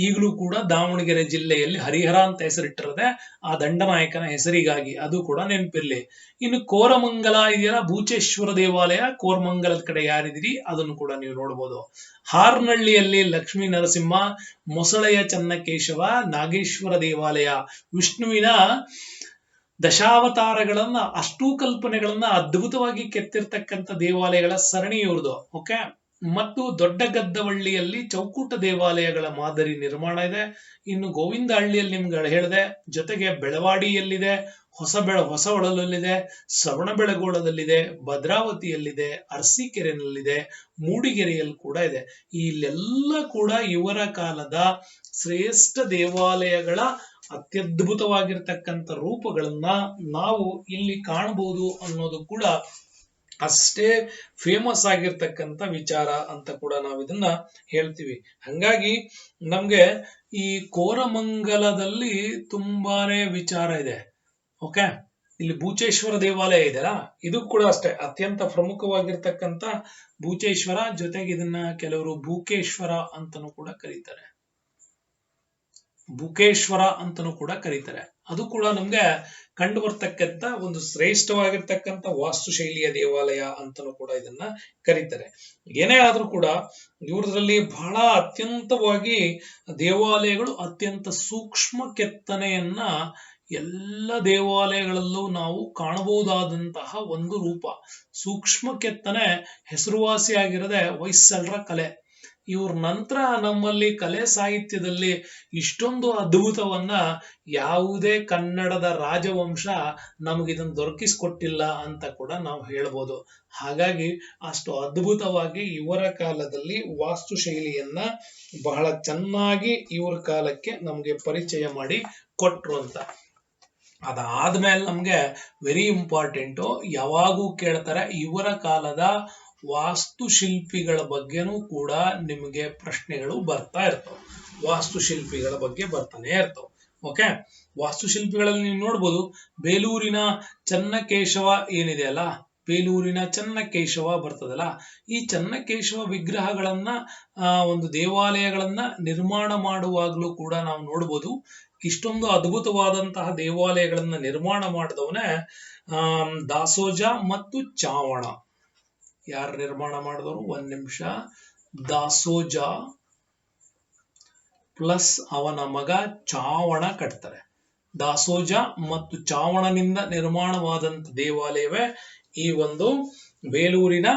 ಈಗಲೂ ಕೂಡ ದಾವಣಗೆರೆ ಜಿಲ್ಲೆಯಲ್ಲಿ ಹರಿಹರ ಅಂತ ಹೆಸರಿಟ್ಟಿರದೆ ಆ ದಂಡನಾಯಕನ ಹೆಸರಿಗಾಗಿ, ಅದು ಕೂಡ ನೆನಪಿರ್ಲಿ. ಇನ್ನು ಕೋರಮಂಗಲ ಇದೆಯಲ್ಲ, ಭೂಚೇಶ್ವರ ದೇವಾಲಯ, ಕೋರಮಂಗಲದ ಕಡೆ ಯಾರಿದಿರಿ ಅದನ್ನು ಕೂಡ ನೀವು ನೋಡಬಹುದು. ಹಾರ್ನಹಳ್ಳಿಯಲ್ಲಿ ಲಕ್ಷ್ಮೀ ನರಸಿಂಹ, ಮೊಸಳೆಯ ಚನ್ನಕೇಶವ, ನಾಗೇಶ್ವರ ದೇವಾಲಯ, ವಿಷ್ಣುವಿನ ದಶಾವತಾರಗಳನ್ನ, ಅಷ್ಟೂ ಕಲ್ಪನೆಗಳನ್ನ ಅದ್ಭುತವಾಗಿ ಕೆತ್ತಿರ್ತಕ್ಕಂಥ ದೇವಾಲಯಗಳ ಸರಣಿ ಇವ್ರದು. ಓಕೆ, ಮತ್ತು ದೊಡ್ಡ ಗದ್ದವಳ್ಳಿಯಲ್ಲಿ ಚೌಕೂಟ ದೇವಾಲಯಗಳ ಮಾದರಿ ನಿರ್ಮಾಣ ಇದೆ. ಇನ್ನು ಗೋವಿಂದಹಳ್ಳಿಯಲ್ಲಿ ನಿಮ್ಗೆ ಹೇಳಿದೆ, ಜೊತೆಗೆ ಬೆಳವಾಡಿಯಲ್ಲಿದೆ, ಹೊಸಹೊಳಲಲ್ಲಿದೆ, ಶ್ರವಣಬೆಳಗೊಳದಲ್ಲಿದೆ, ಭದ್ರಾವತಿಯಲ್ಲಿದೆ, ಅರಸೀಕೆರೆನಲ್ಲಿದೆ, ಮೂಡಿಗೆರೆಯಲ್ಲಿ ಕೂಡ ಇದೆ. ಇಲ್ಲೆಲ್ಲ ಕೂಡ ಇವರ ಕಾಲದ ಶ್ರೇಷ್ಠ ದೇವಾಲಯಗಳ ಅತ್ಯದ್ಭುತವಾಗಿರ್ತಕ್ಕಂಥ ರೂಪಗಳನ್ನ ನಾವು ಇಲ್ಲಿ ಕಾಣಬಹುದು ಅನ್ನೋದು ಕೂಡ ಅಷ್ಟೇ ಫೇಮಸ್ ಆಗಿರ್ತಕ್ಕಂಥ ವಿಚಾರ ಅಂತ ಕೂಡ ನಾವು ಇದನ್ನ ಹೇಳ್ತೀವಿ. ಹಂಗಾಗಿ ನಮ್ಗೆ ಈ ಕೋರಮಂಗಲದಲ್ಲಿ ತುಂಬಾನೇ ವಿಚಾರ ಇದೆ. ಓಕೆ, ಇಲ್ಲಿ ಭೂಚೇಶ್ವರ ದೇವಾಲಯ ಇದೆಯಲ್ಲ, ಇದು ಕೂಡ ಅಷ್ಟೇ ಅತ್ಯಂತ ಪ್ರಮುಖವಾಗಿರ್ತಕ್ಕಂಥ ಭೂಚೇಶ್ವರ. ಜೊತೆಗೆ ಇದನ್ನ ಕೆಲವರು ಭೂಕೇಶ್ವರ ಅಂತನೂ ಕೂಡ ಕರೀತಾರೆ, ಭೂಕೇಶ್ವರ ಅಂತನೂ ಕೂಡ ಕರೀತಾರೆ. ಅದು ಕೂಡ ನಮ್ಗೆ ಕಂಡು ಬರ್ತಕ್ಕಂಥ ಒಂದು ಶ್ರೇಷ್ಠವಾಗಿರ್ತಕ್ಕಂಥ ವಾಸ್ತುಶೈಲಿಯ ದೇವಾಲಯ ಅಂತನೂ ಕೂಡ ಇದನ್ನ ಕರೀತಾರೆ. ಏನೇ ಆದ್ರೂ ಕೂಡ ಇವ್ರದ್ರಲ್ಲಿ ಬಹಳ ಅತ್ಯಂತವಾಗಿ ದೇವಾಲಯಗಳು ಅತ್ಯಂತ ಸೂಕ್ಷ್ಮ ಕೆತ್ತನೆಯನ್ನ ಎಲ್ಲ ದೇವಾಲಯಗಳಲ್ಲೂ ನಾವು ಕಾಣಬಹುದಾದಂತಹ ಒಂದು ರೂಪ. ಸೂಕ್ಷ್ಮ ಕೆತ್ತನೆ ಹೆಸರುವಾಸಿಯಾಗಿರದೆ ಹೊಯ್ಸಳರ ಕಲೆ. ಇವ್ರ ನಂತರ ನಮ್ಮಲ್ಲಿ ಕಲೆ ಸಾಹಿತ್ಯದಲ್ಲಿ ಇಷ್ಟೊಂದು ಅದ್ಭುತವನ್ನ ಯಾವುದೇ ಕನ್ನಡದ ರಾಜವಂಶ ನಮಗಿದನ್ನು ದೊರಕಿಸ್ಕೊಟ್ಟಿಲ್ಲ ಅಂತ ಕೂಡ ನಾವು ಹೇಳ್ಬೋದು. ಹಾಗಾಗಿ ಅಷ್ಟು ಅದ್ಭುತವಾಗಿ ಇವರ ಕಾಲದಲ್ಲಿ ವಾಸ್ತುಶೈಲಿಯನ್ನ ಬಹಳ ಚೆನ್ನಾಗಿ ಇವ್ರ ಕಾಲಕ್ಕೆ ನಮ್ಗೆ ಪರಿಚಯ ಮಾಡಿ ಕೊಟ್ರು ಅಂತ. ಅದಾದ್ಮೇಲೆ ನಮ್ಗೆ ವೆರಿ ಇಂಪಾರ್ಟೆಂಟು, ಯಾವಾಗೂ ಕೇಳ್ತಾರೆ ಇವರ ಕಾಲದ ವಾಸ್ತುಶಿಲ್ಪಿಗಳ ಬಗ್ಗೆನೂ ಕೂಡ ನಿಮಗೆ ಪ್ರಶ್ನೆಗಳು ಬರ್ತಾ ಇರ್ತವೆ. ವಾಸ್ತುಶಿಲ್ಪಿಗಳ ಬಗ್ಗೆ ಬರ್ತಾನೆ ಇರ್ತವೆ. ಓಕೆ, ವಾಸ್ತುಶಿಲ್ಪಿಗಳಲ್ಲಿ ನೀವು ನೋಡ್ಬೋದು ಬೇಲೂರಿನ ಚನ್ನಕೇಶವ ಏನಿದೆ ಅಲ್ಲ, ಬೇಲೂರಿನ ಚನ್ನಕೇಶವ ಬರ್ತದಲ್ಲ, ಈ ಚನ್ನಕೇಶವ ವಿಗ್ರಹಗಳನ್ನ ಒಂದು ದೇವಾಲಯಗಳನ್ನ ನಿರ್ಮಾಣ ಮಾಡುವಾಗಲೂ ಕೂಡ ನಾವು ನೋಡ್ಬೋದು. ಇಷ್ಟೊಂದು ಅದ್ಭುತವಾದಂತಹ ದೇವಾಲಯಗಳನ್ನ ನಿರ್ಮಾಣ ಮಾಡಿದವನೇ ದಾಸೋಜ ಮತ್ತು ಚಾವಣ. ಯಾರು ನಿರ್ಮಾಣ ಮಾಡಿದವರು? ಒಂದ್ ನಿಮಿಷ. ದಾಸೋಜ ಪ್ಲಸ್ ಅವನ ಮಗ ಚಾವಣ ಕಟ್ತಾರೆ. ದಾಸೋಜ ಮತ್ತು ಚಾವಣನಿಂದ ನಿರ್ಮಾಣವಾದಂತ ದೇವಾಲಯವೇ ಈ ಒಂದು ಬೇಲೂರಿನ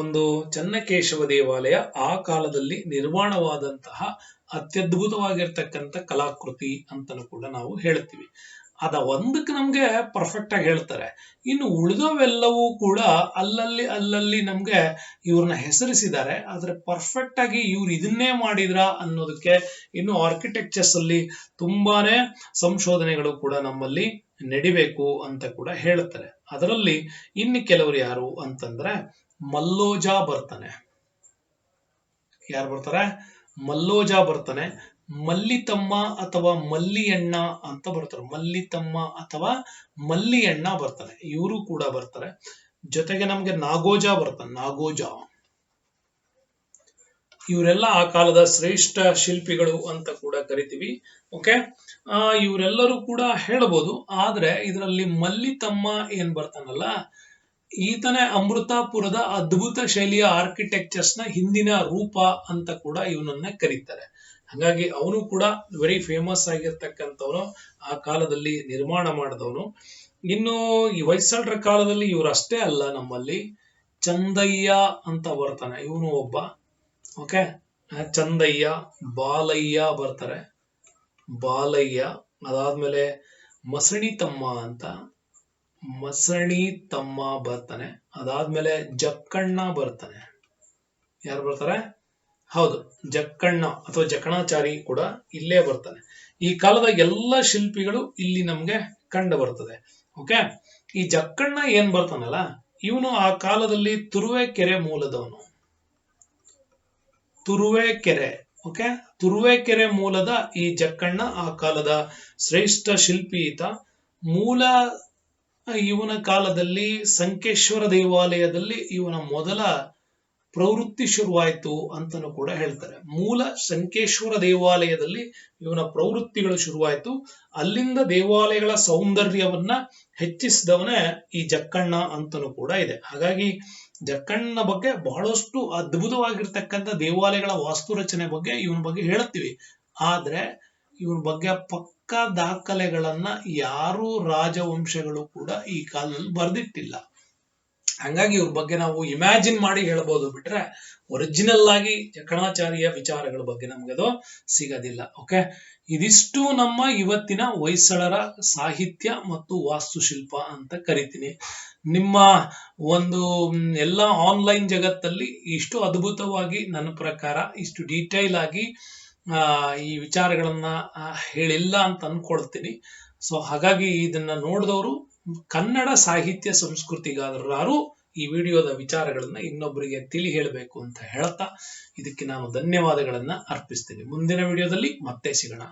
ಒಂದು ಚನ್ನಕೇಶವ ದೇವಾಲಯ. ಆ ಕಾಲದಲ್ಲಿ ನಿರ್ಮಾಣವಾದಂತಹ ಅತ್ಯದ್ಭುತವಾಗಿರ್ತಕ್ಕಂಥ ಕಲಾಕೃತಿ ಅಂತಲೂ ಕೂಡ ನಾವು ಹೇಳ್ತೀವಿ. ಅದ ಒಂದಕ್ಕೆ ನಮ್ಗೆ ಪರ್ಫೆಕ್ಟ್ ಆಗಿ ಹೇಳ್ತಾರೆ. ಇನ್ನು ಉಳಿದವೆಲ್ಲವೂ ಕೂಡ ಅಲ್ಲಲ್ಲಿ ನಮ್ಗೆ ಇವ್ರನ್ನ ಹೆಸರಿಸಿದ್ದಾರೆ, ಆದ್ರೆ ಪರ್ಫೆಕ್ಟ್ ಆಗಿ ಇವ್ರು ಇದನ್ನೇ ಮಾಡಿದ್ರ ಅನ್ನೋದಕ್ಕೆ ಇನ್ನು ಆರ್ಕಿಟೆಕ್ಚರ್ಸ್ ಅಲ್ಲಿ ತುಂಬಾನೇ ಸಂಶೋಧನೆಗಳು ಕೂಡ ನಮ್ಮಲ್ಲಿ ನಡಿಬೇಕು ಅಂತ ಕೂಡ ಹೇಳ್ತಾರೆ. ಅದರಲ್ಲಿ ಇನ್ನು ಕೆಲವರು ಯಾರು ಅಂತಂದ್ರೆ ಮಲ್ಲೋಜ ಬರ್ತಾನೆ. ಯಾರು ಬರ್ತಾರೆ? ಮಲ್ಲೋಜ ಬರ್ತಾನೆ. ಮಲ್ಲಿತಮ್ಮ ಅಥವಾ ಮಲ್ಲಿಯಣ್ಣ ಅಂತ ಬರ್ತಾರೆ. ಮಲ್ಲಿತಮ್ಮ ಅಥವಾ ಮಲ್ಲಿಯಣ್ಣ ಬರ್ತಾನೆ, ಇವರು ಕೂಡ ಬರ್ತಾರೆ. ಜೊತೆಗೆ ನಮ್ಗೆ ನಾಗೋಜ ಬರ್ತಾನೆ. ನಾಗೋಜ, ಇವರೆಲ್ಲ ಆ ಕಾಲದ ಶ್ರೇಷ್ಠ ಶಿಲ್ಪಿಗಳು ಅಂತ ಕೂಡ ಕರಿತೀವಿ. ಓಕೆ, ಇವರೆಲ್ಲರೂ ಕೂಡ ಹೇಳ್ಬೋದು. ಆದ್ರೆ ಇದರಲ್ಲಿ ಮಲ್ಲಿತಮ್ಮ ಏನ್ ಬರ್ತಾನಲ್ಲ, ಈತನೇ ಅಮೃತಾಪುರದ ಅದ್ಭುತ ಶೈಲಿಯ ಆರ್ಕಿಟೆಕ್ಚರ್ಸ್ ನ ಹಿಂದಿನ ರೂಪ ಅಂತ ಕೂಡ ಇವನನ್ನ ಕರೀತಾರೆ. ಹಾಗಾಗಿ ಅವನು ಕೂಡ ವೆರಿ ಫೇಮಸ್ ಆಗಿರ್ತಕ್ಕಂಥವನು, ಆ ಕಾಲದಲ್ಲಿ ನಿರ್ಮಾಣ ಮಾಡಿದವನು. ಇನ್ನು ಈ ಹೊಯ್ಸಳರ ಕಾಲದಲ್ಲಿ ಇವರು ಅಷ್ಟೇ ಅಲ್ಲ, ನಮ್ಮಲ್ಲಿ ಚಂದಯ್ಯ ಅಂತ ಬರ್ತಾನೆ, ಇವನು ಒಬ್ಬ. ಓಕೆ, ಚಂದಯ್ಯ, ಬಾಲಯ್ಯ ಬರ್ತಾರೆ. ಬಾಲಯ್ಯ, ಅದಾದ್ಮೇಲೆ ಮಸಣಿ ತಮ್ಮ ಅಂತ ಮಸಣಿ ತಮ್ಮ ಬರ್ತಾನೆ. ಅದಾದ್ಮೇಲೆ ಜಕ್ಕಣ್ಣ ಬರ್ತಾನೆ. ಯಾರು ಬರ್ತಾರೆ? ಹೌದು, ಜಕ್ಕಣ್ಣ ಅಥವಾ ಜಕಣಾಚಾರಿ ಕೂಡ ಇಲ್ಲೇ ಬರ್ತಾನೆ. ಈ ಕಾಲದ ಎಲ್ಲ ಶಿಲ್ಪಿಗಳು ಇಲ್ಲಿ ನಮ್ಗೆ ಕಂಡು ಬರ್ತದೆ. ಓಕೆ, ಈ ಜಕ್ಕಣ್ಣ ಏನ್ ಬರ್ತಾನಲ್ಲ, ಇವನು ಆ ಕಾಲದಲ್ಲಿ ತುರುವೇಕೆರೆ ಮೂಲದವನು. ತುರುವೇಕೆರೆ, ಓಕೆ, ತುರುವೇಕೆರೆ ಮೂಲದ ಈ ಜಕ್ಕಣ್ಣ ಆ ಕಾಲದ ಶ್ರೇಷ್ಠ ಶಿಲ್ಪಿ ಈತ. ಮೂಲ ಇವನ ಕಾಲದಲ್ಲಿ ಸಂಕೇಶ್ವರ ದೇವಾಲಯದಲ್ಲಿ ಇವನ ಮೊದಲ ಪ್ರವೃತ್ತಿ ಶುರುವಾಯಿತು ಅಂತಲೂ ಕೂಡ ಹೇಳ್ತಾರೆ. ಮೂಲ ಸಂಕೇಶ್ವರ ದೇವಾಲಯದಲ್ಲಿ ಇವನ ಪ್ರವೃತ್ತಿಗಳು ಶುರುವಾಯಿತು. ಅಲ್ಲಿಂದ ದೇವಾಲಯಗಳ ಸೌಂದರ್ಯವನ್ನ ಹೆಚ್ಚಿಸಿದವನೇ ಈ ಜಕ್ಕಣ್ಣ ಅಂತಲೂ ಕೂಡ ಇದೆ. ಹಾಗಾಗಿ ಜಕ್ಕಣ್ಣನ ಬಗ್ಗೆ ಬಹಳಷ್ಟು ಅದ್ಭುತವಾಗಿರ್ತಕ್ಕಂಥ ದೇವಾಲಯಗಳ ವಾಸ್ತುರಚನೆ ಬಗ್ಗೆ ಇವನ ಬಗ್ಗೆ ಹೇಳುತ್ತೀವಿ. ಆದ್ರೆ ಇವನ ಬಗ್ಗೆ ಪಕ್ಕಾ ದಾಖಲೆಗಳನ್ನ ಯಾರೂ ರಾಜವಂಶಗಳು ಕೂಡ ಈ ಕಾಲದಲ್ಲಿ ಬರೆದಿಟ್ಟಿಲ್ಲ. ಹಂಗಾಗಿ ಇವ್ರ ಬಗ್ಗೆ ನಾವು ಇಮ್ಯಾಜಿನ್ ಮಾಡಿ ಹೇಳ್ಬೋದು, ಬಿಟ್ರೆ ಒರಿಜಿನಲ್ ಆಗಿ ಜಕಣಾಚಾರ್ಯ ವಿಚಾರಗಳ ಬಗ್ಗೆ ನಮ್ಗೆ ಅದು ಸಿಗೋದಿಲ್ಲ. ಓಕೆ, ಇದಿಷ್ಟು ನಮ್ಮ ಇವತ್ತಿನ ಹೊಯ್ಸಳರ ಸಾಹಿತ್ಯ ಮತ್ತು ವಾಸ್ತುಶಿಲ್ಪ ಅಂತ ಕರಿತೀನಿ. ನಿಮ್ಮ ಒಂದು ಎಲ್ಲ ಆನ್ಲೈನ್ ಜಗತ್ತಲ್ಲಿ ಇಷ್ಟು ಅದ್ಭುತವಾಗಿ ನನ್ನ ಪ್ರಕಾರ ಇಷ್ಟು ಡೀಟೈಲ್ ಆಗಿ ಈ ವಿಚಾರಗಳನ್ನ ಹೇಳಿಲ್ಲ ಅಂತ ಅನ್ಕೊಳ್ತೀನಿ. ಸೊ ಹಾಗಾಗಿ ಇದನ್ನ ನೋಡಿದವರು ಕನ್ನಡ ಸಾಹಿತ್ಯ ಸಂಸ್ಕೃತಿಗಾರರು ಈ ವಿಡಿಯೋದ ವಿಚಾರಗಳನ್ನ ಇನ್ನೊಬ್ಬರಿಗೆ ತಿಳಿ ಹೇಳಬೇಕು ಅಂತ ಹೇಳ್ತಾ ಇದಕ್ಕೆ ನಾನು ಧನ್ಯವಾದಗಳನ್ನ ಅರ್ಪಿಸ್ತೀನಿ. ಮುಂದಿನ ವಿಡಿಯೋದಲ್ಲಿ ಮತ್ತೆ ಸಿಗೋಣ.